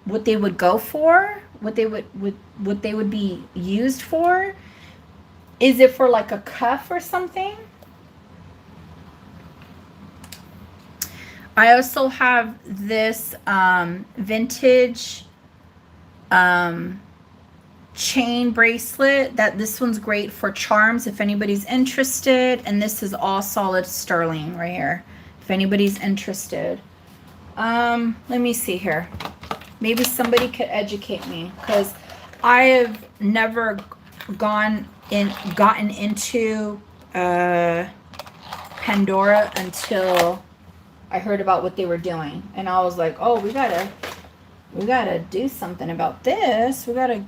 what they would go for? What they would be used for? Is it for like a cuff or something? I also have this vintage chain bracelet. This one's great for charms if anybody's interested, and this is all solid sterling right here if anybody's interested. Let me see here. Maybe somebody could educate me, because I have never gotten into Pandora until I heard about what they were doing, and I was like, oh, we gotta do something about this. We gotta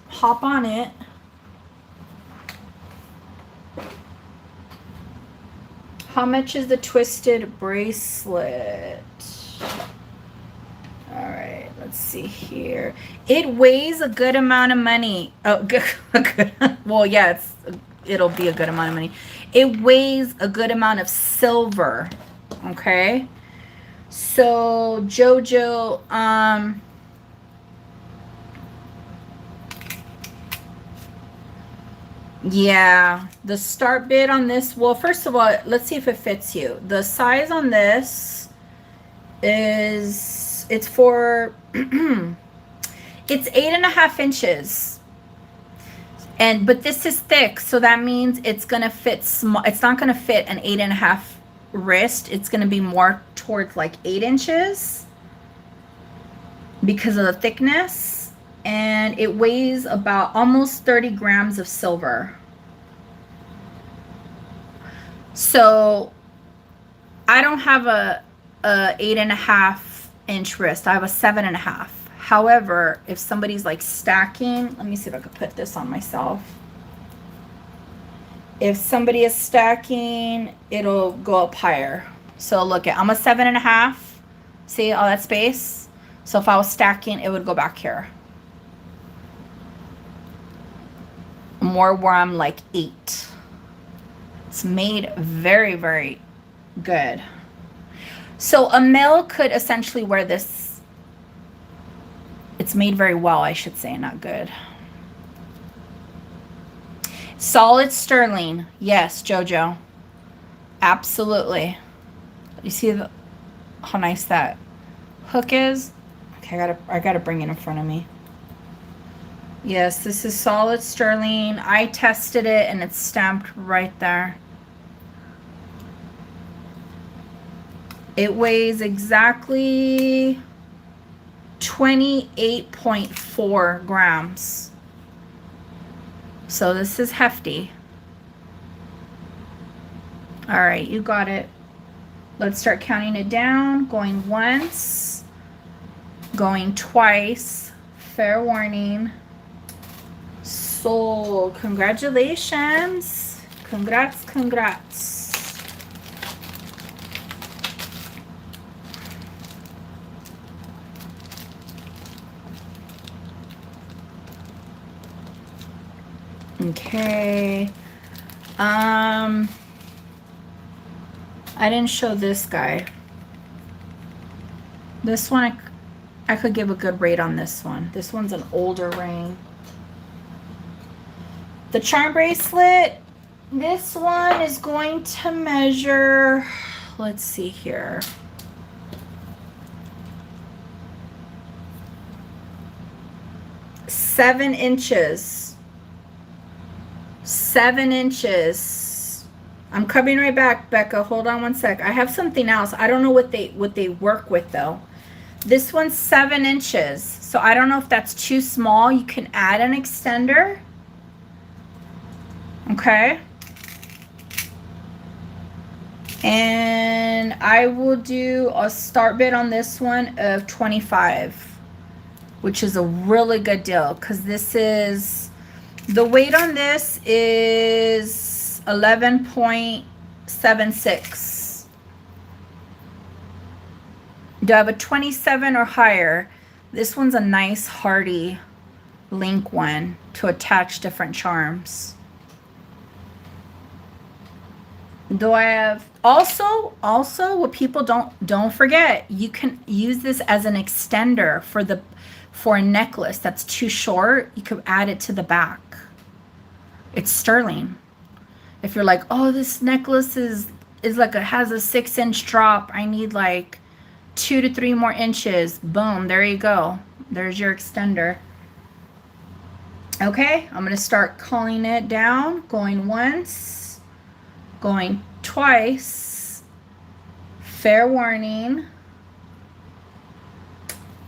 hop on it. How much is the twisted bracelet? All right, let's see here. It weighs a good amount of money. Oh, good. Well, yeah, it's it'll be a good amount of money. It weighs a good amount of silver. Okay. So Jojo, yeah, the start bid on this, well, first of all, let's see if it fits you. The size on this is, it's for, it's 8.5 inches. But this is thick, so that means it's gonna fit small. It's not gonna fit an 8.5 wrist. It's gonna be more towards like 8 inches because of the thickness. And it weighs about almost 30 grams of silver. So I don't have a 8.5 inch wrist. I have a 7.5. However, if somebody's like stacking, let me see if I could put this on myself. If somebody is stacking, it'll go up higher. So look at, I'm a 7.5. See all that space? So if I was stacking, it would go back here. More where I'm like 8. It's made very, very good. So a male could essentially wear this. It's made very well, I should say, not good. Solid sterling. Yes, Jojo. Absolutely. You see how nice that hook is? Okay, I gotta bring it in front of me. Yes, this is solid sterling. I tested it and it's stamped right there. It weighs exactly 28.4 grams. So this is hefty. All right, you got it. Let's start counting it down. Going once, going twice. Fair warning. Sold. Congratulations. Congrats, congrats. Okay. I didn't show this guy. This one, I could give a good rate on this one. This one's an older ring. The charm bracelet, this one is going to measure, let's see here. Seven inches. 7 inches. I'm coming right back, Becca. Hold on one sec. I have something else. I don't know what they work with though. This one's 7 inches. So I don't know if that's too small. You can add an extender. Okay. And I will do a start bid on this one of 25, which is a really good deal because this is, the weight on this is 11.76. Do I have a 27 or higher? This one's a nice hardy link one to attach different charms. Do I have also what people don't forget, you can use this as an extender for a necklace that's too short. You could add it to the back. It's sterling. If you're like, oh, this necklace is like has a 6-inch drop, I need like 2 to 3 more inches. Boom, there you go. There's your extender. Okay, I'm gonna start calling it down. Going once, going twice. Fair warning.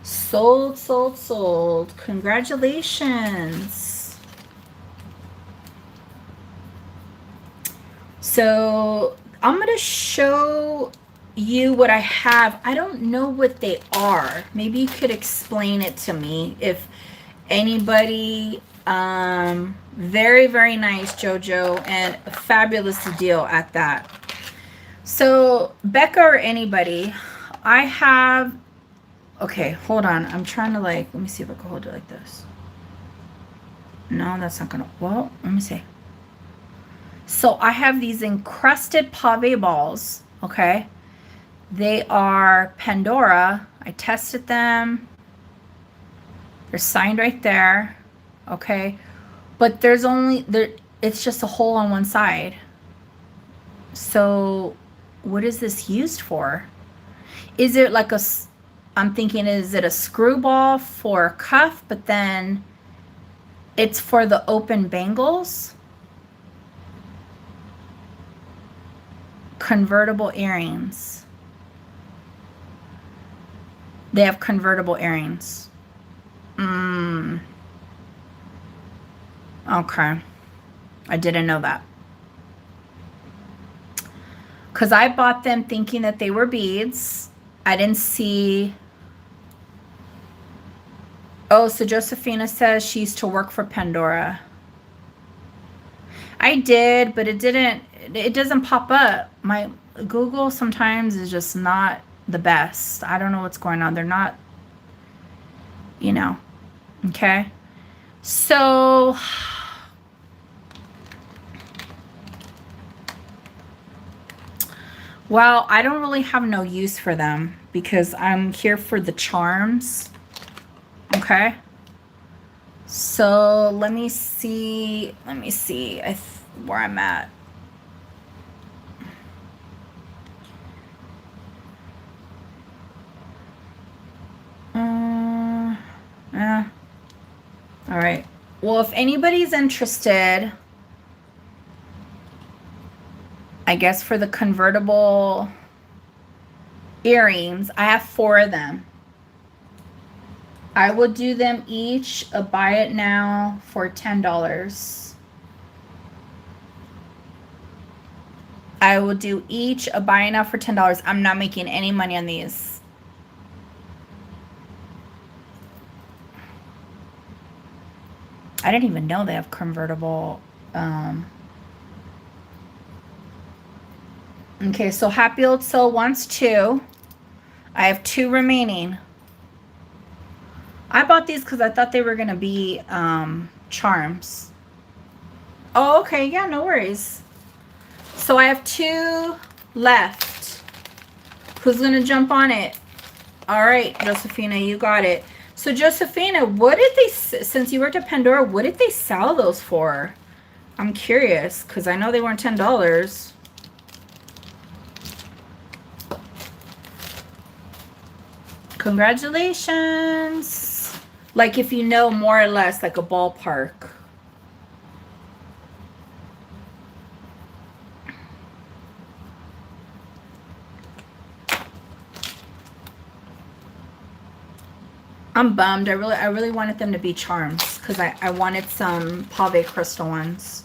Sold, sold, sold. Congratulations. So I'm going to show you what I have. I don't know what they are. Maybe you could explain it to me if anybody. Very, very nice, Jojo, and a fabulous deal at that. So Becca or anybody, I have, okay, hold on. I'm trying to let me see if I can hold it like this. No, that's not gonna, well, let me see. So I have these encrusted pave balls, okay? They are Pandora. I tested them. They're signed right there, okay? But there's only, it's just a hole on one side. So what is this used for? Is it like I'm thinking, is it a screwball for a cuff, but then it's for the open bangles? Convertible earrings. They have convertible earrings. Okay. I didn't know that. Because I bought them thinking that they were beads. I didn't see. Oh, so Josephina says she used to work for Pandora. I did, but it doesn't pop up. My Google sometimes is just not the best. I don't know what's going on. They're not, you know. Okay. So well, I don't really have no use for them because I'm here for the charms. Okay. So let me see where I'm at. All right. Well, if anybody's interested, I guess for the convertible earrings, I have 4 of them. I will do them each a buy it now for $10. I will do each a buy it now for $10. I'm not making any money on these. I didn't even know they have convertible. Okay, so Happy Old Soul wants 2. I have 2 remaining. I bought these because I thought they were going to be charms. Oh, okay. Yeah, no worries. So I have 2 left. Who's going to jump on it? All right, Josephina, you got it. So Josephina, what did they, since you worked at Pandora, what did they sell those for? I'm curious because I know they weren't $10. Congratulations. Like if you know more or less like a ballpark. I'm bummed. I really wanted them to be charms because I wanted some pave crystal ones.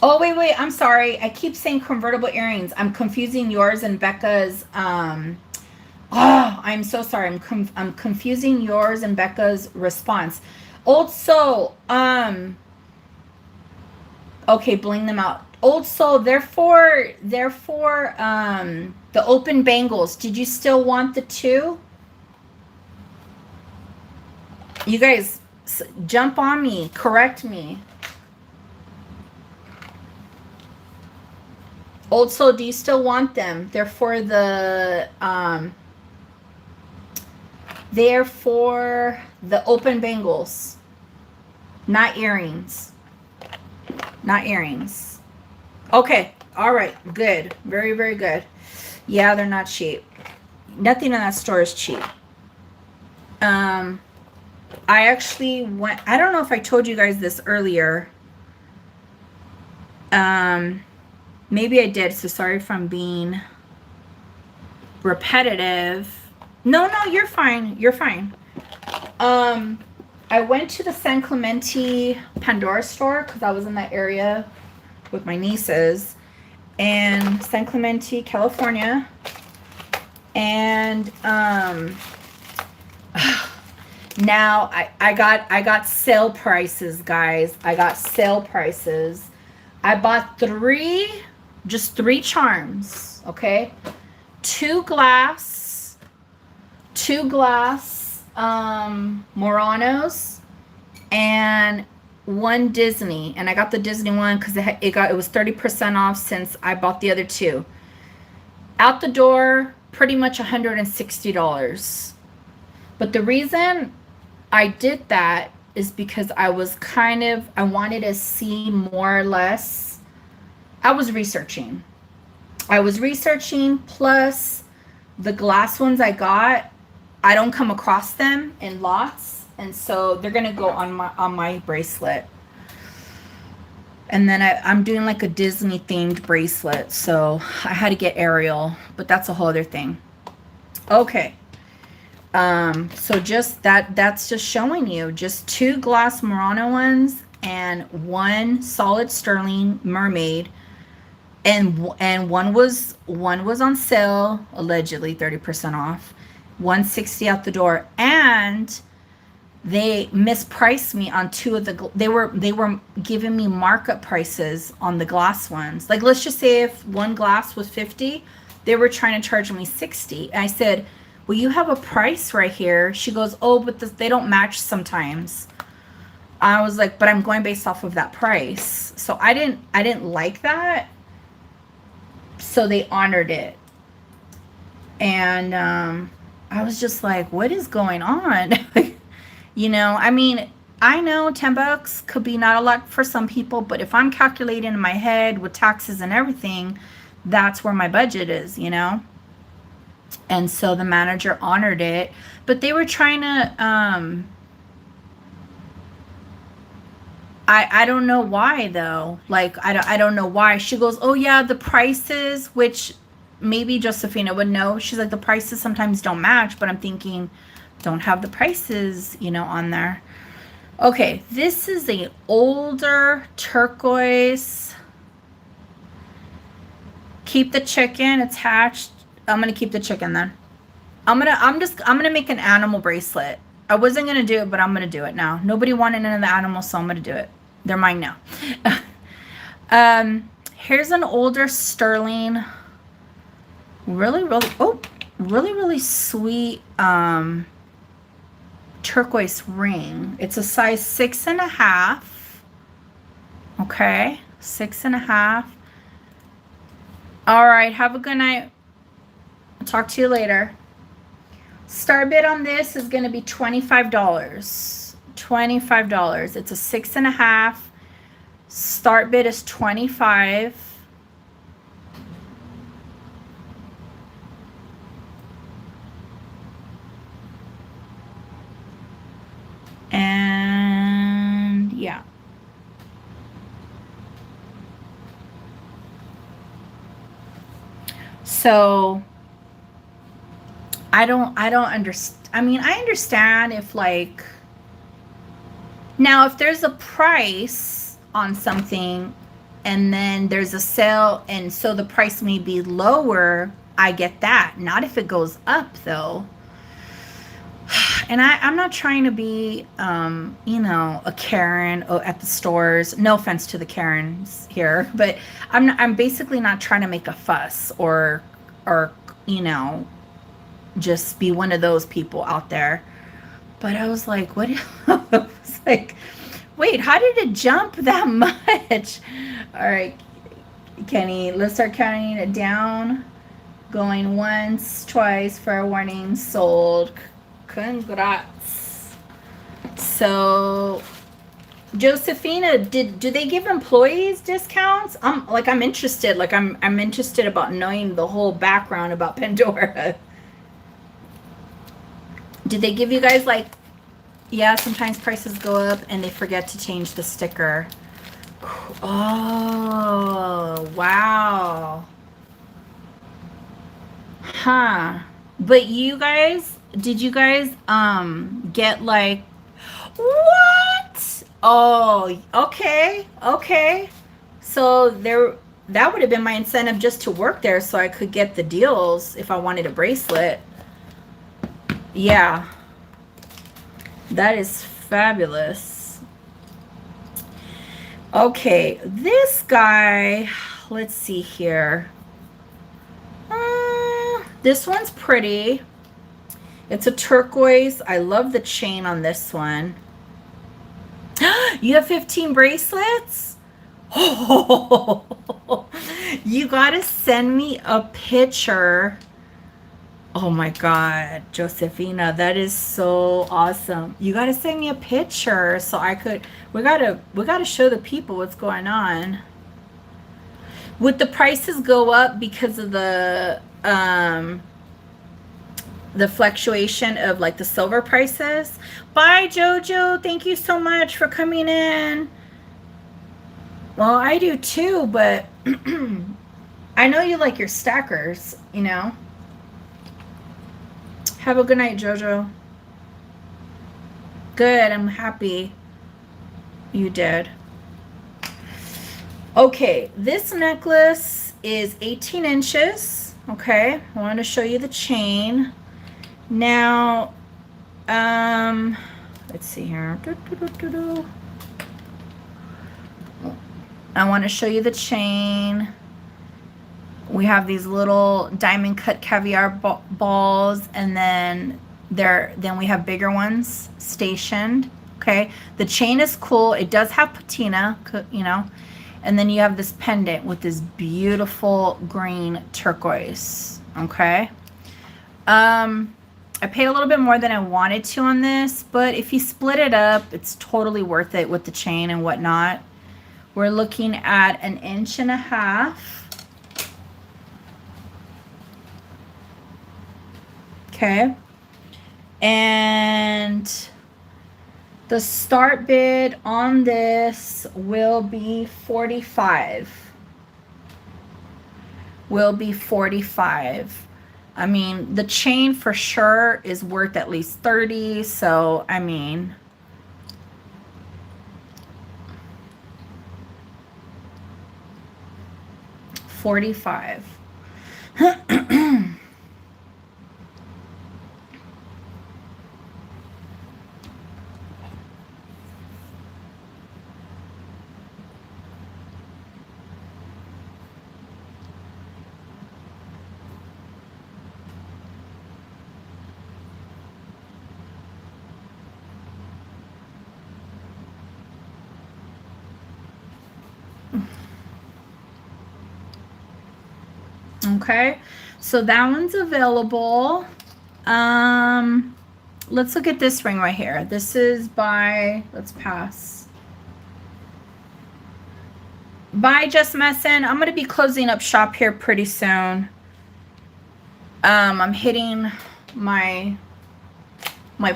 Oh, wait. I'm sorry. I keep saying convertible earrings. I'm confusing yours and Becca's. Oh, I'm so sorry. I'm confusing yours and Becca's response. Old Soul. Okay, bling them out. Old Soul, therefore, the open bangles. Did you still want the 2? You guys, jump on me. Correct me. Old Soul, do you still want them? They're for the open bangles. Not earrings. Not earrings. Okay. All right. Good. Very, very good. Yeah, they're not cheap. Nothing in that store is cheap. I actually went, I don't know if I told you guys this earlier. Maybe I did, so sorry if I'm being repetitive. No, you're fine. You're fine. I went to the San Clemente Pandora store because I was in that area with my nieces. And San Clemente, California. And now I got sale prices, guys. I got sale prices. I bought 3, just 3 charms, okay? 2 glass, 2 glass Muranos and 1 Disney. And I got the Disney one because it was 30% off since I bought the other 2. Out the door, pretty much $160. But the reason I did that is because I wanted to see more or less. I was researching, plus the glass ones I got, I don't come across them in lots, and so they're gonna go on my bracelet. And then I'm doing like a Disney themed bracelet, so I had to get Ariel, but that's a whole other thing. Okay. So just that's just showing you just 2 glass Murano ones and 1 solid sterling mermaid, and one was on sale, allegedly 30% off, $160 out the door, and they mispriced me on 2 of the. They were giving me markup prices on the glass ones. Like, let's just say if 1 glass was $50, they were trying to charge me $60. And I said, well, you have a price right here. She goes, oh, but they don't match sometimes. I was like, but I'm going based off of that price. So I didn't like that. So they honored it. And I was just like, what is going on? You know, I mean, I know $10 could be not a lot for some people, but if I'm calculating in my head with taxes and everything, that's where my budget is, you know? And so the manager honored it, but they were trying to, I don't know why though. Like, I don't know why. She goes, oh yeah, the prices, which maybe Josephina would know. She's like, the prices sometimes don't match, but I'm thinking, don't have the prices, you know, on there. Okay, this is a older turquoise. Keep the chicken attached. I'm gonna keep the chicken then. I'm gonna make an animal bracelet. I wasn't gonna do it, but I'm gonna do it now. Nobody wanted none of the animals, so I'm gonna do it. They're mine now. Here's an older sterling, really sweet turquoise ring. It's a size 6.5. Okay, 6.5. All right, have a good night. I'll talk to you later. Star bid on this is going to be $25. $25. It's a 6.5. Start bid is $25. And yeah. So I don't understand. I mean, I understand if like, now if there's a price on something and then there's a sale and so the price may be lower, I get that. Not if it goes up though. And I'm not trying to be, you know, a Karen at the stores. No offense to the Karens here, but I'm basically not trying to make a fuss or, you know, just be one of those people out there. But I was like, what? I was like, wait, how did it jump that much? All right, Kenny, let's start counting it down. Going once, twice, fair warning, sold. Congrats. So Josephina, do they give employees discounts? I'm interested. Like I'm interested about knowing the whole background about Pandora. Did they give you guys like, yeah, sometimes prices go up and they forget to change the sticker. Oh, wow. Huh. But you guys, did you guys get like, what? Oh, okay. Okay. So that would have been my incentive just to work there so I could get the deals if I wanted a bracelet. Yeah. That is fabulous. Okay, this guy, let's see here. This one's pretty. It's a turquoise. I love the chain on this one. You have 15 bracelets? Oh, you gotta send me a picture. Oh my God, Josefina, that is so awesome. You gotta send me a picture so I could, we gotta show the people what's going on. Would the prices go up because of the fluctuation of like the silver prices? Bye, Jojo. Thank you so much for coming in. Well, I do too, but I know you like your stackers, you know. Have a good night, Jojo. Good, I'm happy you did. Okay, this necklace is 18 inches. Okay, I want to show you the chain. Now, let's see here. I want to show you the chain. We have these little diamond cut caviar balls, and then we have bigger ones stationed. Okay, the chain is cool. It does have patina, you know, and then you have this pendant with this beautiful green turquoise. Okay, I paid a little bit more than I wanted to on this, but if you split it up, it's totally worth it with the chain and whatnot. We're looking at 1.5 inches. Okay, and the start bid on this will be 45. Will be 45. I mean, the chain for sure is worth at least 30. So, I mean, $45. Okay, so that one's available. Let's look at this ring right here. This is by, let's pass. Bye, Just Messin. I'm going to be closing up shop here pretty soon. I'm hitting my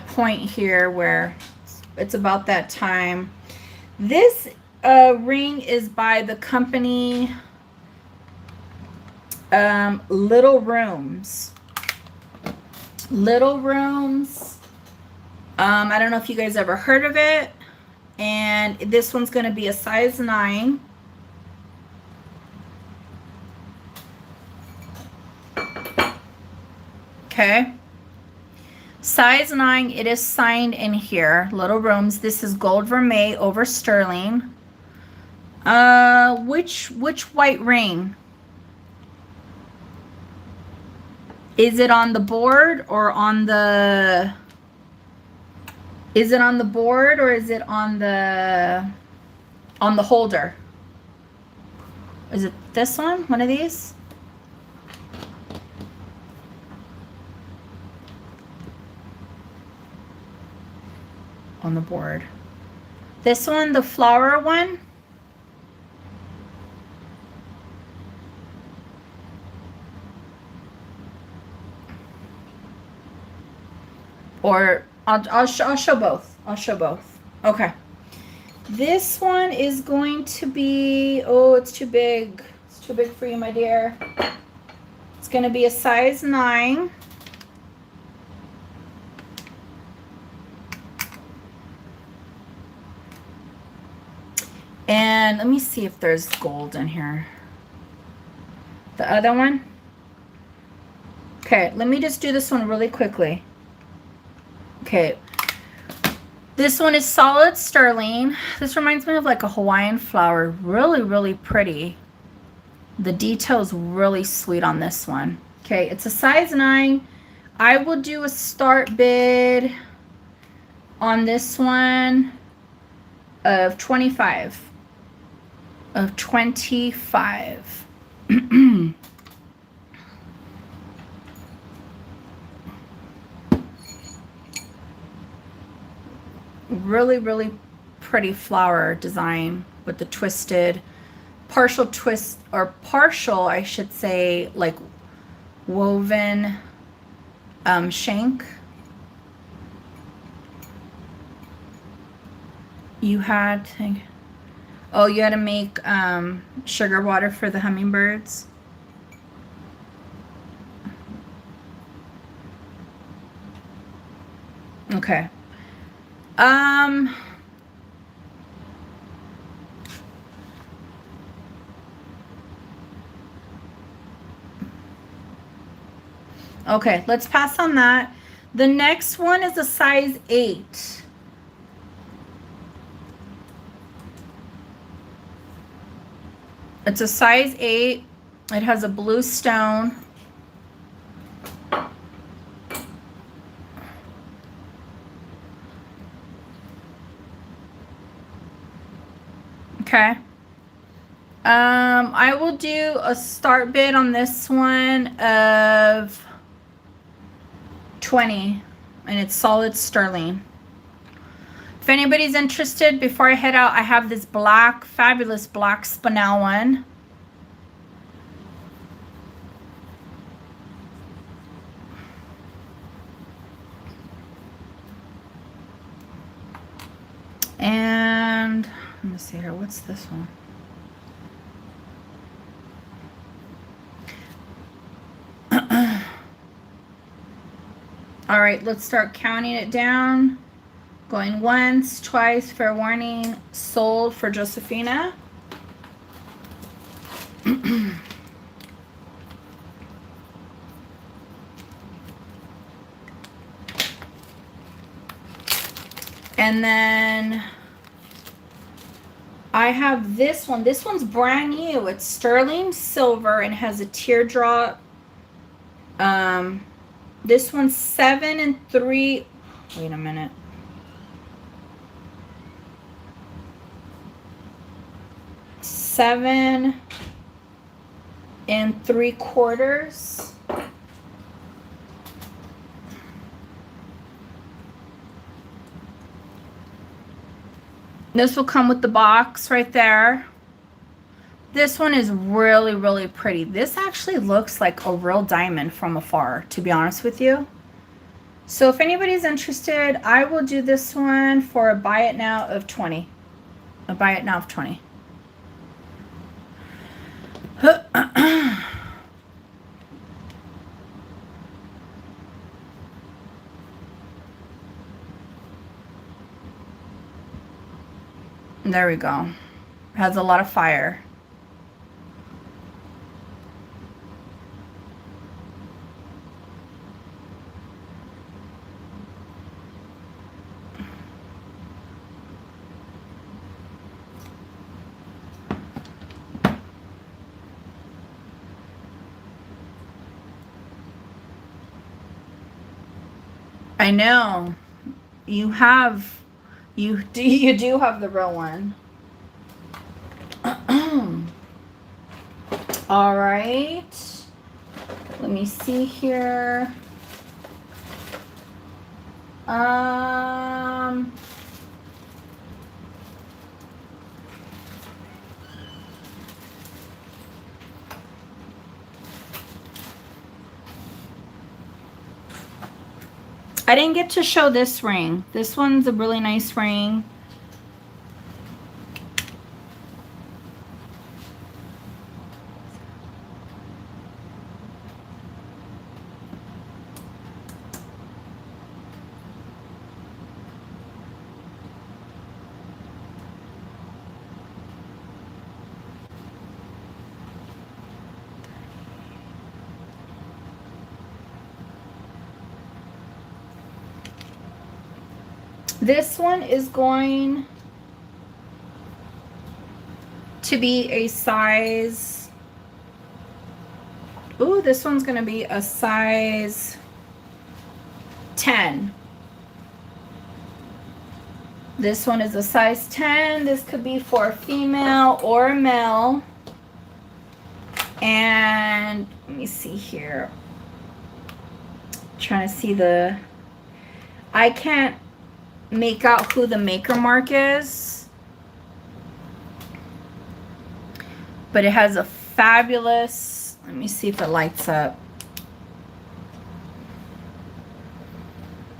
point here where it's about that time. This ring is by the company Little Rooms. Little Rooms. I don't know if you guys ever heard of it. And this one's going to be a size 9. Okay. Size 9. It is signed in here. Little Rooms. This is gold vermeil over sterling. Which white ring? Is it on the board or on the... Is it on the board or is it on the holder? Is it this one? One of these? On the board. This one, the flower one? Or I'll show both. I'll show both. Okay. This one is going to be, oh, it's too big. It's too big for you, my dear. It's going to be a size 9. And let me see if there's gold in here. The other one? Okay, let me just do this one really quickly. Okay, this one is solid sterling. This reminds me of like a Hawaiian flower. Really, really pretty. The detail's really sweet on this one. Okay, it's a size 9. I will do a start bid on this one of 25. Of 25. Really, really pretty flower design with the twisted, partial twist, or partial, I should say, like woven shank. You had to, oh, you had to make sugar water for the hummingbirds. Okay. Okay, let's pass on that. The next one is a size 8. It's a size 8. It has a blue stone. Okay. I will do a start bid on this one of 20, and it's solid sterling. If anybody's interested, before I head out, I have this black, fabulous black spinel one. And let me see here, what's this one? All right, let's start counting it down. Going once, twice, fair warning, sold for Josephina. And then I have this one. This one's brand new. It's sterling silver and has a teardrop. This one's 7 3. Wait a minute. $7 3/4. This will come with the box right there. This one is really, really pretty. This actually looks like a real diamond from afar, to be honest with you. So if anybody's interested, I will do this one for a buy it now of 20. A buy it now of 20. There we go. Has a lot of fire. I know. You have, you do have the real one. All right. Let me see here. I didn't get to show this ring. This one's a really nice ring. This one is going to be a size, ooh, this one's going to be a size 10. This one is a size 10. This could be for a female or a male. And let me see here. Trying to see the, I can't make out who the maker mark is, but it has a fabulous, let me see if it lights up.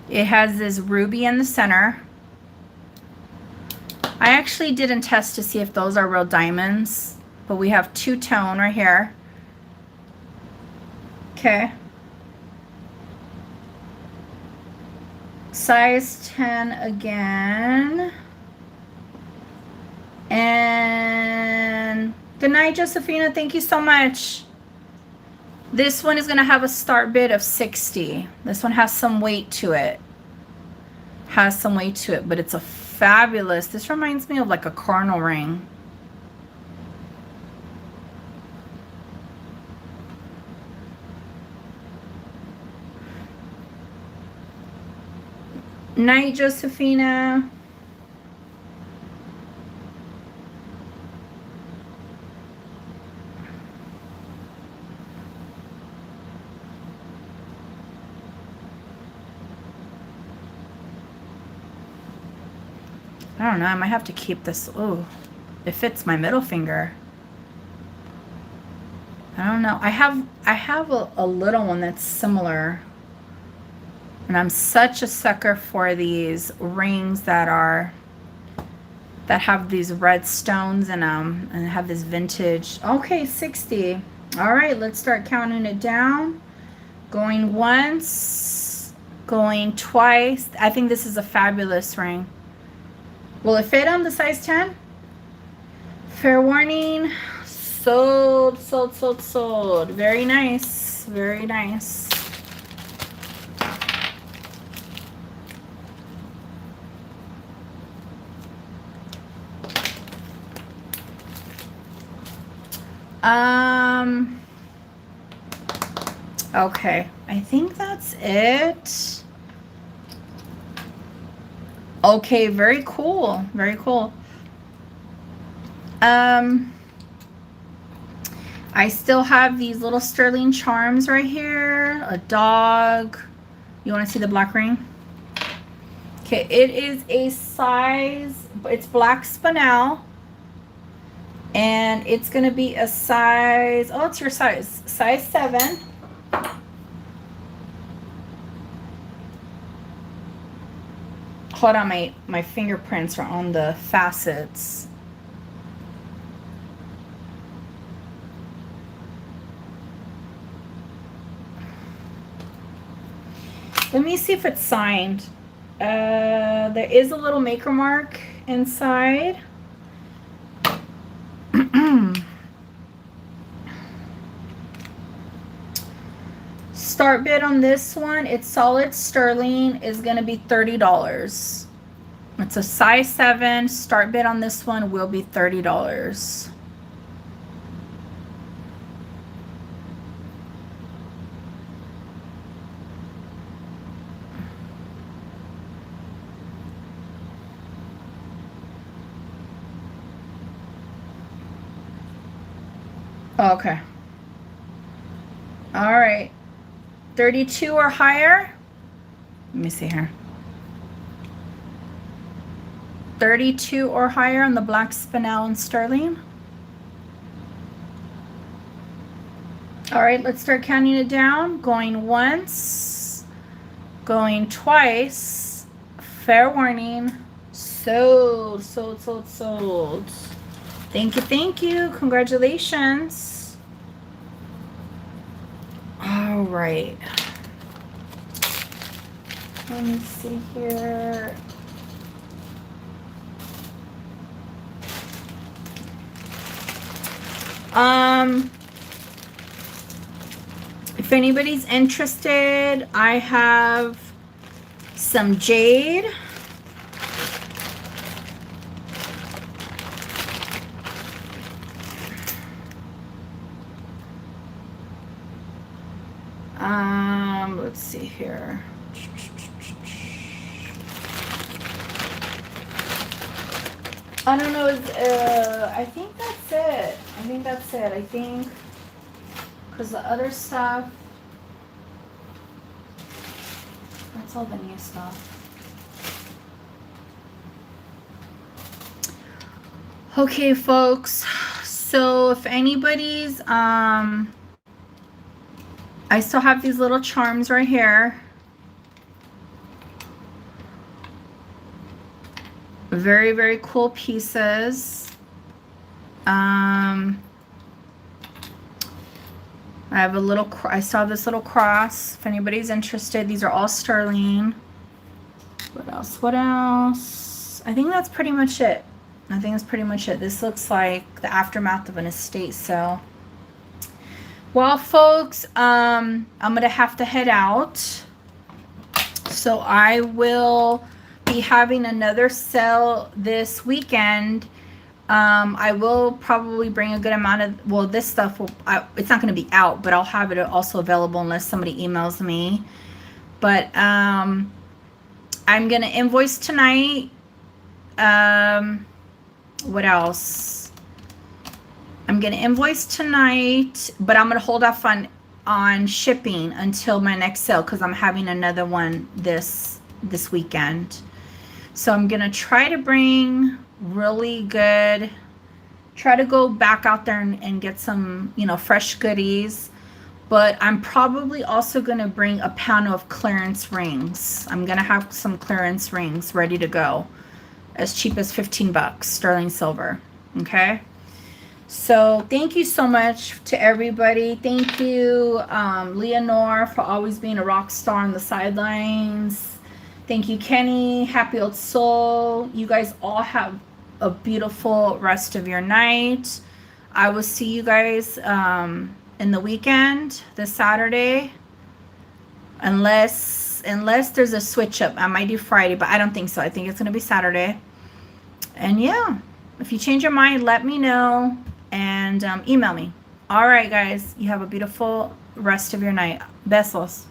It has this ruby in the center. I actually didn't test to see if those are real diamonds, but we have two-tone right here. Okay. Size 10 again. And good night, Josephina. Thank you so much. This one is going to have a start bid of 60. This one has some weight to it. Has some weight to it, but it's a fabulous. This reminds me of like a cardinal ring. Night, Josephina. I don't know. I might have to keep this. Oh, it fits my middle finger. I don't know. I have a little one that's similar. And I'm such a sucker for these rings that have these red stones in them and have this vintage. Okay, 60. All right, let's start counting it down. Going once, going twice. I think this is a fabulous ring. Will it fit on the size 10? Fair warning. Sold, sold, sold, sold. Very nice. Very nice. Okay, I think that's it. Okay, very cool. Very cool. I still have these little sterling charms right here. A dog. You want to see the black ring? Okay, it is a size, it's black spinel. And it's going to be a size, oh, it's your size 7. Hold on, my fingerprints are on the facets. Let me see if it's signed. There is a little maker mark inside. Start bid on this one, it's solid sterling, is going to be $30. It's a size 7. Start bid on this one will be $30. Okay. All right. 32 or higher. Let me see here. 32 or higher on the black spinel and sterling. All right, let's start counting it down. Going once, going twice. Fair warning. Sold, sold, sold, sold. Thank you, thank you. Congratulations. All right. Let me see here. If anybody's interested, I have some jade. Let's see here. I don't know. I think that's it. I think because the other stuff, that's all the new stuff. Okay, folks. So if anybody's, I still have these little charms right here. Very, very cool pieces. I have a little, I saw this little cross. If anybody's interested, these are all sterling. What else? What else? I think that's pretty much it. This looks like the aftermath of an estate sale. Well, folks, I'm gonna have to head out. So I will be having another sale this weekend. I will probably bring a good amount of, well, this stuff will, it's not going to be out, but I'll have it also available unless somebody emails me. But I'm going to invoice tonight. What else? I'm going to invoice tonight, but I'm going to hold off on shipping until my next sale because I'm having another one this weekend. So I'm going to try to bring really good, try to go back out there and get some, you know, fresh goodies. But I'm probably also going to bring a pound of clearance rings. I'm going to have some clearance rings ready to go. As cheap as 15 bucks, sterling silver. Okay? So thank you so much to everybody. Thank you, Leonore, for always being a rock star on the sidelines. Thank you, Kenny. Happy old soul. You guys all have a beautiful rest of your night. I will see you guys in the weekend, this Saturday. Unless there's a switch up. I might do Friday, but I don't think so. I think it's going to be Saturday. And yeah, if you change your mind, let me know and email me. All right, guys. You have a beautiful rest of your night. Besos.